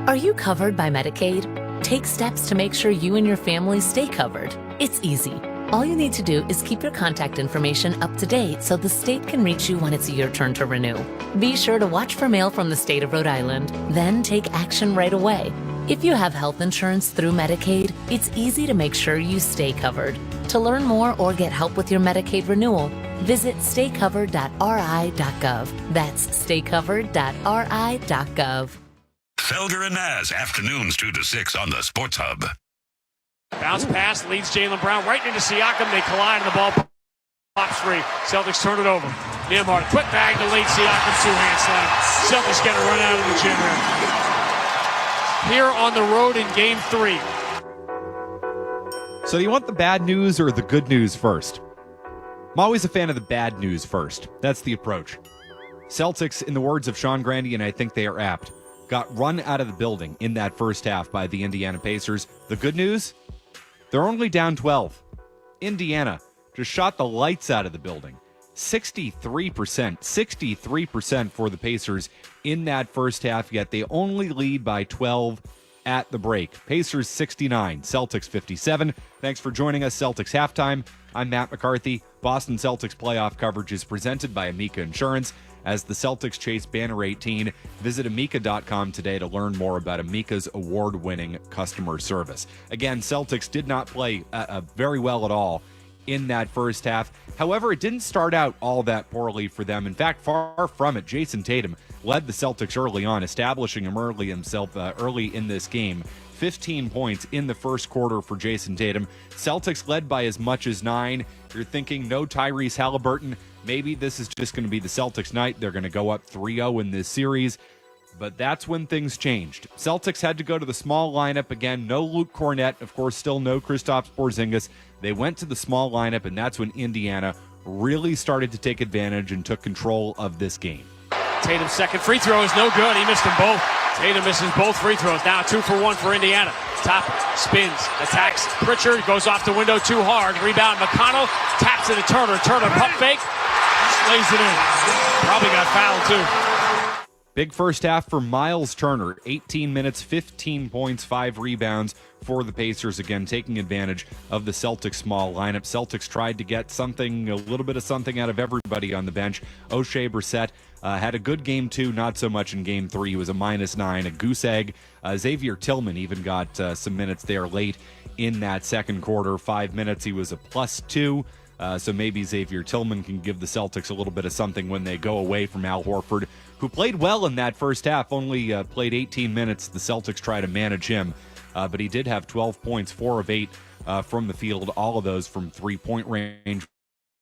Are you covered by Medicaid? Take steps to make sure you and your family stay covered. It's easy. All you need to do is keep your contact information up to date so the state can reach you when it's your turn to renew. Be sure to watch for mail from the state of Rhode Island, then take action right away. If you have health insurance through Medicaid, it's easy to make sure you stay covered. To learn more or get help with your Medicaid renewal, visit staycovered.ri.gov. That's staycovered.ri.gov. Felger and Naz, afternoons 2 to 6 on the Sports Hub. Bounce pass leads Jaylen Brown right into Siakam. They collide and the ball pops free. Celtics turn it over. Nembhard, quick bag to lead Siakam, two-hand slam. Celtics get a run out of the gym here on the road in Game 3. So do you want the bad news or the good news first? I'm always a fan of the bad news first. That's the approach. Celtics, in the words of Sean Grandy, and I think they are apt, got run out of the building in that first half by the Indiana Pacers. The good news? They're only down 12. Indiana just shot the lights out of the building. 63% for the Pacers in that first half, yet they only lead by 12 at the break. Pacers 69, Celtics 57. Thanks for joining us, Celtics Halftime. I'm Matt McCarthy. Boston Celtics playoff coverage is presented by Amica Insurance. As the Celtics chase Banner 18, visit Amica.com today to learn more about Amica's award-winning customer service. Again, Celtics did not play very well at all in that first half. However, it didn't start out all that poorly for them. In fact, far from it. Jayson Tatum led the Celtics early on, establishing him early in this game. 15 points in the first quarter for Jayson Tatum. Celtics led by as much as 9. You're thinking no Tyrese Haliburton. Maybe this is just going to be the Celtics night. They're going to go up 3-0 in this series. But that's when things changed. Celtics had to go to the small lineup again. No Luke Cornett. Of course, still no Kristaps Porzingis. They went to the small lineup, and that's when Indiana really started to take advantage and took control of this game. Tatum's second free throw is no good. He missed them both. Tatum misses both free throws. Now 2 for 1 for Indiana. Top spins, attacks Pritchard, goes off the window too hard. Rebound McConnell, taps it to Turner. Turner pump fake, lays it in. Probably got fouled too. Big first half for Miles Turner. 18 minutes, 15 points, 5 rebounds for the Pacers. Again, taking advantage of the Celtics small lineup. Celtics tried to get something, a little bit of something out of everybody on the bench. O'Shea Brissett had a good game 2, not so much in game 3. He was a -9, a goose egg. Xavier Tillman even got some minutes there late in that second quarter. 5 minutes, he was a +2. So maybe Xavier Tillman can give the Celtics a little bit of something when they go away from Al Horford, who played well in that first half, only played 18 minutes. The Celtics try to manage him, but he did have 12 points, 4 of 8 from the field, all of those from three-point range.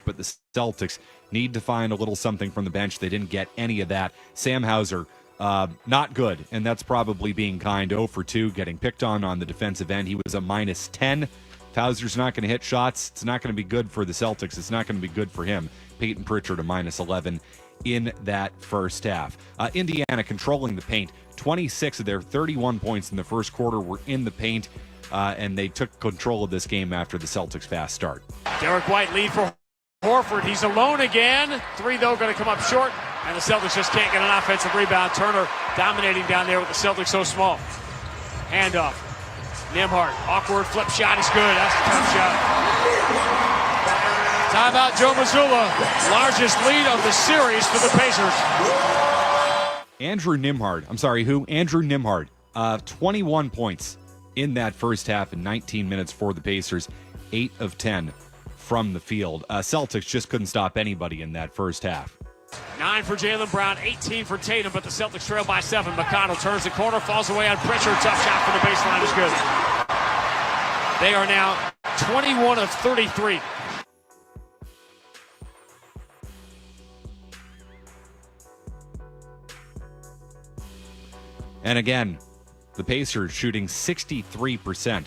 But the Celtics need to find a little something from the bench. They didn't get any of that. Sam Hauser, not good, and that's probably being kind. 0 for 2, getting picked on the defensive end. He was a -10. Hauser's not going to hit shots. It's not going to be good for the Celtics. It's not going to be good for him. Peyton Pritchard, a -11 in that first half. Indiana controlling the paint. 26 of their 31 points in the first quarter were in the paint, and they took control of this game after the Celtics' fast start. Derek White lead for Horford. He's alone again. 3, though, going to come up short, and the Celtics just can't get an offensive rebound. Turner dominating down there with the Celtics so small. Handoff. Nembhard, awkward flip shot is good. That's the tough shot. Timeout, Joe Mazzulla. Largest lead of the series for the Pacers. Andrew Nembhard. 21 points in that first half in 19 minutes for the Pacers. 8 of 10 from the field. Celtics just couldn't stop anybody in that first half. 9 for Jaylen Brown, 18 for Tatum, but the Celtics trail by 7. McConnell turns the corner, falls away on Pritchard. Tough shot from the baseline is good. They are now 21 of 33. And again, the Pacers shooting 63%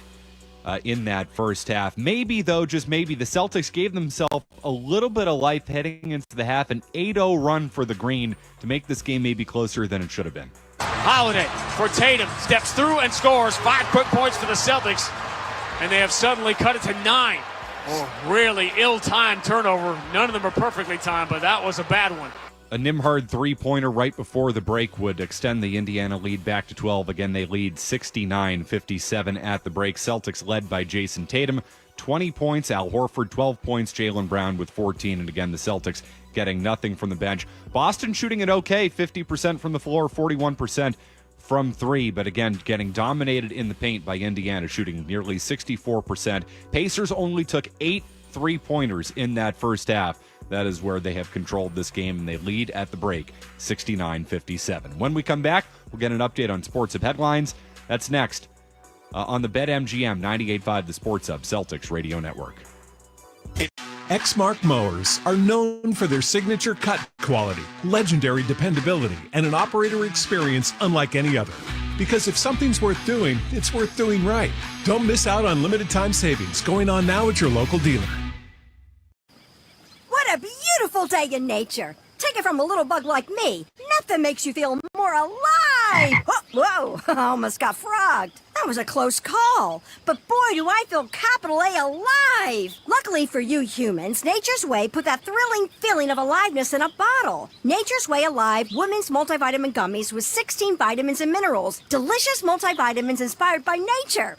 in that first half. Maybe, though, just maybe, the Celtics gave themselves a little bit of life heading into the half. An 8-0 run for the Green to make this game maybe closer than it should have been. Holiday for Tatum. Steps through and scores. 5 quick points for the Celtics. And they have suddenly cut it to 9. Oh, really ill-timed turnover. None of them are perfectly timed, but that was a bad one. A Nembhard three-pointer right before the break would extend the Indiana lead back to 12. Again, they lead 69-57 at the break. Celtics led by Jayson Tatum, 20 points. Al Horford, 12 points. Jaylen Brown with 14. And again, the Celtics getting nothing from the bench. Boston shooting it okay, 50% from the floor, 41% from 3. But again, getting dominated in the paint by Indiana, shooting nearly 64%. Pacers only took 8 three-pointers in that first half. That is where they have controlled this game, and they lead at the break, 69-57. When we come back, we'll get an update on Sports Hub headlines. That's next on the BetMGM 98.5 The Sports Hub Celtics Radio Network. Exmark mowers are known for their signature cut quality, legendary dependability, and an operator experience unlike any other. Because if something's worth doing, it's worth doing right. Don't miss out on limited time savings going on now at your local dealer. What a beautiful day in nature. Take it from a little bug like me. Nothing makes you feel more alive alive! Oh, whoa, I almost got frogged. That was a close call. But boy, do I feel capital A alive! Luckily for you humans, Nature's Way put that thrilling feeling of aliveness in a bottle. Nature's Way Alive Women's Multivitamin Gummies with 16 vitamins and minerals. Delicious multivitamins inspired by nature.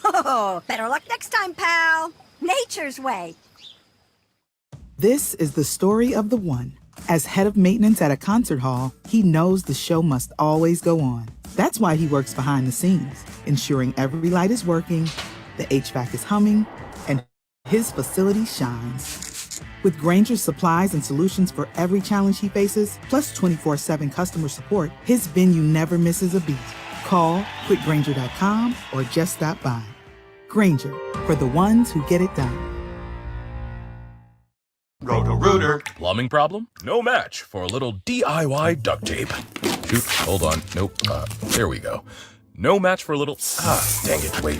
Whoa! Better luck next time, pal. Nature's Way. This is the story of the one. As head of maintenance at a concert hall, he knows the show must always go on. That's why he works behind the scenes, ensuring every light is working, the HVAC is humming, and his facility shines. With Grainger's supplies and solutions for every challenge he faces, plus 24/7 customer support, his venue never misses a beat. Call quickgrainger.com or just stop by. Grainger, for the ones who get it done. Roto-Rooter. Plumbing problem? No match for a little DIY duct tape. Shoot, hold on. Nope. There we go. No match for a little... dang it, wait.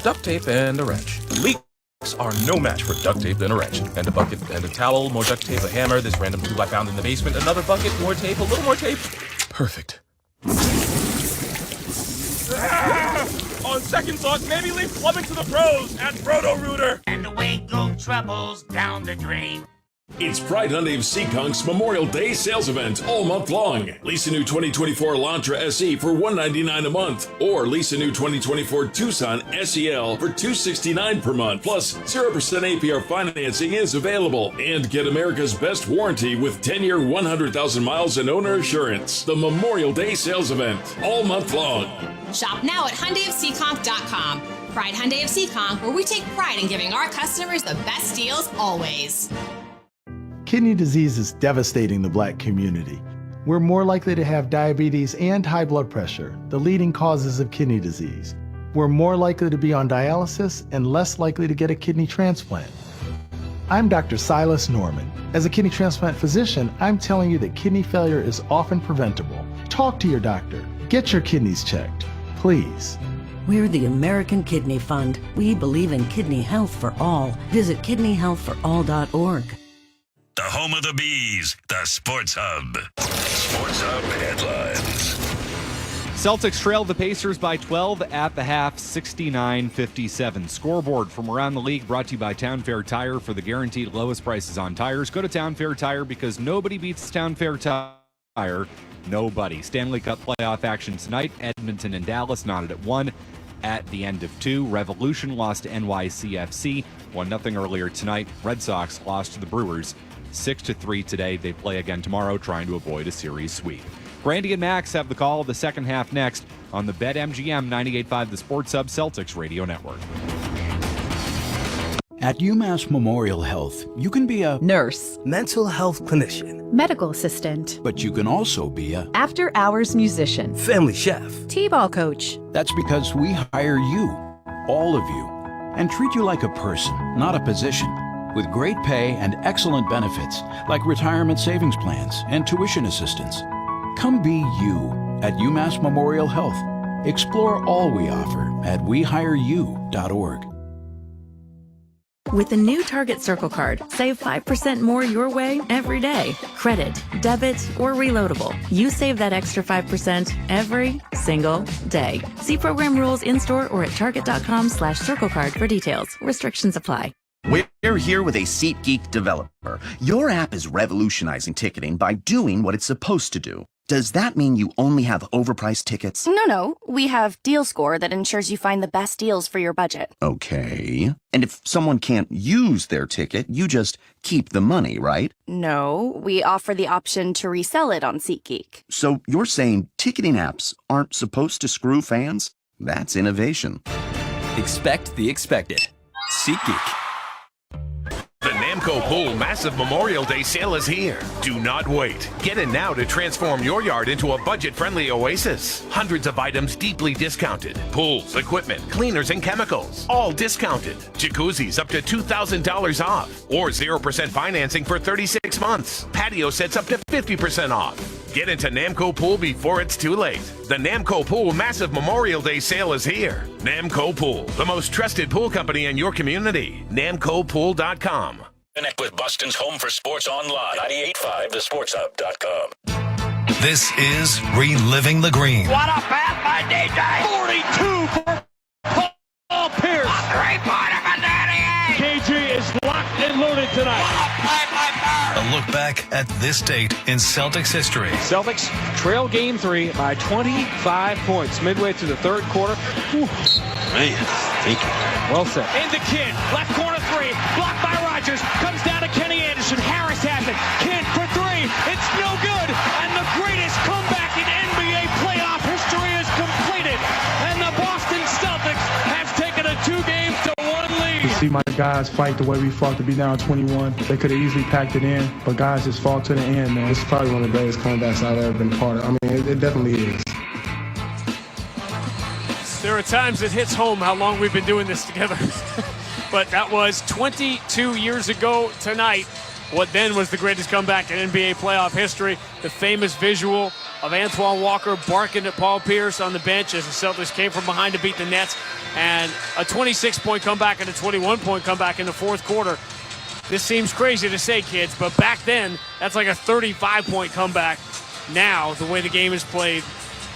Duct tape and a wrench. Leaks are no match for duct tape and a wrench. And a bucket and a towel, more duct tape, a hammer, this random tool I found in the basement, another bucket, more tape, a little more tape. Perfect. On second thought, maybe leave plumbing to the pros at Roto-Rooter. And away go troubles down the drain. It's Pride Hyundai of Seekonk's Memorial Day sales event all month long. Lease a new 2024 Elantra SE for $199 a month, or lease a new 2024 Tucson SEL for $269 per month. Plus, 0% APR financing is available. And get America's best warranty with 10-year, 100,000 miles and owner assurance. The Memorial Day sales event all month long. Shop now at HyundaiofSeekonk.com. Pride Hyundai of Seekonk, where we take pride in giving our customers the best deals always. Kidney disease is devastating the Black community. We're more likely to have diabetes and high blood pressure, the leading causes of kidney disease. We're more likely to be on dialysis and less likely to get a kidney transplant. I'm Dr. Silas Norman. As a kidney transplant physician, I'm telling you that kidney failure is often preventable. Talk to your doctor. Get your kidneys checked, please. We're the American Kidney Fund. We believe in kidney health for all. Visit kidneyhealthforall.org. The home of the Bees, the Sports Hub. Sports Hub headlines. Celtics trailed the Pacers by 12 at the half, 69-57. Scoreboard from around the league brought to you by Town Fair Tire. For the guaranteed lowest prices on tires, go to Town Fair Tire, because nobody beats Town Fair Tire. Nobody. Stanley Cup playoff action tonight. Edmonton and Dallas knotted at 1 at the end of 2. Revolution lost to NYCFC 1-0 earlier tonight. Red Sox lost to the Brewers 6-3 today. They play again tomorrow, trying to avoid a series sweep. Brandy and Max have the call of the second half next on the BetMGM 98.5 The Sports Hub Celtics Radio Network. At UMass Memorial Health, you can be a nurse, mental health clinician, medical assistant, but you can also be a after-hours musician, family chef, t-ball coach. That's because we hire you, all of you, and treat you like a person, not a position. With great pay and excellent benefits, like retirement savings plans and tuition assistance. Come be you at UMass Memorial Health. Explore all we offer at wehireyou.org. With the new Target Circle Card, save 5% more your way every day. Credit, debit, or reloadable. You save that extra 5% every single day. See program rules in-store or at target.com/circlecard for details. Restrictions apply. We're here with a SeatGeek developer. Your app is revolutionizing ticketing by doing what it's supposed to do. Does that mean you only have overpriced tickets? No. We have Deal Score that ensures you find the best deals for your budget. Okay. And if someone can't use their ticket, you just keep the money, right? No, we offer the option to resell it on SeatGeek. So you're saying ticketing apps aren't supposed to screw fans? That's innovation. Expect the expected. SeatGeek. The Namco Pool Massive Memorial Day sale is here. Do not wait. Get in now to transform your yard into a budget-friendly oasis. Hundreds of items deeply discounted. Pools, equipment, cleaners, and chemicals, all discounted. Jacuzzis up to $2,000 off, or 0% financing for 36 months. Patio sets up to 50% off. Get into Namco Pool before it's too late. The Namco Pool Massive Memorial Day sale is here. Namco Pool, the most trusted pool company in your community. NamcoPool.com. Connect with Boston's home for sports online. 98.5thesportshub.com. This is Reliving the Green. What a pass by DJ! 42 for Paul Pierce. A three-pointer for 98! KG is locked and loaded tonight. A look back at this date in Celtics history. Celtics trail game 3 by 25 points midway through the third quarter. Whew. Man, thank you. Well said. In the Kidd, left corner 3, blocked by Rodgers, comes down to Kenny Anderson. Harris has it. Kidd for 3. It's no good. And the greatest comeback in NBA playoff history is completed. And the Boston Celtics have taken a 2-1 lead. To see my guys fight the way we fought to be down 21, they could have easily packed it in, but guys just fought to the end, man. It's probably one of the greatest comebacks I've ever been a part of. I mean, it definitely is. There are times it hits home how long we've been doing this together. But that was 22 years ago tonight. What then was the greatest comeback in NBA playoff history. The famous visual of Antoine Walker barking at Paul Pierce on the bench as the Celtics came from behind to beat the Nets. And a 26-point comeback and a 21-point comeback in the fourth quarter. This seems crazy to say, kids, but back then, that's like a 35-point comeback. Now, the way the game is played,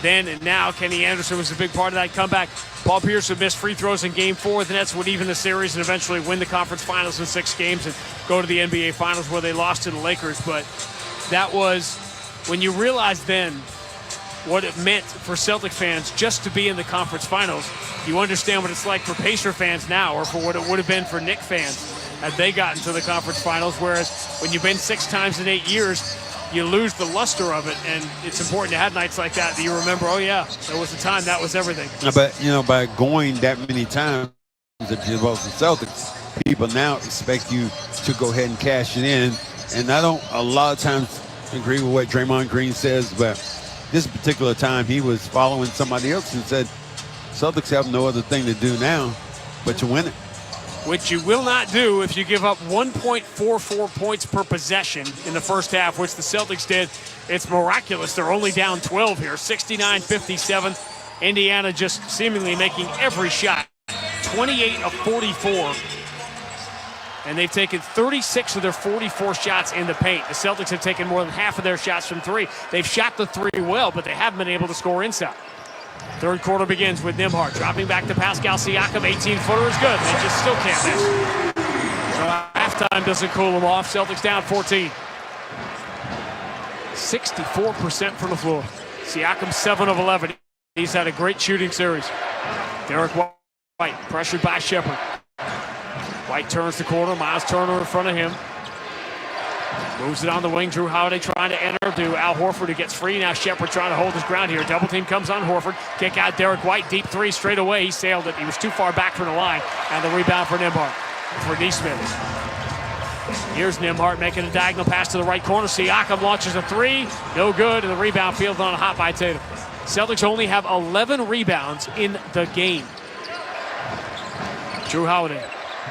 then and now, Kenny Anderson was a big part of that comeback. Paul Pierce would miss free throws in Game 4. The Nets would even the series and eventually win the conference finals in 6 games and go to the NBA Finals where they lost to the Lakers. But that was, when you realize then what it meant for Celtic fans just to be in the conference finals, you understand what it's like for Pacer fans now, or for what it would have been for Knick fans had they gotten to the conference finals. Whereas when you've been 6 times in 8 years, you lose the luster of it, and it's important to have nights like that you remember, oh yeah, there was a time that was everything. But, you know, by going that many times at the Boston Celtics, people now expect you to go ahead and cash it in. And I don't a lot of times agree with what Draymond Green says, but this particular time he was following somebody else and said, Celtics have no other thing to do now but to win it. Which you will not do if you give up 1.44 points per possession in the first half, which the Celtics did. It's miraculous. They're only down 12 here, 69-57. Indiana just seemingly making every shot, 28 of 44. And they've taken 36 of their 44 shots in the paint. The Celtics have taken more than half of their shots from 3. They've shot the 3 well, but they haven't been able to score inside. Third quarter begins with Nembhard dropping back to Pascal Siakam. 18-footer is good. They just still can't miss. So halftime doesn't cool them off. Celtics down 14. 64% from the floor. Siakam 7 of 11. He's had a great shooting series. Derek White pressured by Shepherd. White turns the corner. Miles Turner in front of him. Moves it on the wing. Drew Holiday trying to enter to Al Horford, who gets free. Now Shepherd trying to hold his ground here. Double team comes on Horford. Kick out Derek White. Deep 3 straight away. He sailed it. He was too far back from the line. And the rebound for Nembhard. For Nesmith. Here's Nembhard making a diagonal pass to the right corner. Siakam launches a 3. No good. And the rebound fielded on a hot by Tatum. Celtics only have 11 rebounds in the game. Drew Holiday.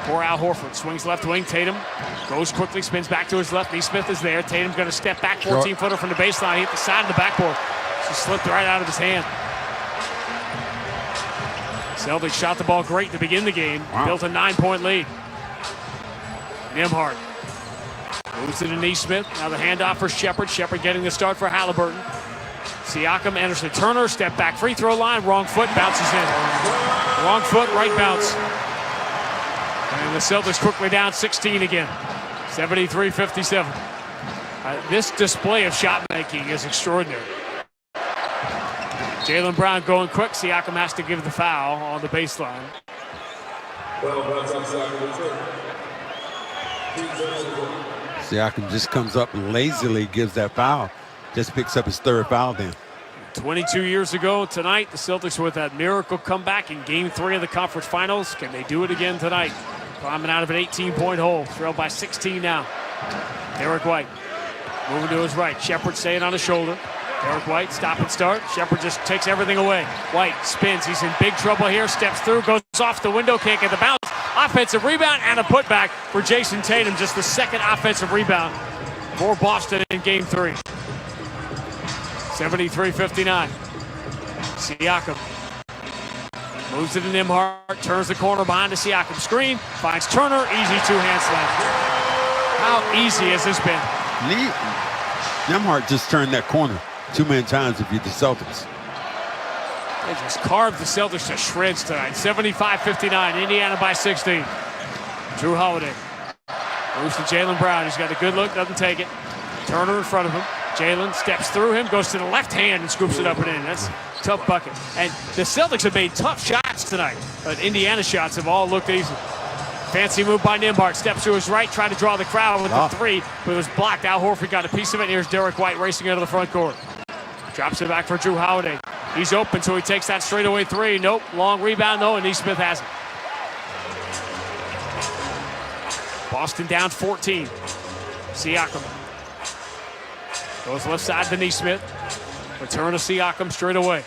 For Al Horford, swings left wing. Tatum goes quickly, spins back to his left. Nesmith is there. Tatum's going to step back, 14-footer from the baseline. He hit the side of the backboard. She slipped right out of his hand. Celtics shot the ball great to begin the game. Wow. Built a 9-point lead. Nembhard moves it to Nesmith. Now the handoff for Shepherd. Shepherd getting the start for Haliburton. Siakam, Anderson, Turner, step back, free throw line. Wrong foot, bounces in. Wrong foot, right bounce. And the Celtics quickly down 16 again, 73-57. This display of shot making is extraordinary. Jaylen Brown going quick. Siakam has to give the foul on the baseline. Siakam just comes up and lazily gives that foul. Just picks up his 3rd foul then. 22 years ago tonight, the Celtics with that miracle comeback in Game 3 of the conference finals. Can they do it again tonight? Climbing out of an 18-point hole. Trailed by 16 now. Derek White moving to his right. Shepherd staying on his shoulder. Derek White, stop and start. Shepherd just takes everything away. White spins. He's in big trouble here. Steps through, goes off the window, can't get the bounce. Offensive rebound and a putback for Jason Tatum. Just the 2nd offensive rebound for Boston in Game 3. 73-59. Siakam moves it to Nembhard, turns the corner behind the Siakam screen, finds Turner, easy 2-hand slam. How easy has this been? Nembhard just turned that corner. too many times if you're the Celtics. They just carved the Celtics to shreds tonight. 75-59, Indiana by 16. Drew Holiday moves to Jaylen Brown. He's got a good look, doesn't take it. Turner in front of him. Jaylen steps through him, goes to the left hand and scoops it up and in. That's a tough bucket. And the Celtics have made tough shots tonight, but Indiana shots have all looked easy. Fancy move by Nembhard. Steps to his right, tried to draw the crowd with the three, but it was blocked. Al Horford got a piece of it. Here's Derek White racing out of the front court. Drops it back for Drew Holiday. He's open, so he takes that straightaway three. Nope, long rebound though, and Nesmith has it. Boston down 14. Siakam goes left side to Nesmith. Return to Siakam straight away.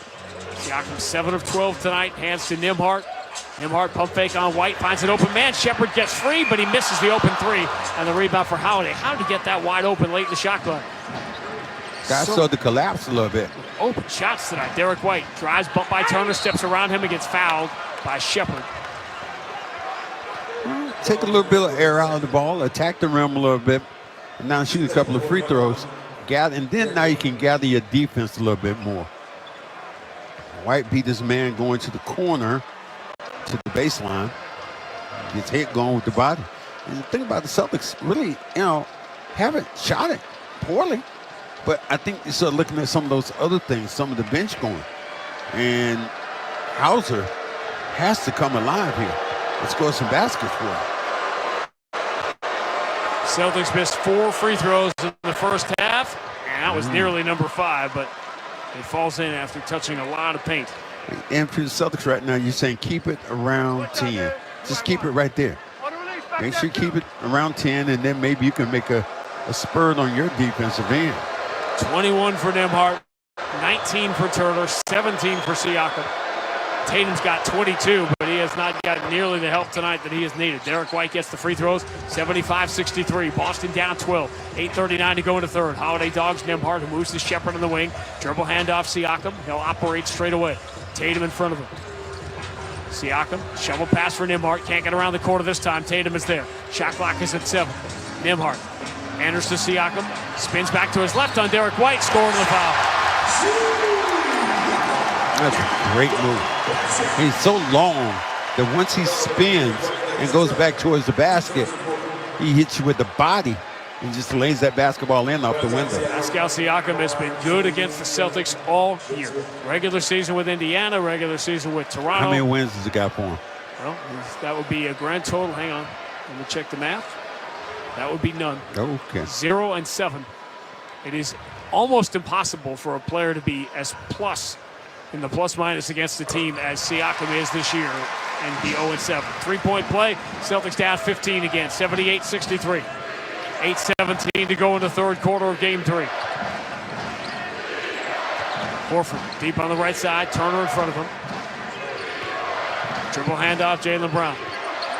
Siakam 7 of 12 tonight. Hands to Nembhard. Nembhard pump fake on White. Finds an open man. Shepard gets free, but he misses the open three. And the rebound for Holiday. How did he get that wide open late in the shot clock? Guys started to collapse a little bit. Open shots tonight. Derek White drives, bumped by Turner, steps around him and gets fouled by Shepard. Take a little bit of air out of the ball, attack the rim a little bit, and now shoot a couple of free throws. And then now you can gather your defense a little bit more. White beat his man going to the corner, to the baseline. Gets hit going with the body. And the thing about the Celtics, really, haven't shot it poorly. But I think you start looking at some of those other things, some of the bench going. And Hauser has to come alive here. Let's score some baskets for him. Celtics missed 4 free throws in the first half, and that was nearly number 5, but it falls in after touching a lot of paint. And for the Celtics right now, you're saying keep it around 10. Just keep it right there. Make sure you keep it around 10, and then maybe you can make a spurt on your defensive end. 21 for Nembhard, 19 for Turner, 17 for Siakam. Tatum's got 22, but he has not got nearly the help tonight that he has needed. Derek White gets the free throws, 75-63. Boston down 12, 8:39 to go in the third. Holiday dogs Nembhard, who moves to Shepard in the wing. Dribble handoff Siakam. He'll operate straight away. Tatum in front of him. Siakam, shovel pass for Nembhard. Can't get around the corner this time. Tatum is there. Shot clock is at 7. Nembhard enters to Siakam. Spins back to his left on Derek White. Scoring the foul. That's a great move. He's so long that once he spins and goes back towards the basket, he hits you with the body and just lays that basketball in off the window. Pascal Siakam has been good against the Celtics all year. Regular season with Indiana, regular season with Toronto. How many wins has he got for him? Well, that would be a grand total. Hang on. Let me check the math. That would be none. Okay. 0-7. It is almost impossible for a player to be as plus in the plus-minus against the team as Siakam is this year and be 0-7. 3-point play, Celtics down 15 again, 78-63. 8:17 to go in the third quarter of Game 3. Horford deep on the right side, Turner in front of him. Dribble handoff, Jaylen Brown.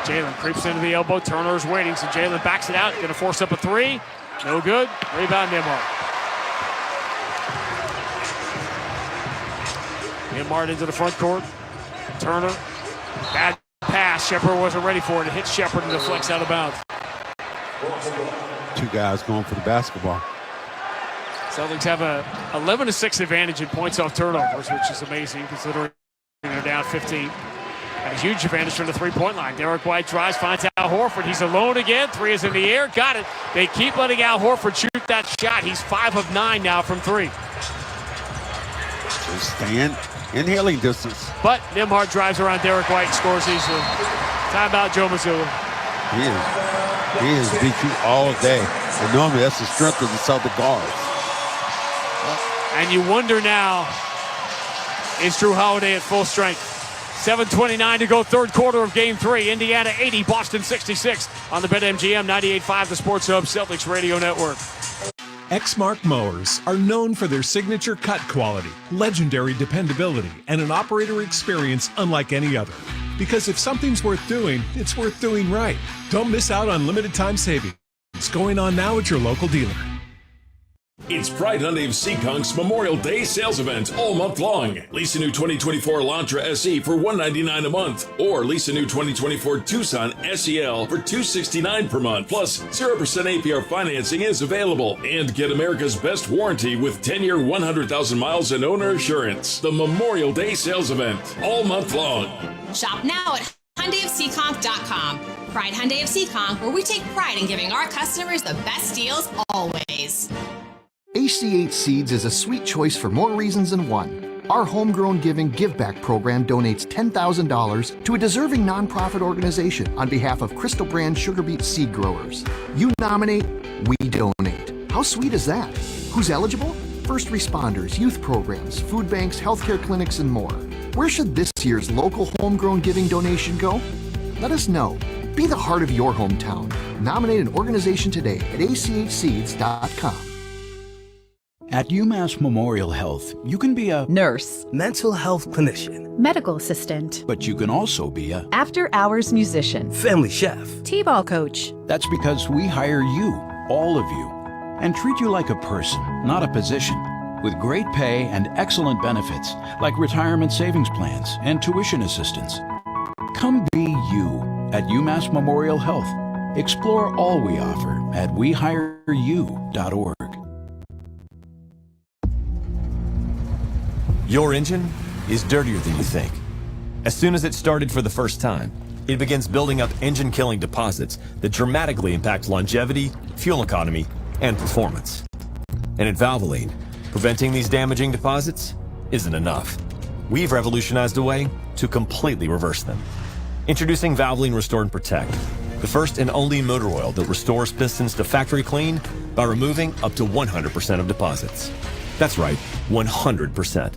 Jaylen creeps into the elbow, Turner is waiting, so Jaylen backs it out, going to force up a 3. No good, rebound Nembhard. Nembhard into the front court. Turner, bad pass. Shepard wasn't ready for it. It hits Shepard and deflects out of bounds. 2 guys going for the basketball. Celtics have a 11-6 advantage in points off turnovers, which is amazing considering they're down 15. And a huge advantage from the three-point line. Derek White drives, finds Al Horford. He's alone again. 3 is in the air. Got it. They keep letting Al Horford shoot that shot. He's 5 of 9 now from 3. Just staying in hailing distance. But Nembhard drives around Derek White, scores easily. Timeout, Joe Mazzulla. He has beat you all day. And normally that's the strength of the Celtic guards. And you wonder now, is Drew Holiday at full strength? 7:29 to go, third quarter of Game 3. Indiana 80, Boston 66 on the BetMGM 98.5, the Sports Hub Celtics Radio Network. Exmark mowers are known for their signature cut quality, legendary dependability, and an operator experience unlike any other. Because if something's worth doing, it's worth doing right. Don't miss out on limited time savings. It's going on now at your local dealer. It's Pride Hyundai of Seekonk's Memorial Day sales event all month long. Lease a new 2024 Elantra SE for $199 a month, or lease a new 2024 Tucson SEL for $269 per month. Plus, 0% APR financing is available. And get America's best warranty with 10-year, 100,000 miles and owner assurance. The Memorial Day sales event all month long. Shop now at HyundaiofSeekonk.com. Pride Hyundai of Seekonk, where we take pride in giving our customers the best deals always. ACH Seeds is a sweet choice for more reasons than one. Our Homegrown Giving Give Back program donates $10,000 to a deserving nonprofit organization on behalf of Crystal Brand sugar beet seed growers. You nominate, we donate. How sweet is that? Who's eligible? First responders, youth programs, food banks, healthcare clinics, and more. Where should this year's local Homegrown Giving donation go? Let us know. Be the heart of your hometown. Nominate an organization today at achseeds.com. At UMass Memorial Health, you can be a nurse, mental health clinician, medical assistant, but you can also be a after-hours musician, family chef, t-ball coach. That's because we hire you, all of you, and treat you like a person, not a position, with great pay and excellent benefits like retirement savings plans and tuition assistance. Come be you at UMass Memorial Health. Explore all we offer at wehireyou.org. Your engine is dirtier than you think. As soon as it started for the first time, it begins building up engine-killing deposits that dramatically impact longevity, fuel economy, and performance. And at Valvoline, preventing these damaging deposits isn't enough. We've revolutionized a way to completely reverse them. Introducing Valvoline Restore and Protect, the first and only motor oil that restores pistons to factory clean by removing up to 100% of deposits. That's right, 100%.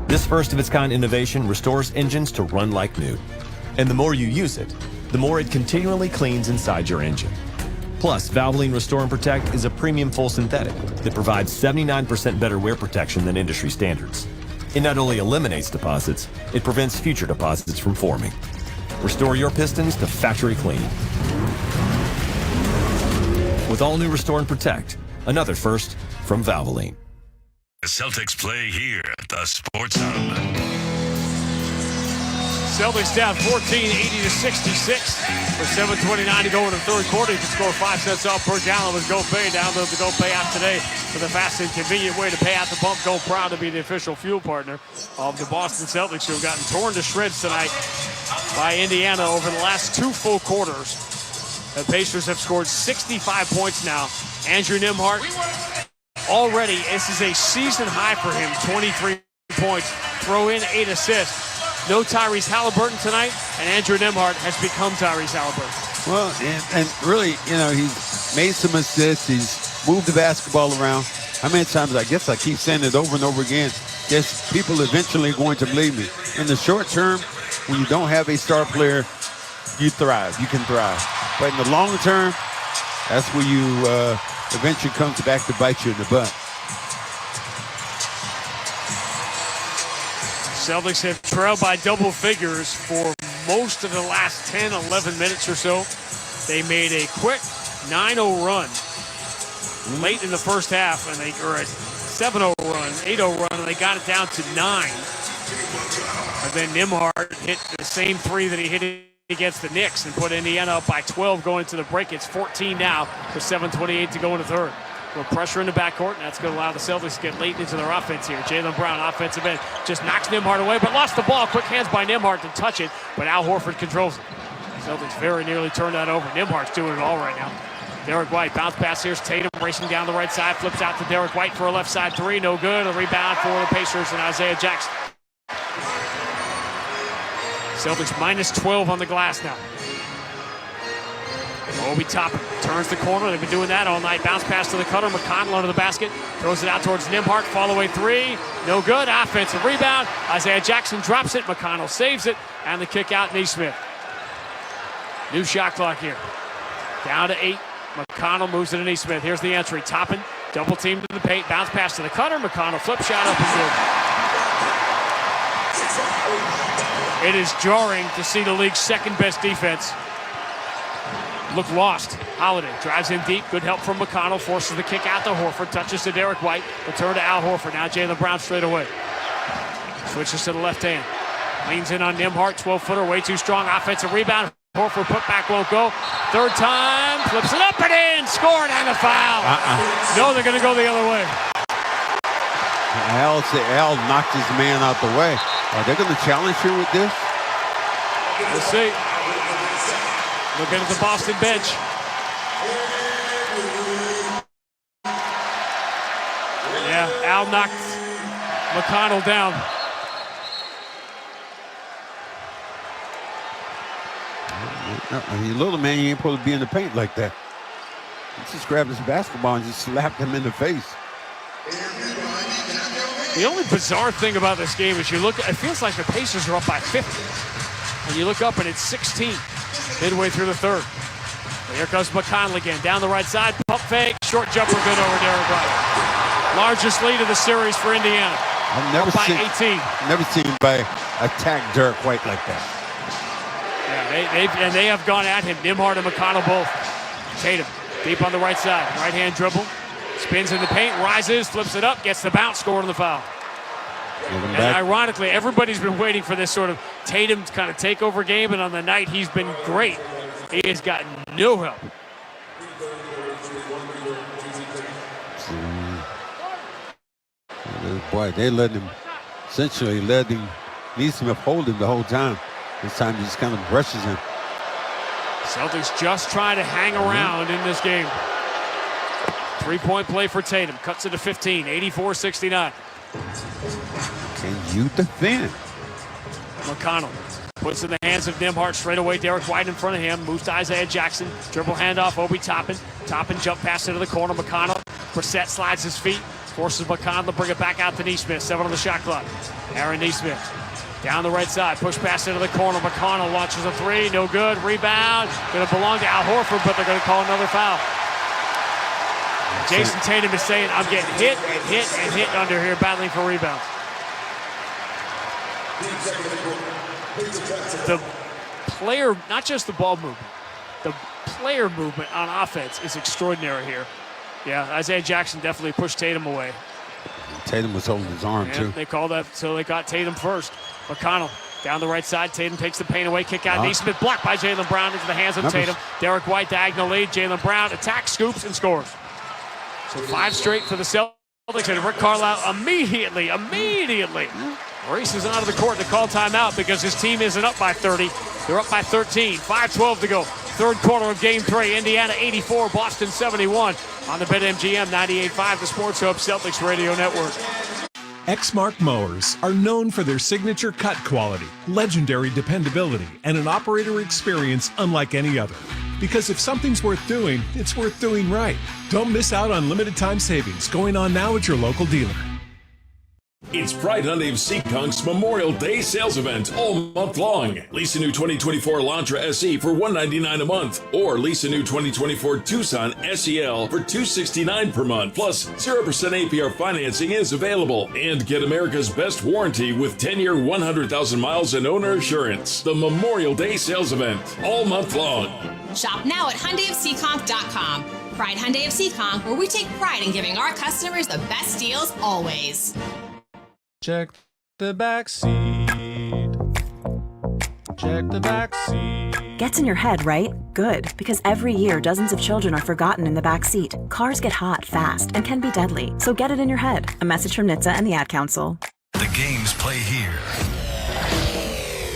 This first-of-its-kind innovation restores engines to run like new. And the more you use it, the more it continually cleans inside your engine. Plus, Valvoline Restore and Protect is a premium full synthetic that provides 79% better wear protection than industry standards. It not only eliminates deposits, it prevents future deposits from forming. Restore your pistons to factory clean. With all new Restore and Protect, another first from Valvoline. The Celtics play here at the Sports Hub. Celtics down 14, 80-66 with 7:29 to go in the third quarter. You can score 5 cents off per gallon with GoPay. Download the GoPay app today for the fast and convenient way to pay at the pump. Go proud to be the official fuel partner of the Boston Celtics, who have gotten torn to shreds tonight by Indiana over the last 2 full quarters. The Pacers have scored 65 points now. Andrew Nembhard, already, this is a season high for him, 23 points. Throw in 8 assists. No Tyrese Haliburton tonight, and Andrew Nembhard has become Tyrese Haliburton. Well, and really, he's made some assists. He's moved the basketball around. How many times, I guess I keep saying it over and over again, yes, people eventually going to believe me. In the short term, when you don't have a star player, you thrive. You can thrive. But in the long term, that's where you eventually comes back to bite you in the butt. Celtics have trailed by double figures for most of the last 10, 11 minutes or so. They made a quick 9-0 run late in the first half, or a 7-0 run, 8-0 run, and they got it down to 9. And then Nembhard hit the same 3 that he hit against the Knicks and put Indiana up by 12 going into the break. It's 14 now with 7:28 to go in the third. With pressure in the backcourt, and that's going to allow the Celtics to get late into their offense here. Jaylen Brown, offensive end, just knocks Nembhard away, but lost the ball. Quick hands by Nembhard to touch it, but Al Horford controls it. Celtics very nearly turned that over. Nembhard's doing it all right now. Derek White, bounce pass. Here's Tatum racing down the right side, flips out to Derek White for a left side 3. No good. A rebound for the Pacers and Isaiah Jackson. Celtics minus 12 on the glass now. Obi Toppin turns the corner. They've been doing that all night. Bounce pass to the cutter. McConnell under the basket. Throws it out towards Nembhard. Fall away 3. No good. Offensive rebound. Isaiah Jackson drops it. McConnell saves it. And the kick out, Nesmith. New shot clock here. Down to 8. McConnell moves it to Nesmith. Here's the entry. Toppin, double team to the paint. Bounce pass to the cutter. McConnell flip shot up and good. It is jarring to see the league's second best defense look lost. Holiday drives in deep. Good help from McConnell. Forces the kick out to Horford. Touches to Derek White. Return to Al Horford. Now Jaylen Brown straight away. Switches to the left hand. Leans in on Nembhard. 12-footer. Way too strong. Offensive rebound. Horford putback won't go. Third time. Flips it up and in. Scored and a foul. No, they're going to go the other way. Al knocked his man out the way. Are they going to challenge here with this? We'll see. Looking at the Boston bench. Yeah, Al knocked McConnell down. You little man, you ain't supposed to be in the paint like that. He just grabbed his basketball and just slapped him in the face. The only bizarre thing about this game is you look, it feels like the Pacers are up by 50. And you look up and it's 16 midway through the third. Here comes McConnell again, down the right side, pump fake, short jumper good over Derek White. Largest lead of the series for Indiana. I've never by seen 18. Never seen anybody attack Derek White like that. Yeah, they have gone at him. Nembhard and McConnell both. Tatum deep on the right side, right hand dribble, spins in the paint, rises, flips it up, gets the bounce, scored on the foul. And ironically, everybody's been waiting for this sort of Tatum kind of takeover game, and on the night he's been great. He has gotten no help. Boy, they essentially let him, Neesmith hold him the whole time. This time he just kind of brushes him. Celtics just trying to hang around in this game. 3-point play for Tatum. Cuts it to 15, 84-69. Can you defend? McConnell puts in the hands of Nembhard straight away. Derek White in front of him. Moves to Isaiah Jackson. Dribble handoff, Obi Toppin. Toppin jump pass into the corner. McConnell. Brissett slides his feet. Forces McConnell to bring it back out to Neesmith. 7 on the shot clock. Aaron Neesmith. Down the right side. Push pass into the corner. McConnell launches a three. No good. Rebound. Going to belong to Al Horford, but they're going to call another foul. Jason Tatum is saying, I'm getting hit and hit and hit under here, battling for rebounds. The player, not just the ball movement, the player movement on offense is extraordinary here. Yeah, Isaiah Jackson definitely pushed Tatum away. Tatum was holding his arm, too. They called that, so they got Tatum first. McConnell down the right side. Tatum takes the paint away. Kick out. Neesmith blocked by Jaylen Brown into the hands of Tatum. Derek White diagonal lead. Jaylen Brown attacks, scoops, and scores. So 5 straight for the Celtics. And Rick Carlisle immediately races onto the court to call timeout because his team isn't up by 30. They're up by 13. 5:12 to go. Third quarter of Game 3. Indiana 84, Boston 71. On the BetMGM 98.5, the Sports Hub Celtics Radio Network. Exmark mowers are known for their signature cut quality, legendary dependability, and an operator experience unlike any other. Because if something's worth doing, it's worth doing right. Don't miss out on limited time savings going on now at your local dealer. It's Pride Hyundai of Seekonk's Memorial Day sales event all month long. Lease a new 2024 Elantra SE for $199 a month, or lease a new 2024 Tucson SEL for $269 per month. Plus, 0% APR financing is available. And get America's best warranty with 10-year, 100,000 miles and owner assurance. The Memorial Day sales event all month long. Shop now at HyundaiofSeekonk.com. Pride Hyundai of Seekonk, where we take pride in giving our customers the best deals always. Check the back seat. Check the back seat. Gets in your head, right? Good, because every year dozens of children are forgotten in the back seat. Cars get hot fast and can be deadly, so get it in your head. A message from NHTSA and the Ad Council. The games play here.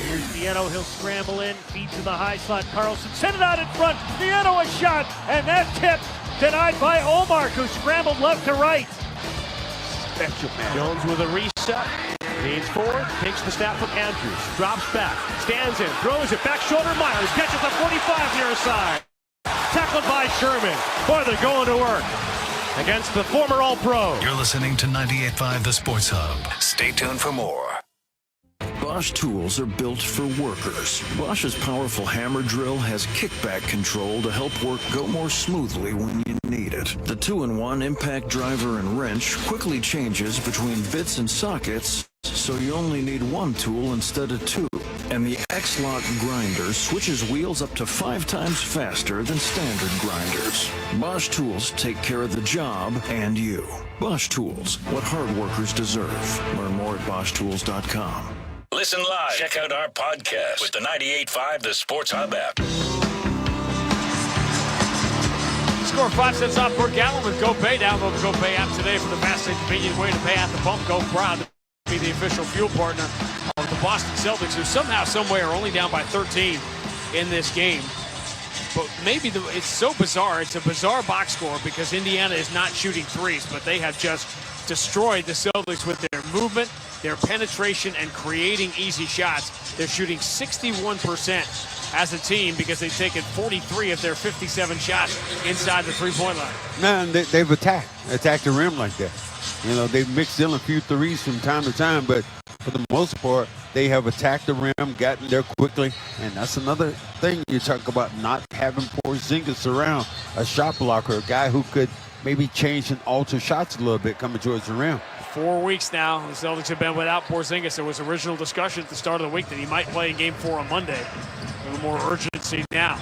Here's Nieto. He'll scramble in, feed to the high slot. Carlson sent it out in front. Nieto a shot, and that tip denied by Omar, who scrambled left to right. Jones with a reset, leans forward, takes the snap from Andrews, drops back, stands in, throws it back shoulder. Myers catches the 45 near side. Tackled by Sherman. Boy, they're going to work against the former All-Pro. You're listening to 98.5 The Sports Hub. Stay tuned for more. Bosch tools are built for workers. Bosch's powerful hammer drill has kickback control to help work go more smoothly when you need it. The 2-in-1 impact driver and wrench quickly changes between bits and sockets, so you only need one tool instead of two. And the X-Lock grinder switches wheels up to 5 times faster than standard grinders. Bosch tools take care of the job and you. Bosch tools, what hard workers deserve. Learn more at BoschTools.com. Listen live. Check out our podcast with the 98.5 The Sports Hub app. Score 5 cents off per gallon with GoPay. Download the GoPay app today for the fast and convenient way to pay at the pump. Go proud to be the official fuel partner of the Boston Celtics, who somehow, someway are only down by 13 in this game. But maybe it's so bizarre. It's a bizarre box score because Indiana is not shooting threes, but they have just destroyed the Celtics with their movement, their penetration, and creating easy shots. They're shooting 61% as a team because they've taken 43 of their 57 shots inside the three-point line. Man, they've attacked the rim like that. You know, they've mixed in a few threes from time to time, but for the most part, they have attacked the rim, gotten there quickly, and that's another thing you talk about, not having Porzingis around, a shot blocker, a guy who could maybe change and alter shots a little bit coming towards the rim. 4 weeks now, the Celtics have been without Porzingis. There was original discussion at the start of the week that he might play in Game 4 on Monday. A little more urgency now.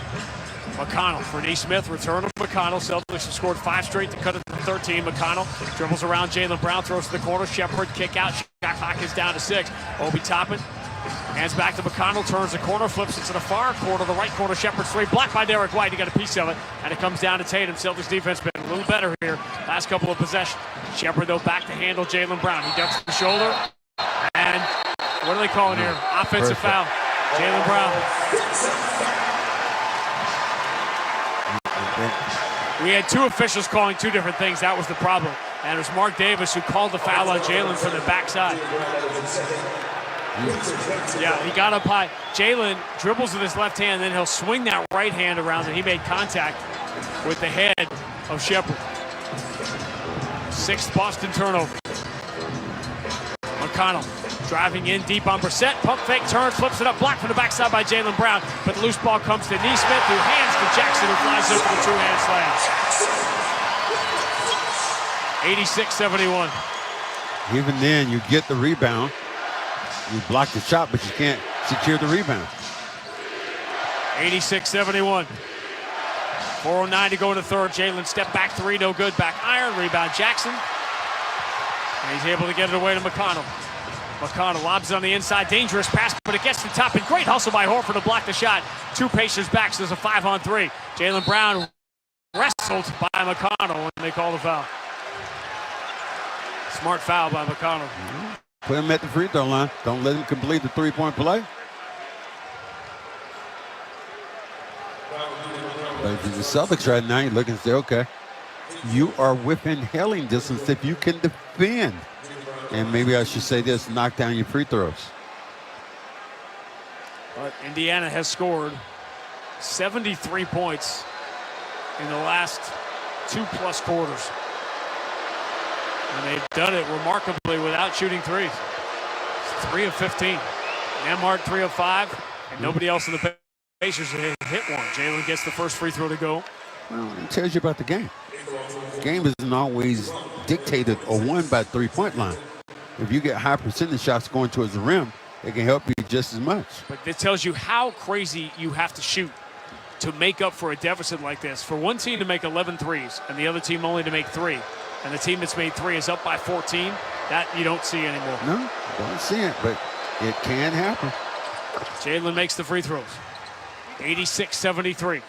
McConnell for Nesmith, return of McConnell. Celtics have scored 5 straight to cut it to 13. McConnell dribbles around Jaylen Brown, throws to the corner. Shepard, kick out. Shot clock is down to 6. Obi Toppin hands back to McConnell, turns the corner, flips it to the far corner, the right corner. Shepard's three, blocked by Derek White. He got a piece of it, and it comes down to Tatum. Celtics defense been a little better here last couple of possessions. Shepard, though, back to handle Jaylen Brown. He ducks the shoulder, and what are they calling here? Offensive foul. Jaylen Brown. We had 2 officials calling 2 different things. That was the problem. And it was Mark Davis who called the foul on Jaylen from the backside. Yeah, he got up high. Jaylen dribbles with his left hand, then he'll swing that right hand around, and he made contact with the head of Shepard. 6th Boston turnover. McConnell driving in deep on Brissett. Pump fake, turn, flips it up, blocked from the backside by Jaylen Brown. But the loose ball comes to Nesmith, who hands to Jackson, who flies over the 2-hand slam. 86-71. Even then, you get the rebound. You block the shot, but you can't secure the rebound. 86-71. 4:09 to go in the third. Jaylen step back 3, no good. Back iron, rebound Jackson. And he's able to get it away to McConnell. McConnell lobs it on the inside. Dangerous pass, but it gets to the top. And great hustle by Horford to block the shot. 2 Pacers back, so there's a 5-on-3. Jaylen Brown wrestled by McConnell when they call the foul. Smart foul by McConnell. Put him at the free throw line. Don't let him complete the 3-point play. But if you're the Celtics right now, you look and say, okay, you are within hailing distance if you can defend. And maybe I should say this, knock down your free throws. But Indiana has scored 73 points in the last 2+ quarters. And they've done it remarkably without shooting threes. 3 of 15. Nembhard 3 of 5. And nobody else in the Pacers hit one. Jaylen gets the first free throw to go. Well, it tells you about the game. The game isn't always dictated or won by the 3-point line. If you get high percentage shots going towards the rim, it can help you just as much. But it tells you how crazy you have to shoot to make up for a deficit like this. For one team to make 11 threes and the other team only to make 3, and the team that's made 3 is up by 14, that you don't see anymore. No, don't see it, but it can happen. Jaylen makes the free throws. 86-73.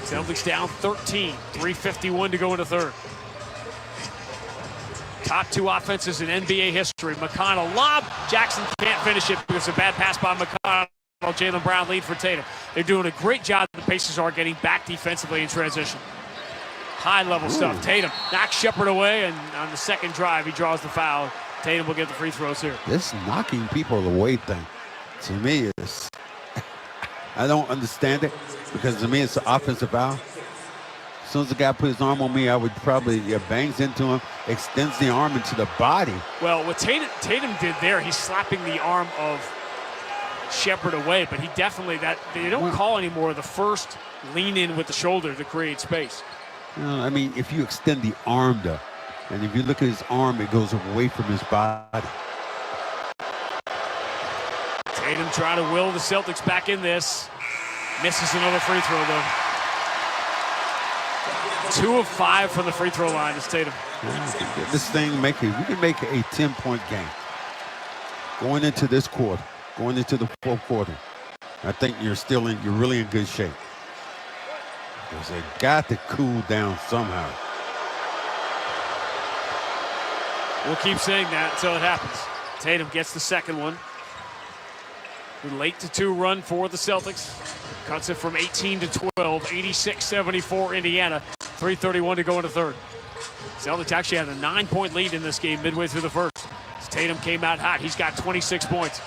Celtics down 13. 3:51 to go in the third. Top 2 offenses in NBA history. McConnell lob. Jackson can't finish it because of a bad pass by McConnell. Jaylen Brown lead for Tatum. They're doing a great job. The Pacers are getting back defensively in transition. High-level stuff. Tatum knocks Shepard away, and on the second drive, he draws the foul. Tatum will get the free throws here. This knocking people away thing, to me, is I don't understand it, because to me it's an offensive foul. As soon as the guy puts his arm on me, I would probably bangs into him, extends the arm into the body. Well, what Tatum did there, he's slapping the arm of Shepard away, but he definitely, they don't call anymore the first lean in with the shoulder to create space. You know, I mean, if you extend the arm though, and if you look at his arm, it goes away from his body. Tatum trying to will the Celtics back in this. Misses another free throw, though. 2 of 5 from the free throw line is Tatum. This thing, we can make a 10-point game. Going into this quarter, going into the fourth quarter, I think you're really in good shape. Because they got to cool down somehow. We'll keep saying that until it happens. Tatum gets the second one. The late to 2 run for the Celtics. Cuts it from 18 to 12, 86-74 Indiana. 3:31 to go in the third. Celtics actually had a 9-point lead in this game midway through the first. As Tatum came out hot. He's got 26 points.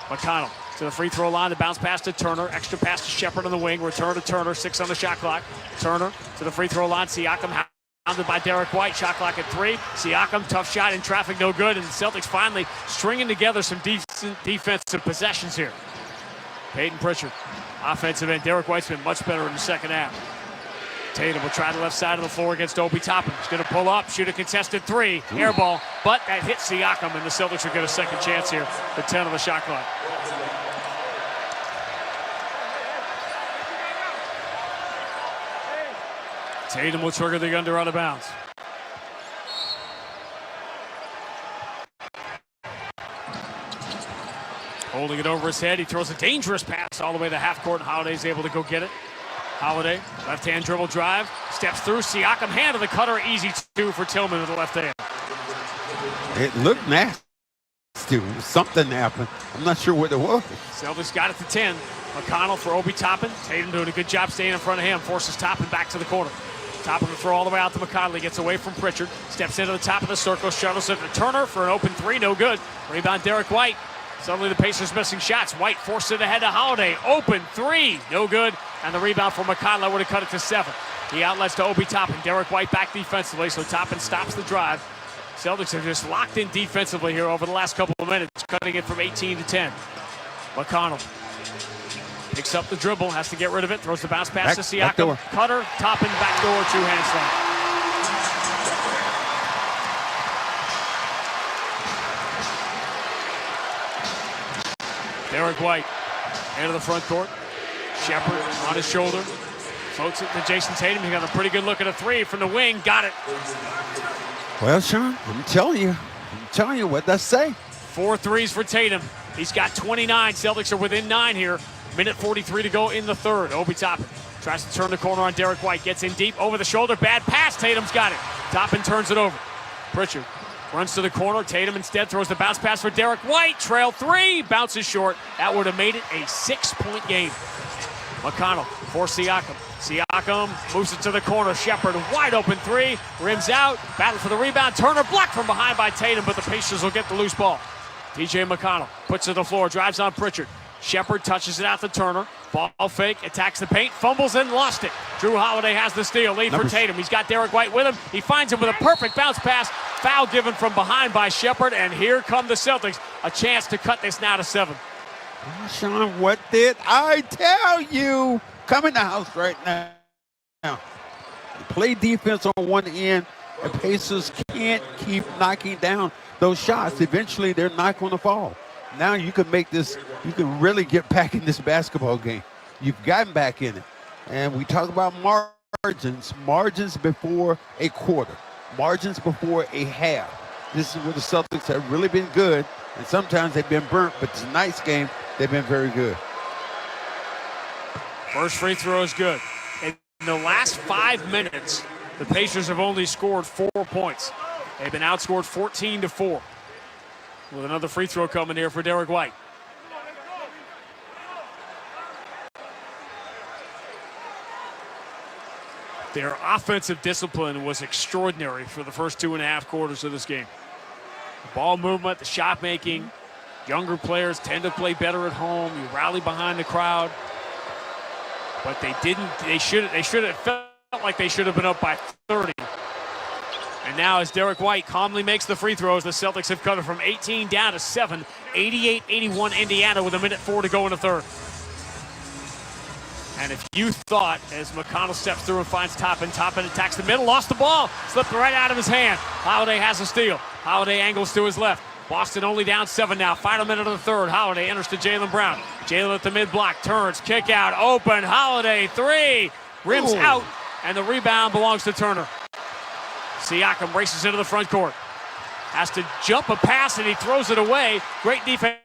McConnell to the free throw line, the bounce pass to Turner, extra pass to Shepherd on the wing, return to Turner, 6 on the shot clock. Turner to the free throw line, Siakam hounded by Derek White, shot clock at 3. Siakam, tough shot in traffic, no good, and the Celtics finally stringing together some decent defensive possessions here. Peyton Pritchard, offensive end. Derek White's been much better in the second half. Tatum will try the left side of the floor against Obi Toppin. He's going to pull up, shoot a contested 3, air ball, but that hits Siakam, and the Celtics will get a second chance here for 10 on the shot clock. Tatum will trigger the under out of bounds. Holding it over his head, he throws a dangerous pass all the way to half court, and Holiday's able to go get it. Holiday, left-hand dribble drive, steps through, Siakam, hand to the cutter, easy 2 for Tillman with the left hand. It looked nasty. Something happened. I'm not sure what it was. Celtics got it to 10. McConnell for Obi Toppin. Tatum doing a good job staying in front of him, forces Toppin back to the corner. Toppin to throw all the way out to McConnell. He gets away from Pritchard, steps into the top of the circle, shuttles it to Turner for an open 3, no good. Rebound Derek White. Suddenly the Pacers missing shots. White forced it ahead to Holiday. Open 3, no good. And the rebound for McConnell would have cut it to 7. He outlets to Obi Toppin. Derek White back defensively, so Toppin stops the drive. Celtics have just locked in defensively here over the last couple of minutes, cutting it from 18 to 10. McConnell picks up the dribble, has to get rid of it, throws the bounce pass to Siakam. Cutter, Toppin, backdoor, 2-hand slam. Derek White, into the front court. Shepherd on his shoulder. Floats it to Jason Tatum. He got a pretty good look at a 3 from the wing. Got it. Well, Sean, I'm telling you what that say. 4 threes for Tatum. He's got 29. Celtics are within 9 here. Minute 43 to go in the third. Obi Toppin tries to turn the corner on Derek White. Gets in deep, over the shoulder. Bad pass. Tatum's got it. Toppin turns it over. Pritchard runs to the corner. Tatum instead throws the bounce pass for Derek White. Trail 3. Bounces short. That would have made it a 6-point game. McConnell for Siakam. Siakam moves it to the corner. Shepherd, wide open 3. Rims out. Battle for the rebound. Turner blocked from behind by Tatum, but the Pacers will get the loose ball. DJ McConnell puts it to the floor. Drives on Pritchard. Shepherd touches it out to Turner. Ball fake. Attacks the paint. Fumbles and lost it. Drew Holiday has the steal. Lead for Tatum. He's got Derek White with him. He finds him with a perfect bounce pass. Foul given from behind by Shepherd. And here come the Celtics. A chance to cut this now to 7. Sean, what did I tell you? Come in the house right now. Play defense on one end, and Pacers can't keep knocking down those shots. Eventually, they're not going to fall. Now you can make this, you can really get back in this basketball game. You've gotten back in it. And we talk about margins before a quarter, margins before a half. This is where the Celtics have really been good, and sometimes they've been burnt, but tonight's game, they've been very good. First free throw is good. In the last 5 minutes, the Pacers have only scored 4 points. They've been outscored 14-4. With another free throw coming here for Derek White. Their offensive discipline was extraordinary for the first 2.5 quarters of this game. The ball movement, the shot making. Younger players tend to play better at home. You rally behind the crowd. But they didn't. They should have felt like they should have been up by 30. And now as Derek White calmly makes the free throws, the Celtics have cut it from 18 down to 7. 88-81 Indiana with 1:04 to go in the third. And if you thought, as McConnell steps through and finds Toppin attacks the middle, lost the ball, slipped right out of his hand. Holiday has a steal. Holiday angles to his left. Boston only down 7 now. Final minute of the third. Holiday enters to Jaylen Brown. Jaylen at the mid-block. Turns. Kick out. Open. Holiday. 3. Rims out. And the rebound belongs to Turner. Siakam races into the front court. Has to jump a pass, and he throws it away. Great defense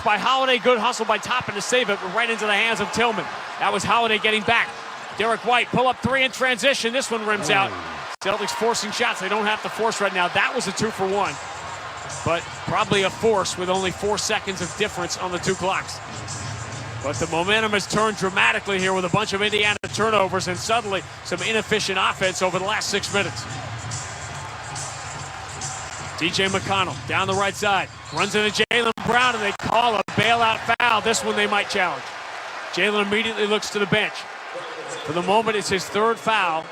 by Holiday. Good hustle by Toppin to save it, but right into the hands of Tillman. That was Holiday getting back. Derek White, pull up 3 in transition. This one rims out. Celtics forcing shots they don't have to force right now. That was a 2-for-1. But probably a force with only 4 seconds of difference on the 2 clocks. But the momentum has turned dramatically here with a bunch of Indiana turnovers and suddenly some inefficient offense over the last 6 minutes. DJ McConnell down the right side. Runs into Jaylen Brown and they call a bailout foul. This one they might challenge. Jaylen immediately looks to the bench. For the moment, it's his 3rd foul.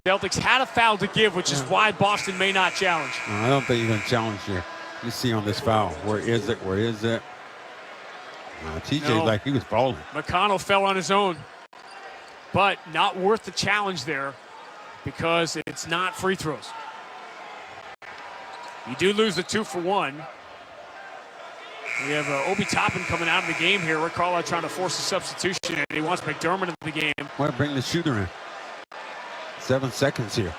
Celtics had a foul to give, which is why Boston may not challenge. No, I don't think you're going to challenge here. You see on this foul. Where is it? Where is it? TJ like he was falling. McConnell fell on his own. But not worth the challenge there because it's not free throws. You do lose the 2-for-1. We have Obi Toppin coming out of the game here. Rick Carlisle trying to force a substitution, and he wants McDermott in the game. Why bring the shooter in? 7 seconds here.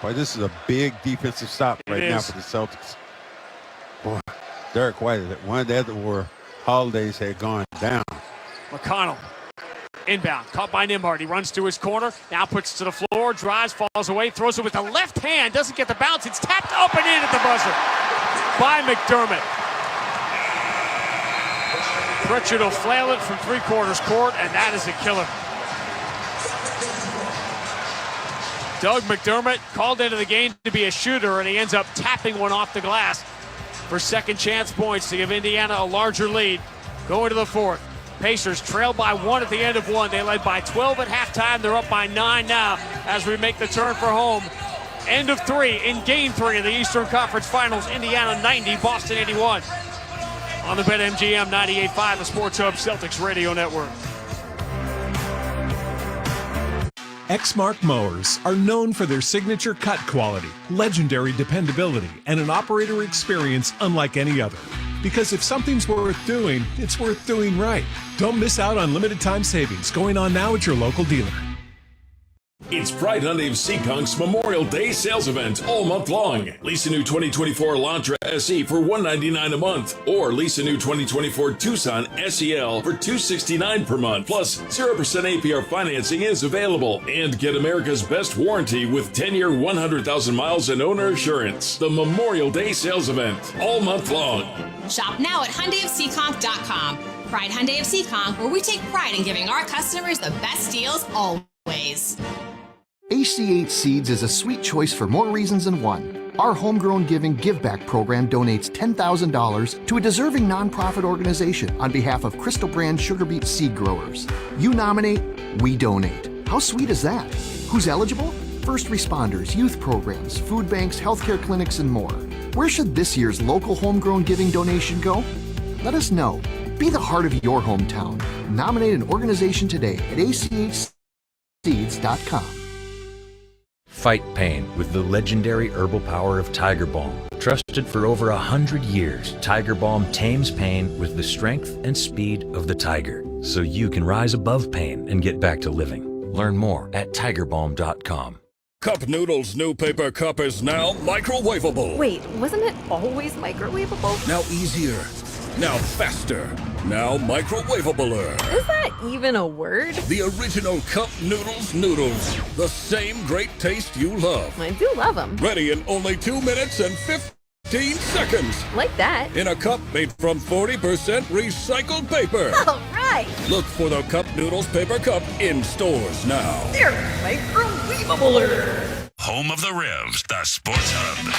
Boy, this is a big defensive stop right now for the Celtics. Boy, Derek White, one of the other where Holidays had gone down. McConnell, inbound, caught by Nembhard. He runs to his corner, now puts it to the floor, drives, falls away, throws it with the left hand, doesn't get the bounce. It's tapped up and in at the buzzer by McDermott. Pritchard will flail it from 3/4 court, and that is a killer. Doug McDermott called into the game to be a shooter, and he ends up tapping one off the glass for second chance points to give Indiana a larger lead. Going to the 4th. Pacers trail by 1 at the end of 1. They led by 12 at halftime. They're up by 9 now as we make the turn for home. End of 3 in Game 3 of the Eastern Conference Finals. Indiana 90, Boston 81. On the BetMGM 98.5, the Sports Hub Celtics Radio Network. Exmark mowers are known for their signature cut quality, legendary dependability, and an operator experience unlike any other. Because if something's worth doing, it's worth doing right. Don't miss out on limited time savings going on now at your local dealer. It's Pride Hyundai of Seekonk's Memorial Day sales event all month long. Lease a new 2024 Elantra SE for $199 a month, or lease a new 2024 Tucson SEL for $269 per month. Plus, 0% APR financing is available. And get America's best warranty with 10-year, 100,000 miles and owner assurance. The Memorial Day sales event all month long. Shop now at HyundaiofSeekonk.com. Pride Hyundai of Seekonk, where we take pride in giving our customers the best deals always. AC8 Seeds is a sweet choice for more reasons than one. Our homegrown giving give-back program donates $10,000 to a deserving nonprofit organization on behalf of Crystal Brand sugar beet seed growers. You nominate, we donate. How sweet is that? Who's eligible? First responders, youth programs, food banks, healthcare clinics, and more. Where should this year's local homegrown giving donation go? Let us know. Be the heart of your hometown. Nominate an organization today at ach-seeds.com. Fight pain with the legendary herbal power of Tiger Balm. Trusted for over 100 years, Tiger Balm tames pain with the strength and speed of the tiger, so you can rise above pain and get back to living. Learn more at tigerbalm.com. Cup Noodles' new paper cup is now microwavable. Wait, wasn't it always microwavable? Now easier. Now faster. Now microwavabler. Is that even a word? The original Cup Noodles noodles. The same great taste you love. I do love them. Ready in only 2 minutes and 15 seconds. Like that. In a cup made from 40% recycled paper. All right. Look for the Cup Noodles paper cup in stores now. They're microwavabler. Home of the Revs, the Sports Hub.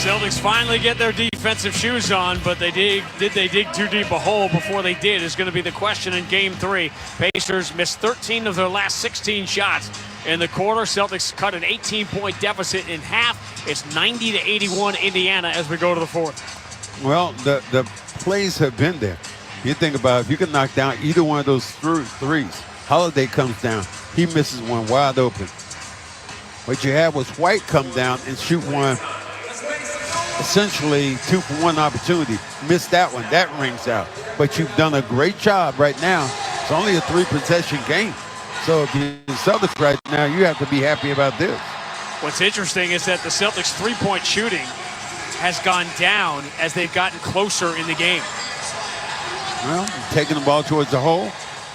Celtics finally get their defensive shoes on, but did they dig too deep a hole before they did is going to be the question in Game 3. Pacers missed 13 of their last 16 shots in the quarter. Celtics cut an 18-point deficit in half. It's 90-81 Indiana as we go to the 4th. Well, the plays have been there. You think about it, if you can knock down either one of those threes, Holiday comes down, he misses one wide open. What you had was White come down and shoot one essentially 2-for-1 opportunity. Missed that one. That rings out. But you've done a great job right now. It's only a 3-possession game. So if you're the Celtics right now, you have to be happy about this. What's interesting is that the Celtics' three-point shooting has gone down as they've gotten closer in the game. Well, taking the ball towards the hole,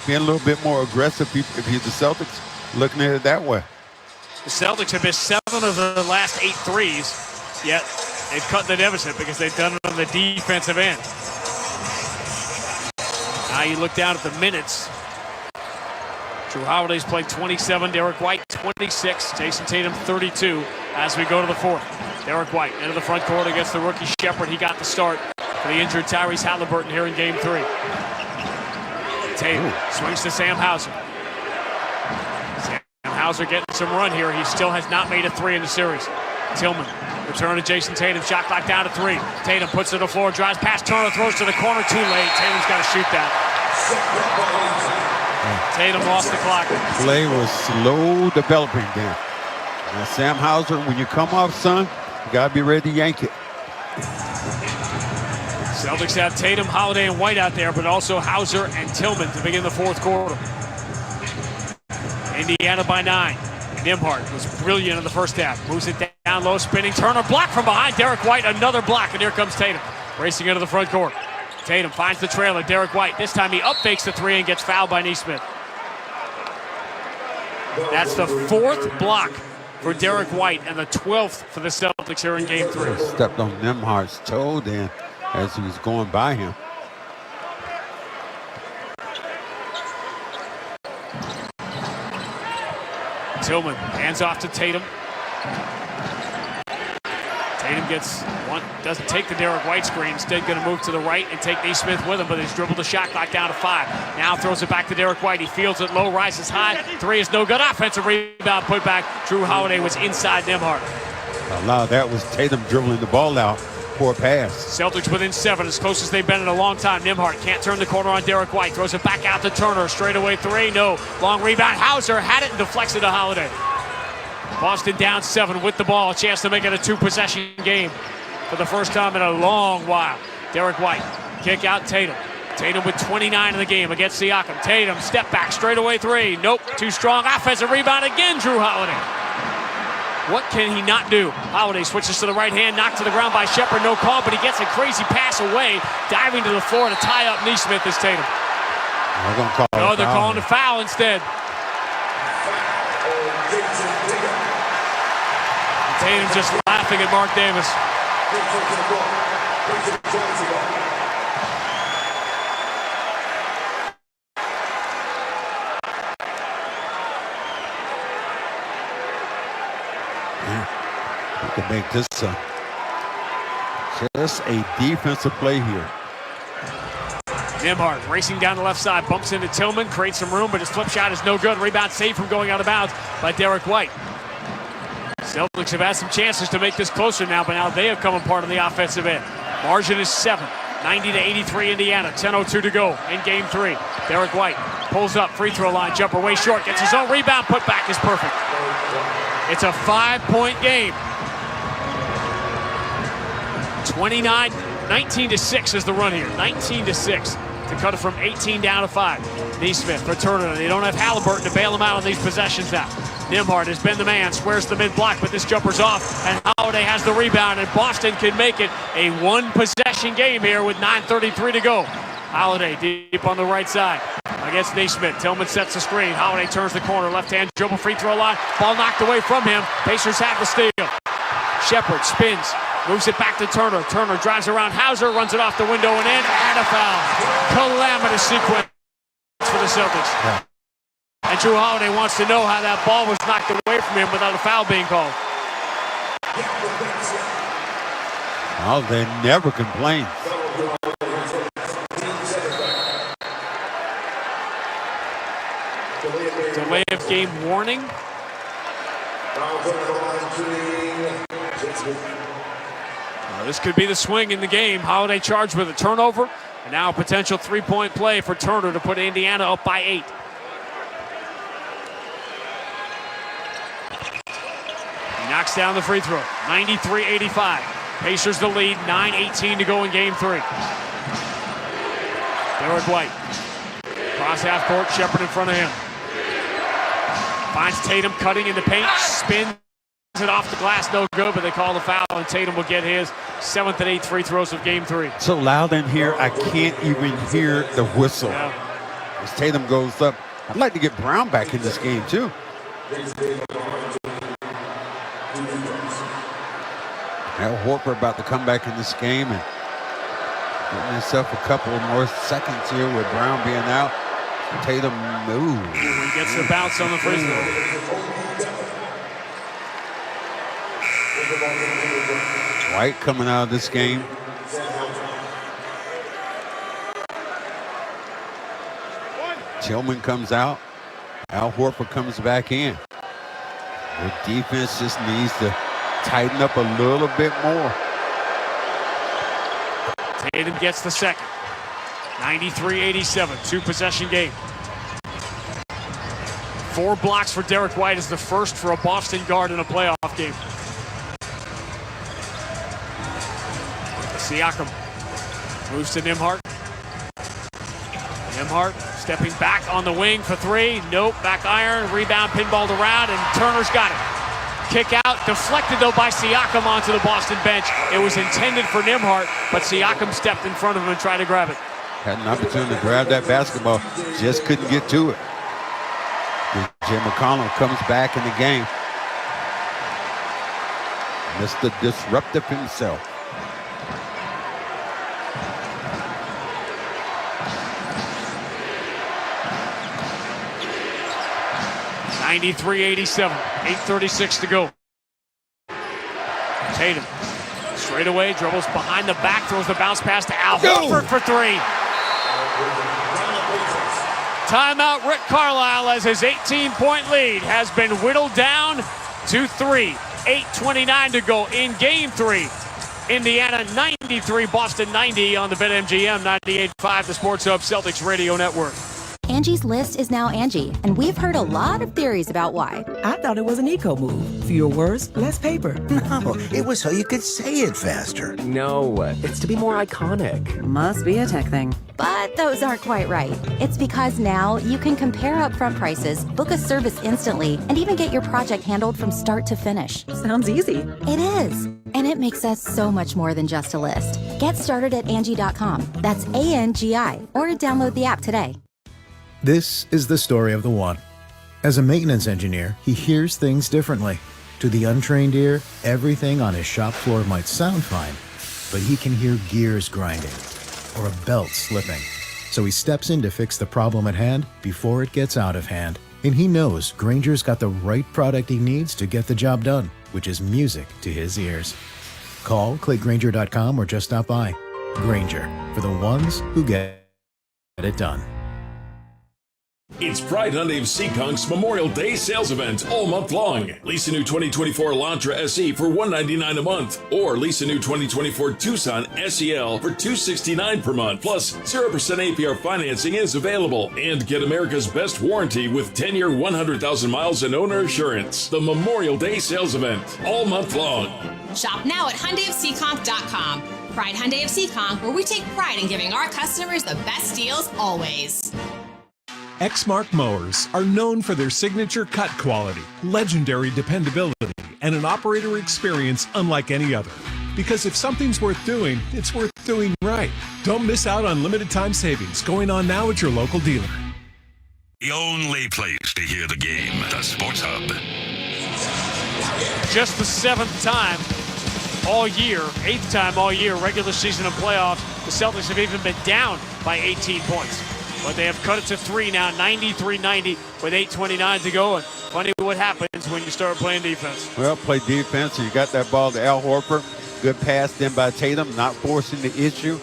being a little bit more aggressive if you're the Celtics, looking at it that way. The Celtics have missed 7 of the last 8 threes, yet they've cut the deficit because they've done it on the defensive end. Now you look down at the minutes. Drew Holiday's played 27, Derek White 26, Jason Tatum 32 as we go to the fourth. Derek White into the front court against the rookie Shepherd. He got the start for the injured Tyrese Haliburton here in game 3. Tatum swings to Sam Hauser. Sam Hauser getting some run here. He still has not made a 3 in the series. Tillman, return to Jason Tatum. Shot clock down to 3. Tatum puts it to the floor, drives past Turner, throws to the corner, too late. Tatum's got to shoot that. Tatum lost the clock. Play was slow developing there. Now Sam Hauser, when you come off, son, you got to be ready to yank it. Celtics have Tatum, Holiday, and White out there, but also Hauser and Tillman to begin the fourth quarter. Indiana by 9. Nembhard was brilliant in the first half. Moves it down low, spinning. Turner block from behind. Derek White, another block, and here comes Tatum. Racing into the front court. Tatum finds the trailer. Derek White, this time he up fakes the 3 and gets fouled by Nesmith. That's the 4th block for Derek White and the 12th for the Celtics here in game 3. Stepped on Nembhard's toe then as he was going by him. Tillman hands off to Tatum. Tatum gets one, doesn't take the Derek White screen, instead going to move to the right and take Nesmith with him, but he's dribbled the shot clock down to 5. Now throws it back to Derek White. He fields it low, rises high. 3 is no good. Offensive rebound, put back. Drew Holiday was inside Nembhard. A lot of that was Tatum dribbling the ball out for a pass. Celtics within 7, as close as they've been in a long time. Nembhard can't turn the corner on Derek White. Throws it back out to Turner. Straightaway 3, no. Long rebound. Hauser had it and deflects it to Holiday. Boston down 7 with the ball. A chance to make it a 2-possession game for the first time in a long while. Derek White, kick out Tatum. Tatum with 29 in the game against Siakam. Tatum, step back, straightaway 3. Nope, too strong. Offensive rebound again, Drew Holiday. What can he not do? Holiday switches to the right hand, knocked to the ground by Shepherd, no call, but he gets a crazy pass away, diving to the floor to tie up Nesmith as Tatum. They're calling a foul instead. Tatum just laughing at Mark Davis. You can make this just a defensive play here. Nembhard racing down the left side, bumps into Tillman, creates some room, but his flip shot is no good. Rebound saved from going out of bounds by Derek White. Celtics have had some chances to make this closer now, but now they have come apart on the offensive end. Margin is 7, 90-83 Indiana, 10:02 to go in game 3. Derek White pulls up, free throw line, jumper way short, gets his own rebound, put back is perfect. It's a 5-point game. 19-6 is the run here, 19-6 to cut it from 18 down to 5. Nesmith for Turner. They don't have Haliburton to bail him out on these possessions now. Nembhard has been the man, squares the mid-block, but this jumper's off, and Holiday has the rebound, and Boston can make it a 1-possession game here with 9:33 to go. Holiday deep on the right side against Nesmith. Tillman sets the screen. Holiday turns the corner, left-hand dribble, free throw line. Ball knocked away from him. Pacers have the steal. Shepherd spins, moves it back to Turner. Turner drives around Hauser, runs it off the window and in, and a foul. Calamitous sequence for the Celtics. Yeah. And Drew Holiday wants to know how that ball was knocked away from him without a foul being called. Holiday never complains. Delay of game warning. This could be the swing in the game. Holiday charged with a turnover, and now a potential 3-point play for Turner to put Indiana up by 8. He knocks down the free throw, 93-85. Pacers the lead, 9:18 to go in game 3. Derek White. Cross half court, Shepherd in front of him. Finds Tatum cutting in the paint, spins it off the glass, no good, but they call the foul, and Tatum will get his 7th and 8th free throws of game 3. So loud in here, I can't even hear the whistle. Yeah. As Tatum goes up. I'd like to get Brown back in this game, too. Al Horford about to come back in this game and getting himself a couple more seconds here with Brown being out. Tatum moves. He gets the bounce on the free throw. White coming out of this game. Tillman comes out. Al Horford comes back in. The defense just needs to tighten up a little bit more. Tatum gets the second. 93-87, 2-possession game. 4 blocks for Derek White is the first for a Boston guard in a playoff game. Siakam moves to Nembhard. Nembhard stepping back on the wing for 3. Nope, back iron, rebound, pinballed around, and Turner's got it. Kick out, deflected though by Siakam onto the Boston bench. It was intended for Nembhard, but Siakam stepped in front of him and tried to grab it. Had an opportunity to grab that basketball, just couldn't get to it. Jay McConnell comes back in the game. Mr. Disruptive himself. (93-87), 8:36 to go. Tatum straight away, dribbles behind the back, throws the bounce pass to Al Horford for 3. Timeout, Rick Carlisle, as his 18-point lead has been whittled down to 3. 8:29 to go in game 3. Indiana 93, Boston 90 on the BetMGM 98.5, the Sports Hub Celtics Radio Network. Angie's List is now Angie, and we've heard a lot of theories about why. I thought it was an eco move. Fewer words, less paper. No, it was so you could say it faster. No, it's to be more iconic. Must be a tech thing. But those aren't quite right. It's because now you can compare upfront prices, book a service instantly, and even get your project handled from start to finish. Sounds easy. It is. And it makes us so much more than just a list. Get started at Angie.com. That's ANGI. Or download the app today. This is the story of the one. As a maintenance engineer, he hears things differently. To the untrained ear, everything on his shop floor might sound fine, but he can hear gears grinding or a belt slipping. So he steps in to fix the problem at hand before it gets out of hand. And he knows Grainger's got the right product he needs to get the job done, which is music to his ears. Call, click Grainger.com, or just stop by. Grainger, for the ones who get it done. It's Pride Hyundai of Seekonk's Memorial Day sales event all month long. Lease a new 2024 Elantra SE for $199 a month, or lease a new 2024 Tucson SEL for $269 per month. Plus, 0% APR financing is available. And get America's best warranty with 10-year, 100,000 miles and owner assurance. The Memorial Day sales event all month long. Shop now at HyundaiofSeekonk.com. Pride Hyundai of Seekonk, where we take pride in giving our customers the best deals always. Exmark mowers are known for their signature cut quality, legendary dependability, and an operator experience unlike any other. Because if something's worth doing, it's worth doing right. Don't miss out on limited time savings going on now at your local dealer. The only place to hear the game, the Sports Hub. Just the 7th time all year, 8th time all year, regular season and playoffs, the Celtics have even been down by 18 points. But they have cut it to 3 now, 93-90 with 8:29 to go. And funny what happens when you start playing defense. Well, play defense, and you got that ball to Al Horford. Good pass then by Tatum, not forcing the issue.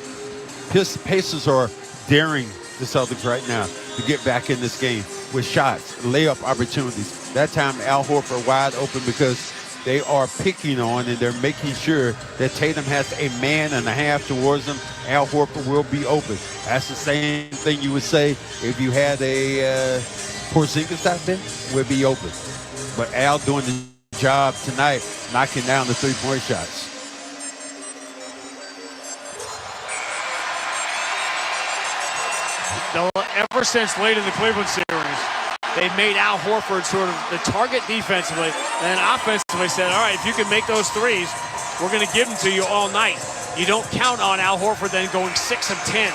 His Pacers are daring the Celtics right now to get back in this game with shots, layup opportunities. That time, Al Horford wide open because they are picking on and they're making sure that Tatum has a man and a half towards him. Al Horford will be open. That's the same thing you would say if you had a Porzingis out there, would be open. But Al doing the job tonight, knocking down the three-point shots. ever since late in the Cleveland series, they've made Al Horford sort of the target defensively, and then offensively said, all right, if you can make those threes, we're going to give them to you all night. You don't count on Al Horford then going 6 of 10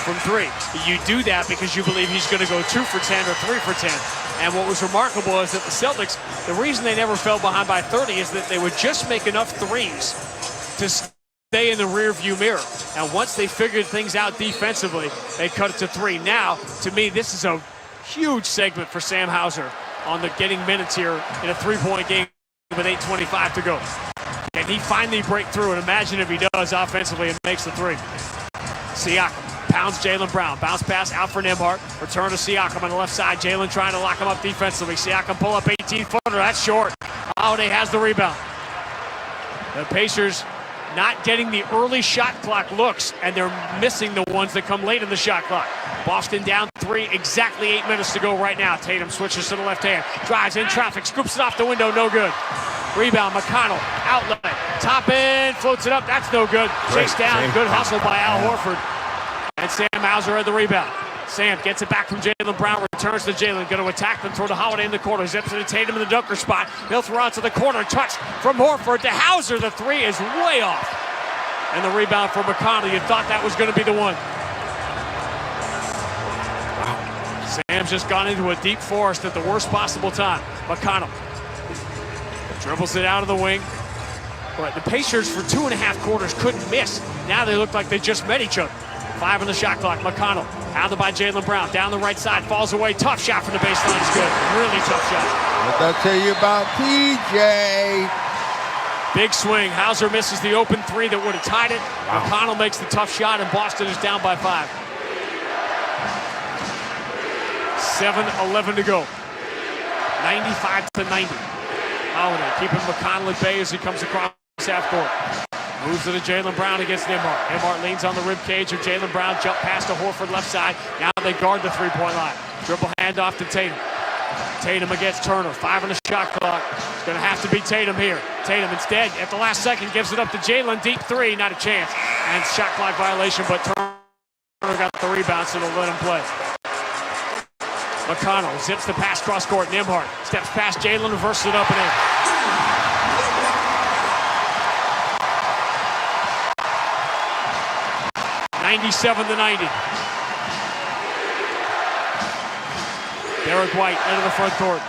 from 3. You do that because you believe he's going to go 2 for 10 or 3 for 10. And what was remarkable is that the Celtics, the reason they never fell behind by 30 is that they would just make enough threes to stay in the rearview mirror. And once they figured things out defensively, they cut it to 3. Now, to me, this is a huge segment for Sam Hauser on the getting minutes here in a 3-point game with 8:25 to go. Can he finally break through? And imagine if he does offensively and makes the 3. Siakam pounds Jaylen Brown. Bounce pass out for Nembhard. Return to Siakam on the left side. Jaylen trying to lock him up defensively. Siakam pull up 18-footer. That's short. Holiday has the rebound. The Pacers not getting the early shot clock looks, and they're missing the ones that come late in the shot clock. Boston down 3, exactly 8 minutes to go right now. Tatum switches to the left hand. Drives in traffic. Scoops it off the window. No good. Rebound, McConnell, outlet, top end, floats it up, that's no good. Chase down, good hustle by Al Horford. And Sam Hauser had the rebound. Sam gets it back from Jaylen Brown, returns to Jaylen, going to attack them, throw to Holiday in the corner, zips it to Tatum in the dunker spot. He'll throw out to the corner, touch from Horford to Hauser, the 3 is way off. And the rebound for McConnell, you thought that was going to be the one. Wow. Sam's just gone into a deep forest at the worst possible time. McConnell dribbles it out of the wing. But the Pacers for 2.5 quarters couldn't miss. Now they look like they just met each other. 5 on the shot clock. McConnell hounded by Jaylen Brown. Down the right side, falls away. Tough shot from the baseline is good. Really tough shot. What did I tell you about TJ? Big swing. Hauser misses the open 3 that would have tied it. Wow. McConnell makes the tough shot, and Boston is down by 5. 7:11 to go. 95-90. Holiday keeping McConnell at bay as he comes across half court. Moves to the Jaylen Brown against Nembhard. Nembhard leans on the rib cage of Jaylen Brown. Jump pass to Horford left side. Now they guard the 3-point line. Dribble handoff to Tatum. Tatum against Turner. 5 on the shot clock. It's going to have to be Tatum here. Tatum instead at the last second gives it up to Jaylen. Deep 3, not a chance. And shot clock violation, but Turner got the rebound, so they'll let him play. McConnell zips the pass cross court. Nembhard steps past Jaylen, reverses it up and in. (97-90). Derek White into the front court.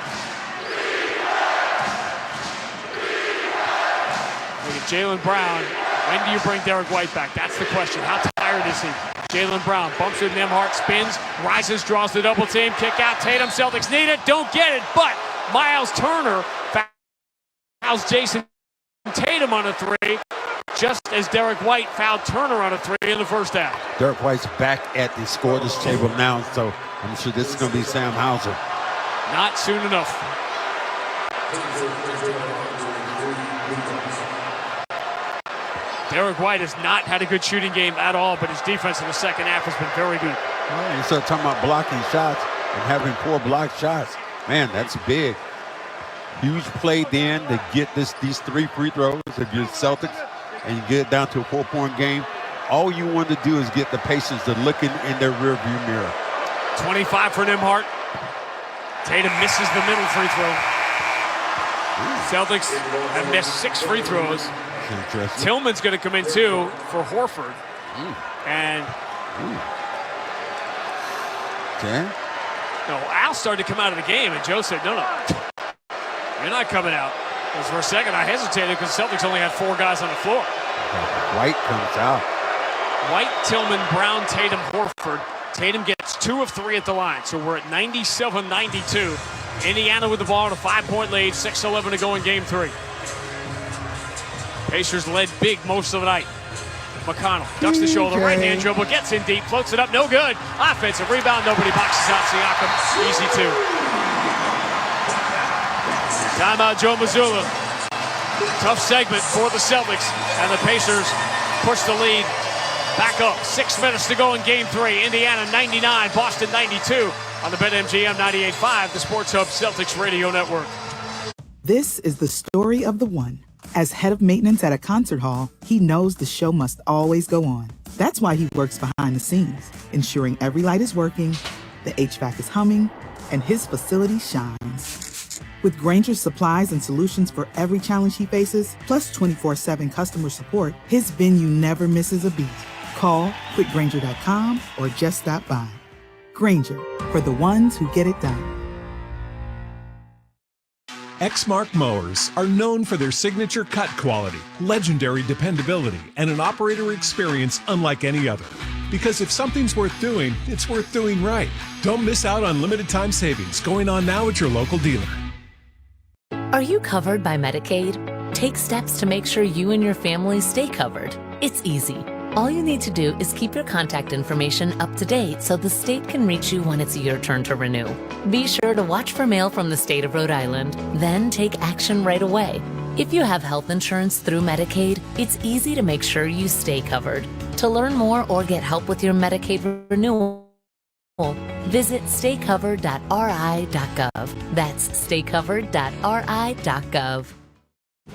Look at Jaylen Brown. When do you bring Derek White back? That's the question. How tired is he? Jaylen Brown bumps with Nembhard, spins, rises, draws the double team, kick out. Tatum, Celtics need it, don't get it, but Miles Turner fouls Jason Tatum on a 3, just as Derek White fouled Turner on a 3 in the first half. Derek White's back at the scorer's table now, so I'm sure this is going to be Sam Hauser. Not soon enough. Derek White has not had a good shooting game at all, but his defense in the second half has been very good. Well, you start talking about blocking shots and having 4 blocked shots. Man, that's big. Huge play then to get these 3 free throws if you're Celtics and you get it down to a 4-point game. All you want to do is get the Pacers to looking in their rearview mirror. 25 for Nembhard. Tatum misses the middle free throw. Celtics have missed 6 free throws. Tillman's going to come in too for Horford. And okay. No, Al started to come out of the game, and Joe said, no, you're not coming out. Because for a second I hesitated because Celtics only had 4 guys on the floor. White comes out. White, Tillman, Brown, Tatum, Horford. Tatum gets 2 of 3 at the line, so we're at 97-92. Indiana with the ball in a 5-point lead, 6:11 to go in game 3. Pacers led big most of the night. McConnell ducks the shoulder, right-hand dribble, gets in deep, floats it up, no good. Offensive rebound, nobody boxes out Siakam. Easy 2. Timeout, Joe Mazzulla. Tough segment for the Celtics, and the Pacers push the lead back up. 6 minutes to go in game 3. Indiana 99, Boston 92 on the BetMGM 98.5, the Sports Hub Celtics Radio Network. This is the story of the one. As head of maintenance at a concert hall, he knows the show must always go on. That's why he works behind the scenes, ensuring every light is working, the HVAC is humming, and his facility shines. With Grainger's supplies and solutions for every challenge he faces, plus 24/7 customer support, his venue never misses a beat. Call quickgrainger.com or just stop by. Grainger, for the ones who get it done. Exmark mowers are known for their signature cut quality, legendary dependability, and an operator experience unlike any other. Because if something's worth doing, it's worth doing right. Don't miss out on limited time savings going on now at your local dealer. Are you covered by Medicaid? Take steps to make sure you and your family stay covered. It's easy. All you need to do is keep your contact information up to date so the state can reach you when it's your turn to renew. Be sure to watch for mail from the state of Rhode Island, then take action right away. If you have health insurance through Medicaid, it's easy to make sure you stay covered. To learn more or get help with your Medicaid renewal, visit staycovered.ri.gov. That's staycovered.ri.gov.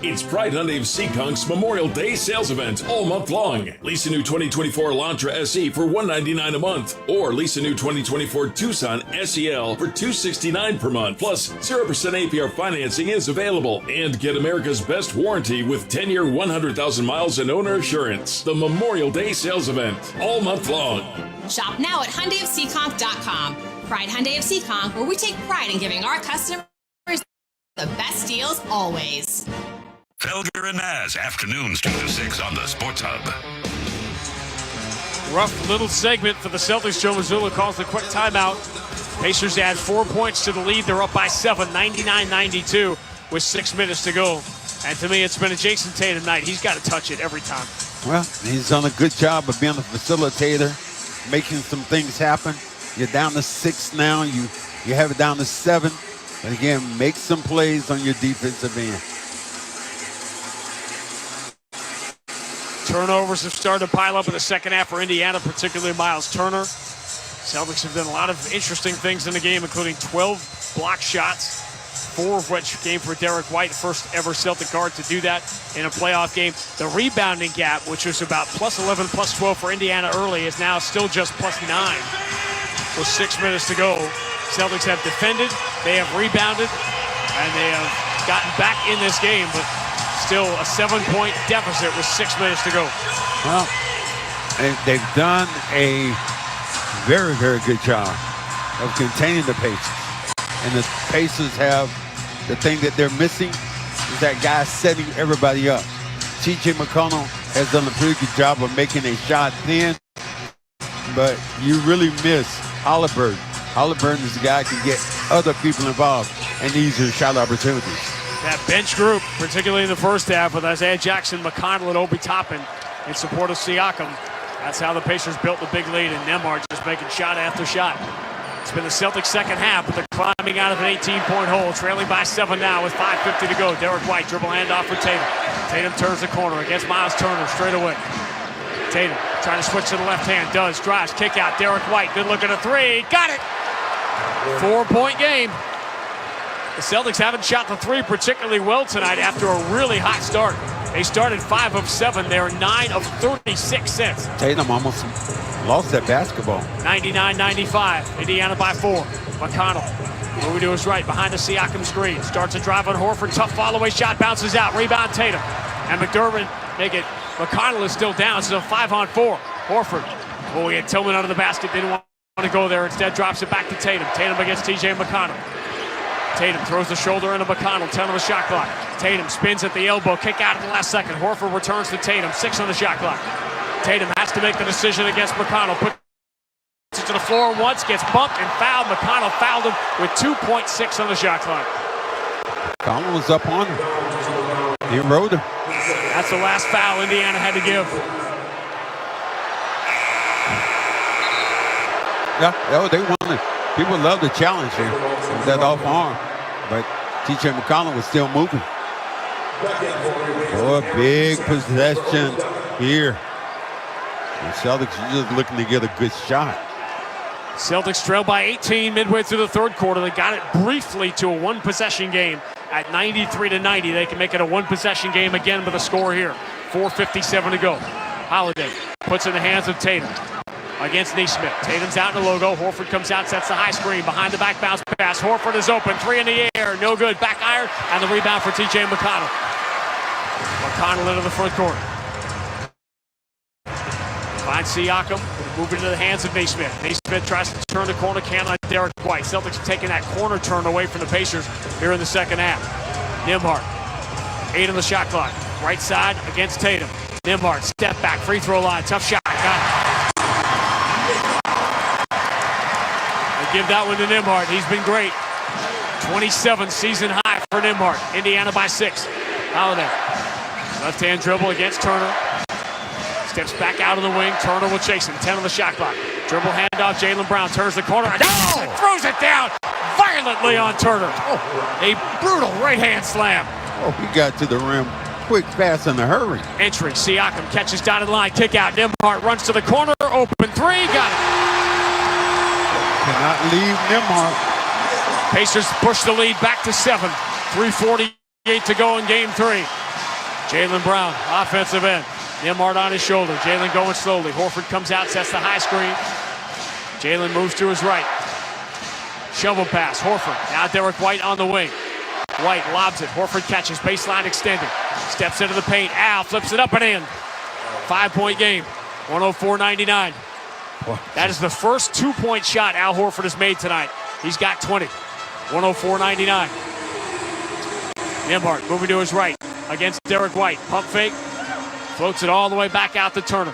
It's Pride Hyundai of Seekonk's Memorial Day sales event all month long. Lease a new 2024 Elantra SE for $199 a month, or lease a new 2024 Tucson SEL for $269 per month. Plus, 0% APR financing is available. And get America's best warranty with 10-year, 100,000 miles and owner assurance. The Memorial Day sales event all month long. Shop now at HyundaiofSeekonk.com. Pride Hyundai of Seekonk, where we take pride in giving our customers the best deals always. Felger and Naz, afternoons 2 to 6 on the Sports Hub. Rough little segment for the Celtics. Joe Mazzulla calls the quick timeout. Pacers add 4 points to the lead. They're up by 7, 99-92 with 6 minutes to go. And to me, it's been a Jason Tatum night. He's got to touch it every time. Well, he's done a good job of being a facilitator, making some things happen. You're down to 6 now. You have it down to 7. But again, make some plays on your defensive end. Turnovers have started to pile up in the second half for Indiana, particularly Miles Turner. Celtics have done a lot of interesting things in the game, including 12 block shots, 4 of which came for Derek White, first ever Celtic guard to do that in a playoff game. The rebounding gap, which was about plus 11, plus 12 for Indiana early, is now still just plus 9 with 6 minutes to go. Celtics have defended, they have rebounded, and they have gotten back in this game, but still a 7-point deficit with 6 minutes to go. Well, they've done a very, very good job of containing the Pacers. And the Pacers have the thing that they're missing is that guy setting everybody up. T.J. McConnell has done a pretty good job of making a shot thin, but you really miss Haliburton. Haliburton is the guy who can get other people involved, and these are shot opportunities. That bench group, particularly in the first half, with Isaiah Jackson, McConnell, and Obi Toppin in support of Siakam. That's how the Pacers built the big lead, and Nembhard just making shot after shot. It's been the Celtics' second half, but they're climbing out of an 18-point hole, trailing by 7 now with 5:50 to go. Derek White, dribble handoff for Tatum. Tatum turns the corner against Miles Turner straight away. Tatum trying to switch to the left hand, does, drives, kick out. Derek White, good look at a 3, got it! 4-point game. The Celtics haven't shot the 3 particularly well tonight after a really hot start. They started 5 of 7. They're 9 of 36 since. Tatum almost lost that basketball. 99-95. Indiana by 4. McConnell moving to his right behind the Siakam screen. Starts a drive on Horford. Tough fall away shot. Bounces out. Rebound Tatum. And McDermott make it. McConnell is still down. So 5-on-4. Horford. Oh, he had Tillman under the basket. Didn't want to go there. Instead drops it back to Tatum. Tatum against T.J. McConnell. Tatum throws the shoulder into McConnell, 10 on the shot clock. Tatum spins at the elbow, kick out at the last second. Horford returns to Tatum, 6 on the shot clock. Tatum has to make the decision against McConnell. Puts it to the floor once, gets bumped and fouled. McConnell fouled him with 2.6 on the shot clock. Collins was up on him. He rode him. That's the last foul Indiana had to give. Yeah, they wanted. People love the challenge here with that off arm, but T.J. McConnell was still moving. Oh, a big possession here. The Celtics are just looking to get a good shot. Celtics trail by 18 midway through the third quarter. They got it briefly to a 1-possession game at 93-90. They can make it a 1-possession game again with a score here. 4:57 to go. Holiday puts in the hands of Tatum against Neesmith. Tatum's out in the logo. Horford comes out, sets the high screen. Behind the back bounce pass. Horford is open. 3 in the air. No good. Back iron. And the rebound for T.J. McConnell. McConnell into the front court. Finds Siakam. Moving into the hands of Neesmith. Neesmith tries to turn the corner. Can't on Derek White. Celtics are taking that corner turn away from the Pacers here in the second half. Nembhard. 8 on the shot clock. Right side against Tatum. Nembhard. Step back. Free throw line. Tough shot. Got it. Give that one to Nembhard. He's been great. 27 season high for Nembhard. Indiana by 6. Holiday. Left-hand dribble against Turner. Steps back out of the wing. Turner will chase him. 10 on the shot clock. Dribble handoff. Jaylen Brown turns the corner. And throws it down violently on Turner. A brutal right-hand slam. Oh, he got to the rim. Quick pass in a hurry. Entry. Siakam catches dotted line. Kick out. Nembhard runs to the corner. Open 3. Got it. Cannot leave Nembhard. Pacers push the lead back to 7. 3:48 to go in game 3. Jaylen Brown, offensive end. Nembhard on his shoulder. Jaylen going slowly. Horford comes out, sets the high screen. Jaylen moves to his right. Shovel pass. Horford. Now Derek White on the wing. White lobs it. Horford catches. Baseline extended. Steps into the paint. Al flips it up and in. 5-point game. 104-99. That is the first 2-point shot Al Horford has made tonight. He's got 20. 104-99. Nembhard moving to his right against Derek White. Pump fake. Floats it all the way back out to Turner.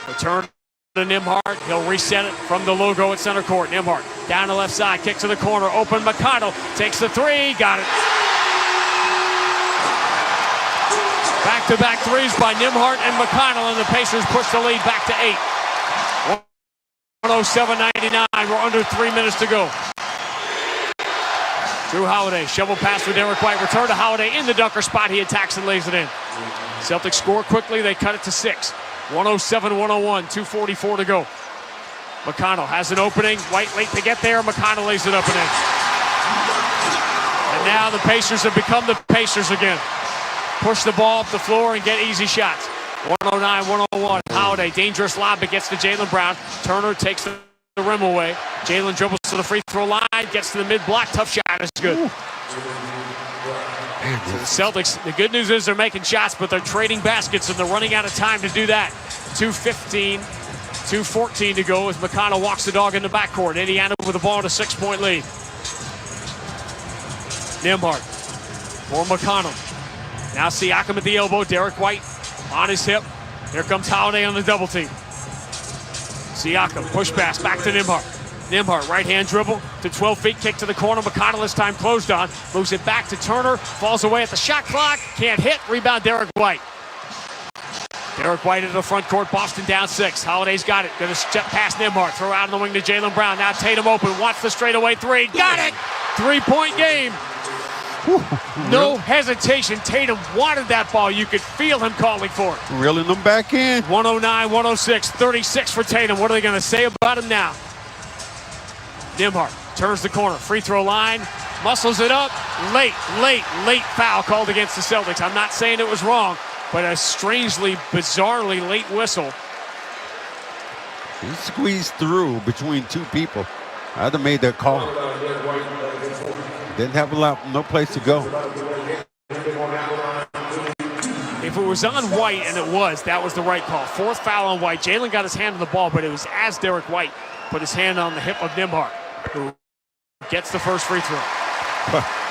Return to Nembhard. He'll reset it from the logo at center court. Nembhard down the left side. Kick to the corner. Open McConnell. Takes the 3. Got it. Back-to-back threes by Nembhard and McConnell, and the Pacers push the lead back to 8. 107-99. We're under 3 minutes to go. Drew Holiday, shovel pass for Derek White. Return to Holiday in the dunker spot. He attacks and lays it in. Celtics score quickly. They cut it to 6. 107-101. 2:44 to go. McConnell has an opening. White late to get there. McConnell lays it up and in. And now the Pacers have become the Pacers again. Push the ball up the floor and get easy shots. 109-101. Holiday, dangerous lob, but gets to Jaylen Brown. Turner takes the rim away. Jaylen dribbles to the free throw line, gets to the mid-block. Tough shot is good. So the Celtics, the good news is they're making shots, but they're trading baskets, and they're running out of time to do that. 2:15, 2:14 to go as McConnell walks the dog in the backcourt. Indiana with the ball at a 6-point lead. Nembhard for McConnell. Now Siakam at the elbow. Derek White on his hip. Here comes Holiday on the double team. Siakam, push pass, back to Nembhard. Nembhard, right-hand dribble to 12 feet, kick to the corner. McConnell this time closed on. Moves it back to Turner. Falls away at the shot clock. Can't hit. Rebound, Derek White. Derek White into the front court. Boston down 6. Holiday's got it. Going to step past Nembhard. Throw out on the wing to Jaylen Brown. Now Tatum open. Wants the straightaway 3. Got it! 3-point game. No hesitation. Tatum wanted that ball. You could feel him calling for it. Reeling them back in. 109-106. 36 for Tatum. What are they going to say about him now? Nembhard turns the corner. Free throw line. Muscles it up. Late foul called against the Celtics. I'm not saying it was wrong, but a strangely, bizarrely late whistle. He squeezed through between two people. I'd have made that call. Didn't have no place to go. If it was on White, and it was, that was the right call. 4th foul on White. Jaylen got his hand on the ball, but it was as Derek White put his hand on the hip of Nembhard, who gets the first free throw.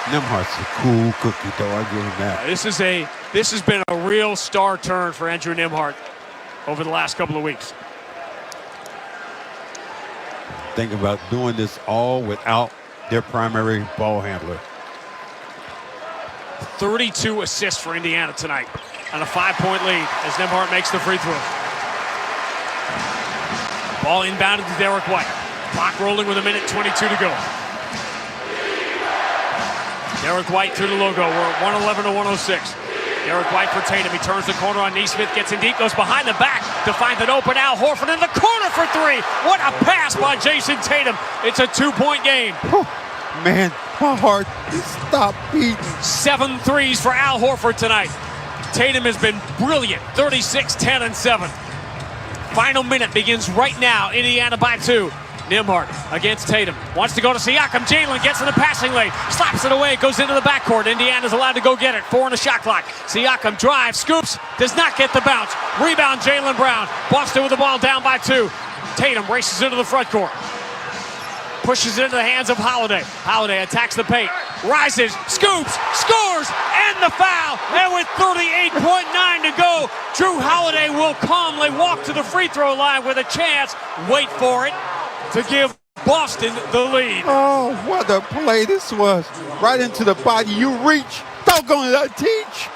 Nembhard's a cool cookie, though. I give him that. This has been a real star turn for Andrew Nembhard over the last couple of weeks. Think about doing this all without their primary ball handler. 32 assists for Indiana tonight on a 5-point lead as Nembhard makes the free throw. Ball inbounded to Derek White. Clock rolling with 1:22 to go. Derek White through the logo. We're at 111-106. Derek White for Tatum. He turns the corner on Neesmith, gets in deep, goes behind the back to find an open Al Horford in the corner for 3. What a pass by Jason Tatum. It's a 2-point game. Man, my heart stopped beating. 7 threes for Al Horford tonight. Tatum has been brilliant. 36, 10, and 7. Final minute begins right now. Indiana by 2. Nembhard against Tatum. Wants to go to Siakam. Jaylen gets in the passing lane. Slaps it away. Goes into the backcourt. Indiana's allowed to go get it. 4 in the shot clock. Siakam drives. Scoops. Does not get the bounce. Rebound Jaylen Brown. Boston with the ball down by 2. Tatum races into the front court. Pushes it into the hands of Holiday. Holiday attacks the paint. Rises. Scoops. Scores. And the foul. And with 38.9 to go, Drew Holiday will calmly walk to the free throw line with a chance. Wait for it. To give Boston the lead. Oh, what a play this was. Right into the body. You reach. Doggone it, teach.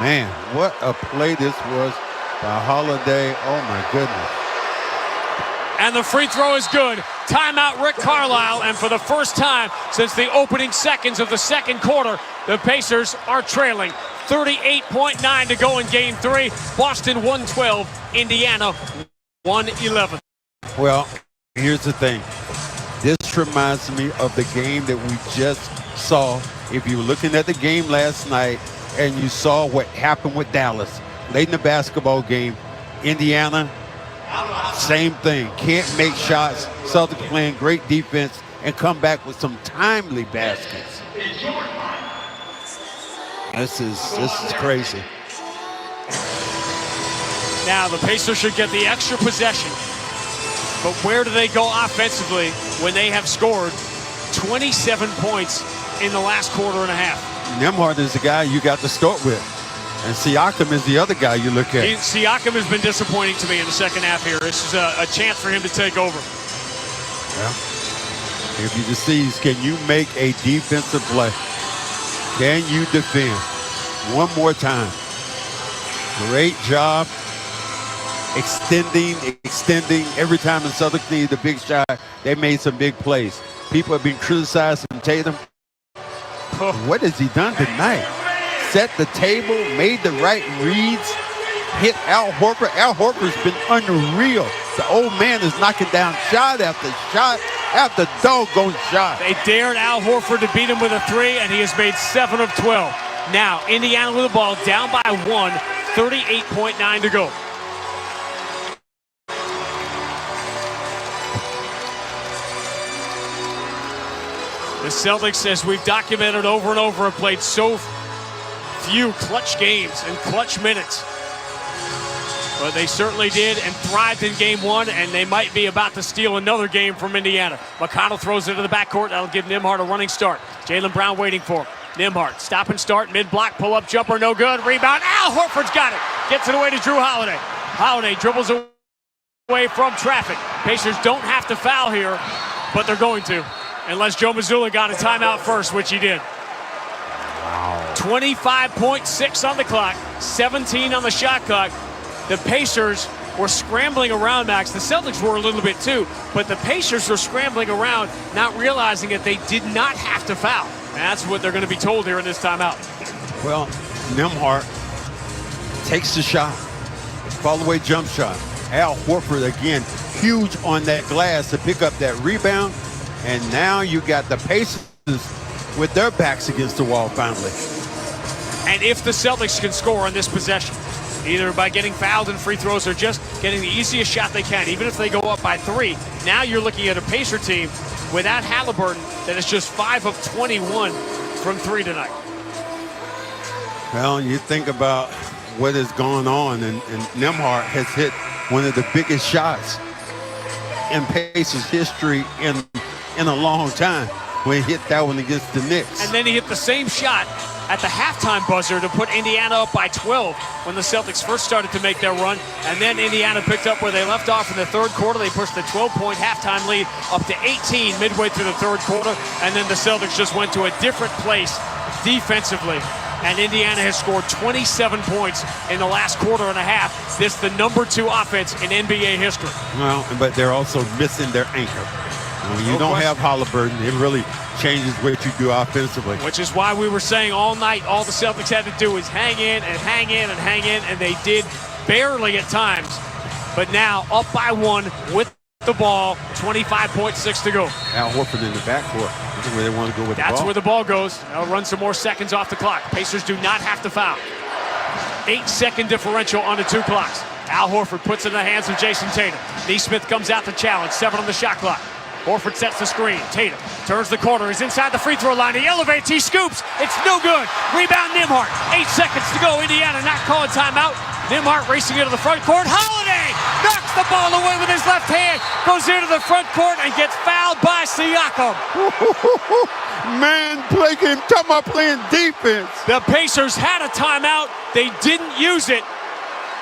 Man, what a play this was by Holiday. Oh, my goodness. And the free throw is good. Timeout, Rick Carlisle. And for the first time since the opening seconds of the second quarter, the Pacers are trailing. 38.9 to go in Game 3. Boston 112, Indiana 111. Well, here's the thing. This reminds me of the game that we just saw. If you were looking at the game last night and you saw what happened with Dallas, late in the basketball game, Indiana, same thing. Can't make shots. Celtics playing great defense and come back with some timely baskets. This is crazy. Now the Pacers should get the extra possession. But where do they go offensively when they have scored 27 points in the last quarter and a half? Nembhard is the guy you got to start with. And Siakam is the other guy you look at. Siakam has been disappointing to me in the second half here. This is a chance for him to take over. Yeah. If you just see, can you make a defensive play? Can you defend? One more time. Great job extending. Every time the Celtics needed a big shot, they made some big plays. People have been criticizing Tatum. What has he done tonight? Set the table, made the right reads, hit Al Horford. Al Horford's been unreal. The old man is knocking down shot after shot after doggone shot. They dared Al Horford to beat him with a 3, and he has made 7 of 12. Now, Indiana with the ball down by 1, 38.9 to go. The Celtics, as we've documented over and over, have played so few clutch games and clutch minutes. But they certainly did and thrived in Game 1, and they might be about to steal another game from Indiana. McConnell throws it to the backcourt. That'll give Nembhard a running start. Jaylen Brown waiting for him. Nembhard, stop and start, mid-block, pull-up jumper, no good. Rebound, Al Horford's got it. Gets it away to Drew Holiday. Holiday dribbles away from traffic. Pacers don't have to foul here, but they're going to. Unless Joe Mazzulla got a timeout first, which he did. 25.6 on the clock, 17 on the shot clock. The Pacers were scrambling around, Max. The Celtics were a little bit too, but the Pacers were scrambling around, not realizing that they did not have to foul. And that's what they're going to be told here in this timeout. Well, Nembhard takes the shot. Fall-away jump shot. Al Horford, again, huge on that glass to pick up that rebound. And now you got the Pacers with their backs against the wall finally. And if the Celtics can score on this possession, either by getting fouled in free throws or just getting the easiest shot they can, even if they go up by 3, now you're looking at a Pacer team without Haliburton that is just 5 of 21 from 3 tonight. Well, you think about what has gone on, and Nembhard has hit one of the biggest shots in Pacers history in a long time when he hit that one against the Knicks. And then he hit the same shot at the halftime buzzer to put Indiana up by 12 when the Celtics first started to make their run. And then Indiana picked up where they left off in the third quarter. They pushed the 12-point halftime lead up to 18 midway through the third quarter. And then the Celtics just went to a different place defensively. And Indiana has scored 27 points in the last quarter and a half. This is the number 2 offense in NBA history. Well, but they're also missing their anchor. When you don't have Haliburton, it really changes what you do offensively. Which is why we were saying all night all the Celtics had to do is hang in and hang in and hang in, and they did barely at times. But now up by 1 with the ball, 25.6 to go. Al Horford in the backcourt. That's where they want to go with the ball. That's where the ball goes. They'll run some more seconds off the clock. Pacers do not have to foul. 8-second differential on the 2 clocks. Al Horford puts it in the hands of Jason Tatum. Neesmith comes out to challenge. 7 on the shot clock. Horford sets the screen. Tatum turns the corner. He's inside the free throw line. He elevates. He scoops. It's no good. Rebound Nembhard. 8 seconds to go. Indiana not calling timeout. Nembhard racing into the front court. Holiday knocks the ball away with his left hand. Goes into the front court and gets fouled by Siakam. Man, Pregame, talking about playing defense. The Pacers had a timeout. They didn't use it.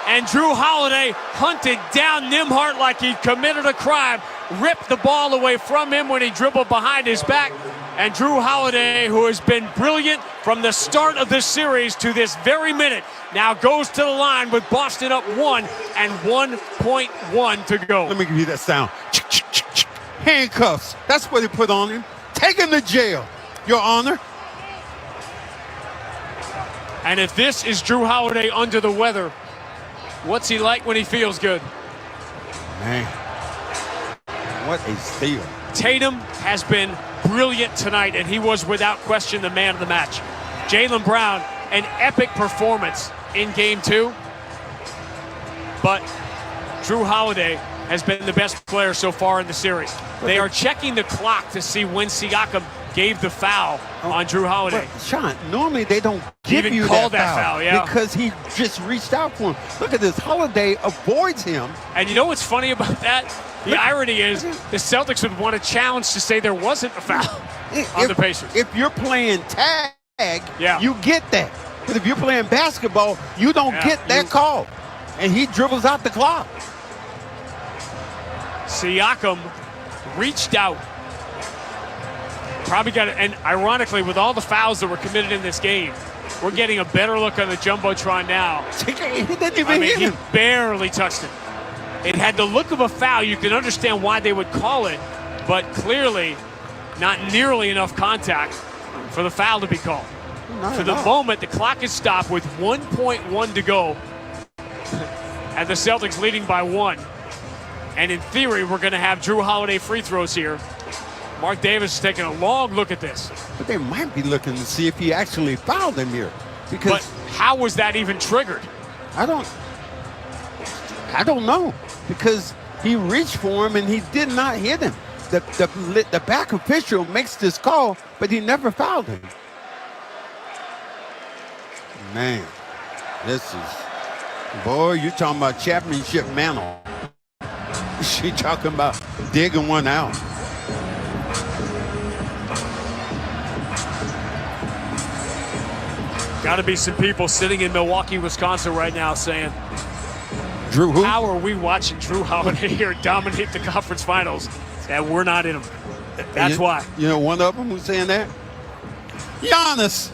And Drew Holiday hunted down Nembhard like he committed a crime. Ripped the ball away from him when he dribbled behind his back. And Drew Holiday, who has been brilliant from the start of this series to this very minute, now goes to the line with Boston up 1 and 1.1 to go. Let me give you that sound. Handcuffs. That's what they put on him. Take him to jail, Your Honor. And if this is Drew Holiday under the weather, what's he like when he feels good? Man, what a steal. Tatum has been brilliant tonight, and he was without question the man of the match. Jaylen Brown, an epic performance in Game 2. But Drew Holiday has been the best player so far in the series. They are checking the clock to see when Siakam gave the foul on Drew Holiday. But Sean, normally they don't give you call that foul, yeah. because he just reached out for him. Look at this. Holiday avoids him. And you know what's funny about that? The irony is the Celtics would want a challenge to say there wasn't a foul on the Pacers. If you're playing tag, yeah, you get that. But if you're playing basketball, you don't get that call. And he dribbles out the clock. Siakam reached out. Probably got it. And ironically, with all the fouls that were committed in this game, we're getting a better look on the Jumbotron now. He didn't even hit him. He barely touched it. It had the look of a foul. You can understand why they would call it, but clearly not nearly enough contact for the foul to be called. For the moment, the clock is stopped with 1.1 to go, and the Celtics leading by 1. And in theory, we're going to have Drew Holiday free throws here. Mark Davis is taking a long look at this. But they might be looking to see if he actually fouled him here. But how was that even triggered? I don't know, because he reached for him and he did not hit him. The back official makes this call, but he never fouled him. Man, this is, boy, you're talking about championship mantle. She talking about digging one out. Got to be some people sitting in Milwaukee, Wisconsin right now saying, Drew who? How are we watching Drew Holiday here dominate the conference finals and we're not in them? That's why. You know one of them who's saying that? Giannis.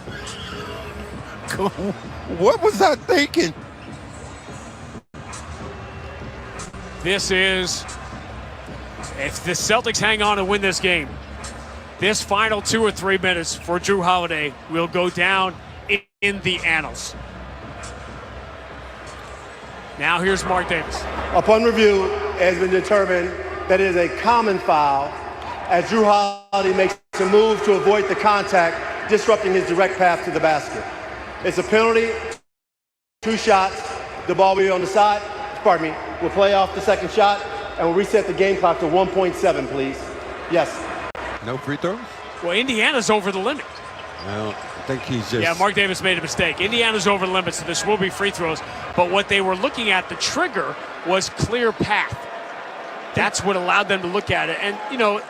What was I thinking? This is, if the Celtics hang on and win this game, this final 2 or 3 minutes for Drew Holiday will go down in the annals. Now here's Mark Davis. Upon review, it has been determined that it is a common foul as Drew Holiday makes a move to avoid the contact, disrupting his direct path to the basket. It's a penalty, 2 shots, the ball will be on the side. Pardon me, we'll play off the second shot and we'll reset the game clock to 1.7, please. Yes. No free throws? Well, Indiana's over the limit. Well, I think he's just... Yeah, Mark Davis made a mistake. Indiana's over the limit, so this will be free throws. But what they were looking at, the trigger, was clear path. That's what allowed them to look at it. And, you know,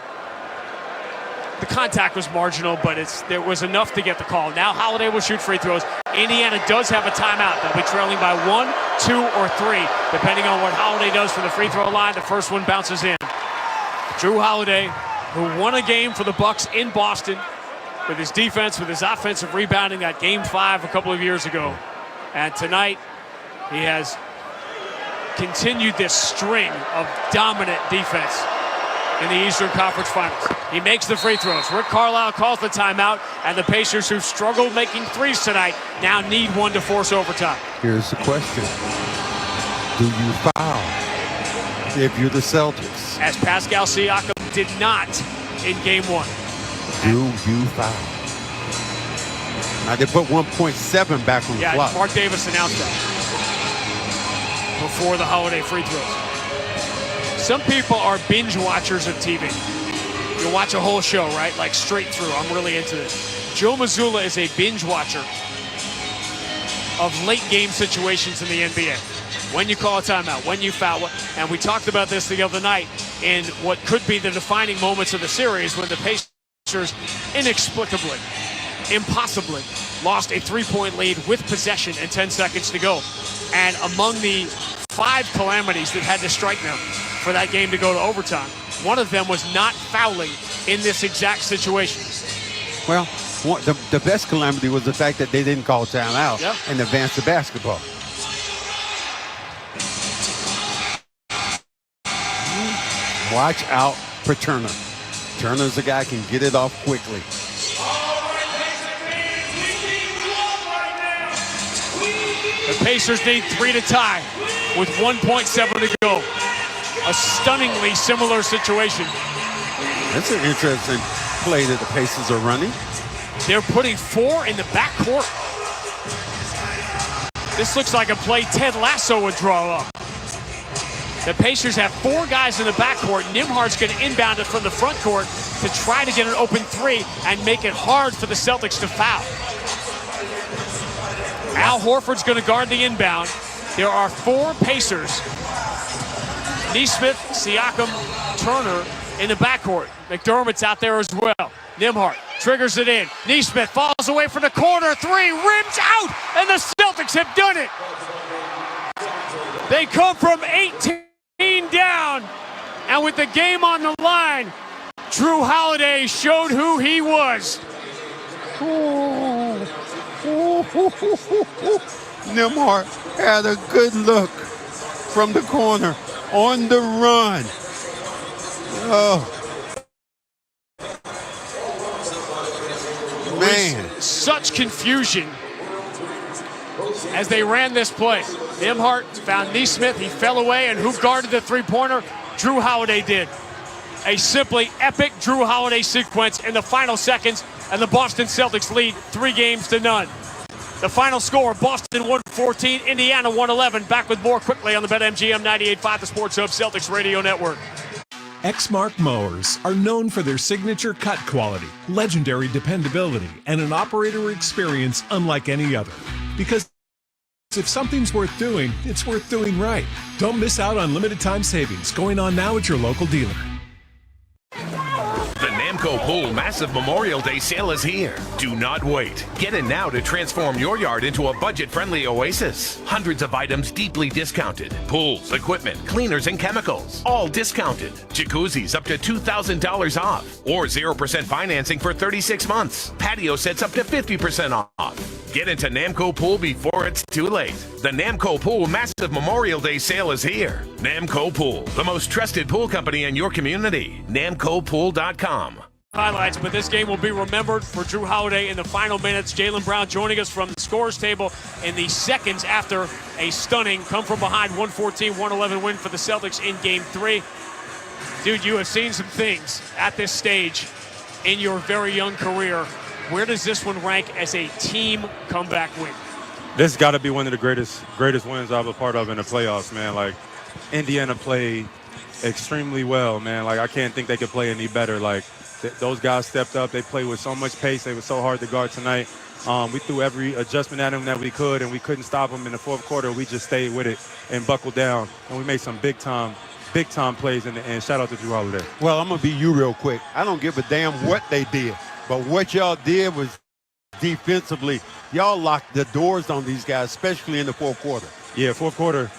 the contact was marginal, but there was enough to get the call. Now Holiday will shoot free throws. Indiana does have a timeout. They'll be trailing by 1, 2, or 3, depending on what Holiday does from the free throw line. The first one bounces in. Drew Holiday, who won a game for the Bucks in Boston with his defense, with his offensive rebounding, that Game 5 a couple of years ago. And tonight, he has continued this string of dominant defense in the Eastern Conference Finals. He makes the free throws. Rick Carlisle calls the timeout, and the Pacers, who've struggled making threes tonight, now need one to force overtime. Here's the question. Do you foul if you're the Celtics? As Pascal Siakam did not in Game 1. Do you foul? Now they put 1.7 back on the clock. Mark Davis announced that. before the Holiday free throws. Some people are binge watchers of TV. You watch a whole show, right? Like straight through. I'm really into this. Joe Mazzulla is a binge watcher of late game situations in the NBA. When you call a timeout, when you foul. And we talked about this the other night in what could be the defining moments of the series when the Pacers inexplicably, impossibly lost a three-point lead with possession and 10 seconds to go. And among the 5 calamities that had to strike them for that game to go to overtime, one of them was not fouling in this exact situation. Well, the best calamity was the fact that they didn't call timeout and advance the basketball. Watch out for Turner. Turner's the guy who can get it off quickly. The Pacers need 3 to tie with 1.7 to go. A stunningly similar situation. That's an interesting play that the Pacers are running. They're putting 4 in the backcourt. This looks like a play Ted Lasso would draw up. The Pacers have 4 guys in the backcourt. Nembhard's going to inbound it from the front court to try to get an open 3 and make it hard for the Celtics to foul. Al Horford's going to guard the inbound. There are 4 Pacers. Nesmith, Siakam, Turner in the backcourt. McDermott's out there as well. Nembhard triggers it in. Nesmith falls away from the corner. 3, rims out, and the Celtics have done it. They come from 18 down, and with the game on the line, Drew Holiday showed who he was. Nembhard had a good look from the corner on the run. Oh, man. Such confusion as they ran this play. Nembhard found Nesmith. He fell away, and who guarded the three-pointer? Drew Holiday did. A simply epic Drew Holiday sequence in the final seconds, and the Boston Celtics lead 3-0. The final score, Boston 114, Indiana 111. Back with more quickly on the BetMGM 98.5, the Sports Hub Celtics Radio Network. Exmark mowers are known for their signature cut quality, legendary dependability, and an operator experience unlike any other. Because if something's worth doing, it's worth doing right. Don't miss out on limited time savings going on now at your local dealer. The Namco Pool Massive Memorial Day Sale is here. Do not wait. Get in now to transform your yard into a budget-friendly oasis. Hundreds of items deeply discounted. Pools, equipment, cleaners, and chemicals, all discounted. Jacuzzis up to $2,000 off, or 0% financing for 36 months. Patio sets up to 50% off. Get into Namco Pool before it's too late. The Namco Pool Massive Memorial Day Sale is here. Namco Pool, the most trusted pool company in your community. NamcoPool.com. Highlights, but this game will be remembered for Drew Holiday in the final minutes. Jaylen Brown joining us from the scores table in the seconds after a stunning come-from-behind 114-111 win for the Celtics in Game 3. Dude, you have seen some things at this stage in your very young career. Where does this one rank as a team comeback win? This got to be one of the greatest wins I've been a part of in the playoffs, man. Like, Indiana played extremely well, man. Like, I can't think they could play any better. Like, those guys stepped up. They played with so much pace. They were so hard to guard tonight. We threw every adjustment at them that we could, and we couldn't stop them in the fourth quarter. We just stayed with it and buckled down, and we made some big-time plays, and shout out to Drew Holiday. Well, I'm going to be you real quick. I don't give a damn what they did. But what y'all did was defensively, y'all locked the doors on these guys, especially in the fourth quarter. Yeah, fourth quarter,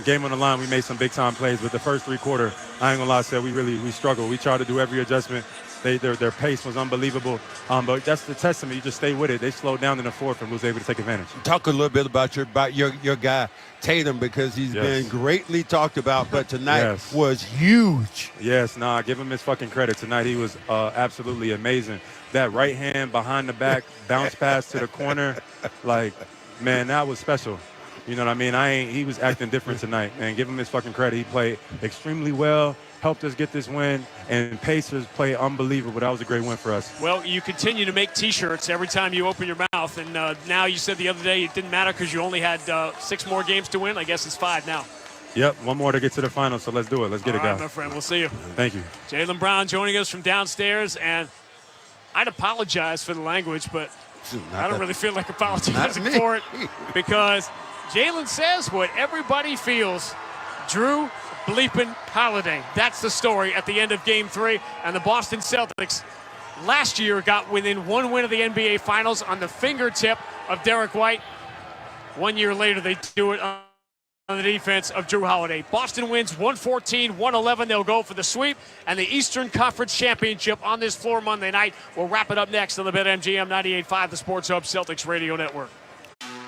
game on the line, we made some big-time plays. But the first 3 quarters, I ain't going to lie, said we struggled. We tried to do every adjustment. Their pace was unbelievable. But that's the testament. You just stay with it. They slowed down in the fourth and was able to take advantage. Talk a little bit about your guy, Tatum, because he's been greatly talked about, but tonight was huge. Yes, give him his fucking credit. Tonight he was absolutely amazing. That right hand behind the back bounce pass to the corner, like, man, that was special. You know what I mean? He was acting different tonight, man. Give him his fucking credit. He played extremely well, helped us get this win, and Pacers play unbelievable. That was a great win for us. Well, you continue to make T-shirts every time you open your mouth, and now you said the other day it didn't matter because you only had 6 more games to win. I guess it's 5 now. Yep, one more to get to the final, so let's do it. Let's get it, All right, guys. my friend. We'll see you. Thank you. Jaylen Brown joining us from downstairs, and I'd apologize for the language, but I don't really feel like apologizing for it because Jaylen says what everybody feels. Drew bleeping Holiday. That's the story at the end of Game 3, and the Boston Celtics last year got within one win of the NBA Finals on the fingertip of Derek White. 1 year later, they do it on the defense of Drew Holiday. Boston wins 114-111. They'll go for the sweep and the Eastern Conference Championship on this floor Monday night. We'll wrap it up next on the BetMGM 98.5, the Sports Hub Celtics Radio Network.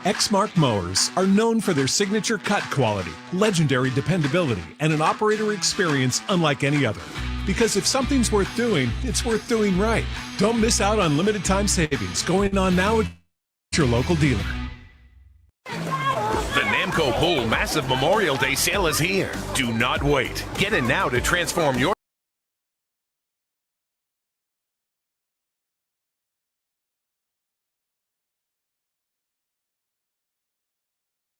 Exmark mowers are known for their signature cut quality, legendary dependability, and an operator experience unlike any other. Because if something's worth doing, it's worth doing right. Don't miss out on limited time savings going on now at your local dealer. The Namco Pool Massive Memorial Day Sale is here. Do not wait. Get in now to transform your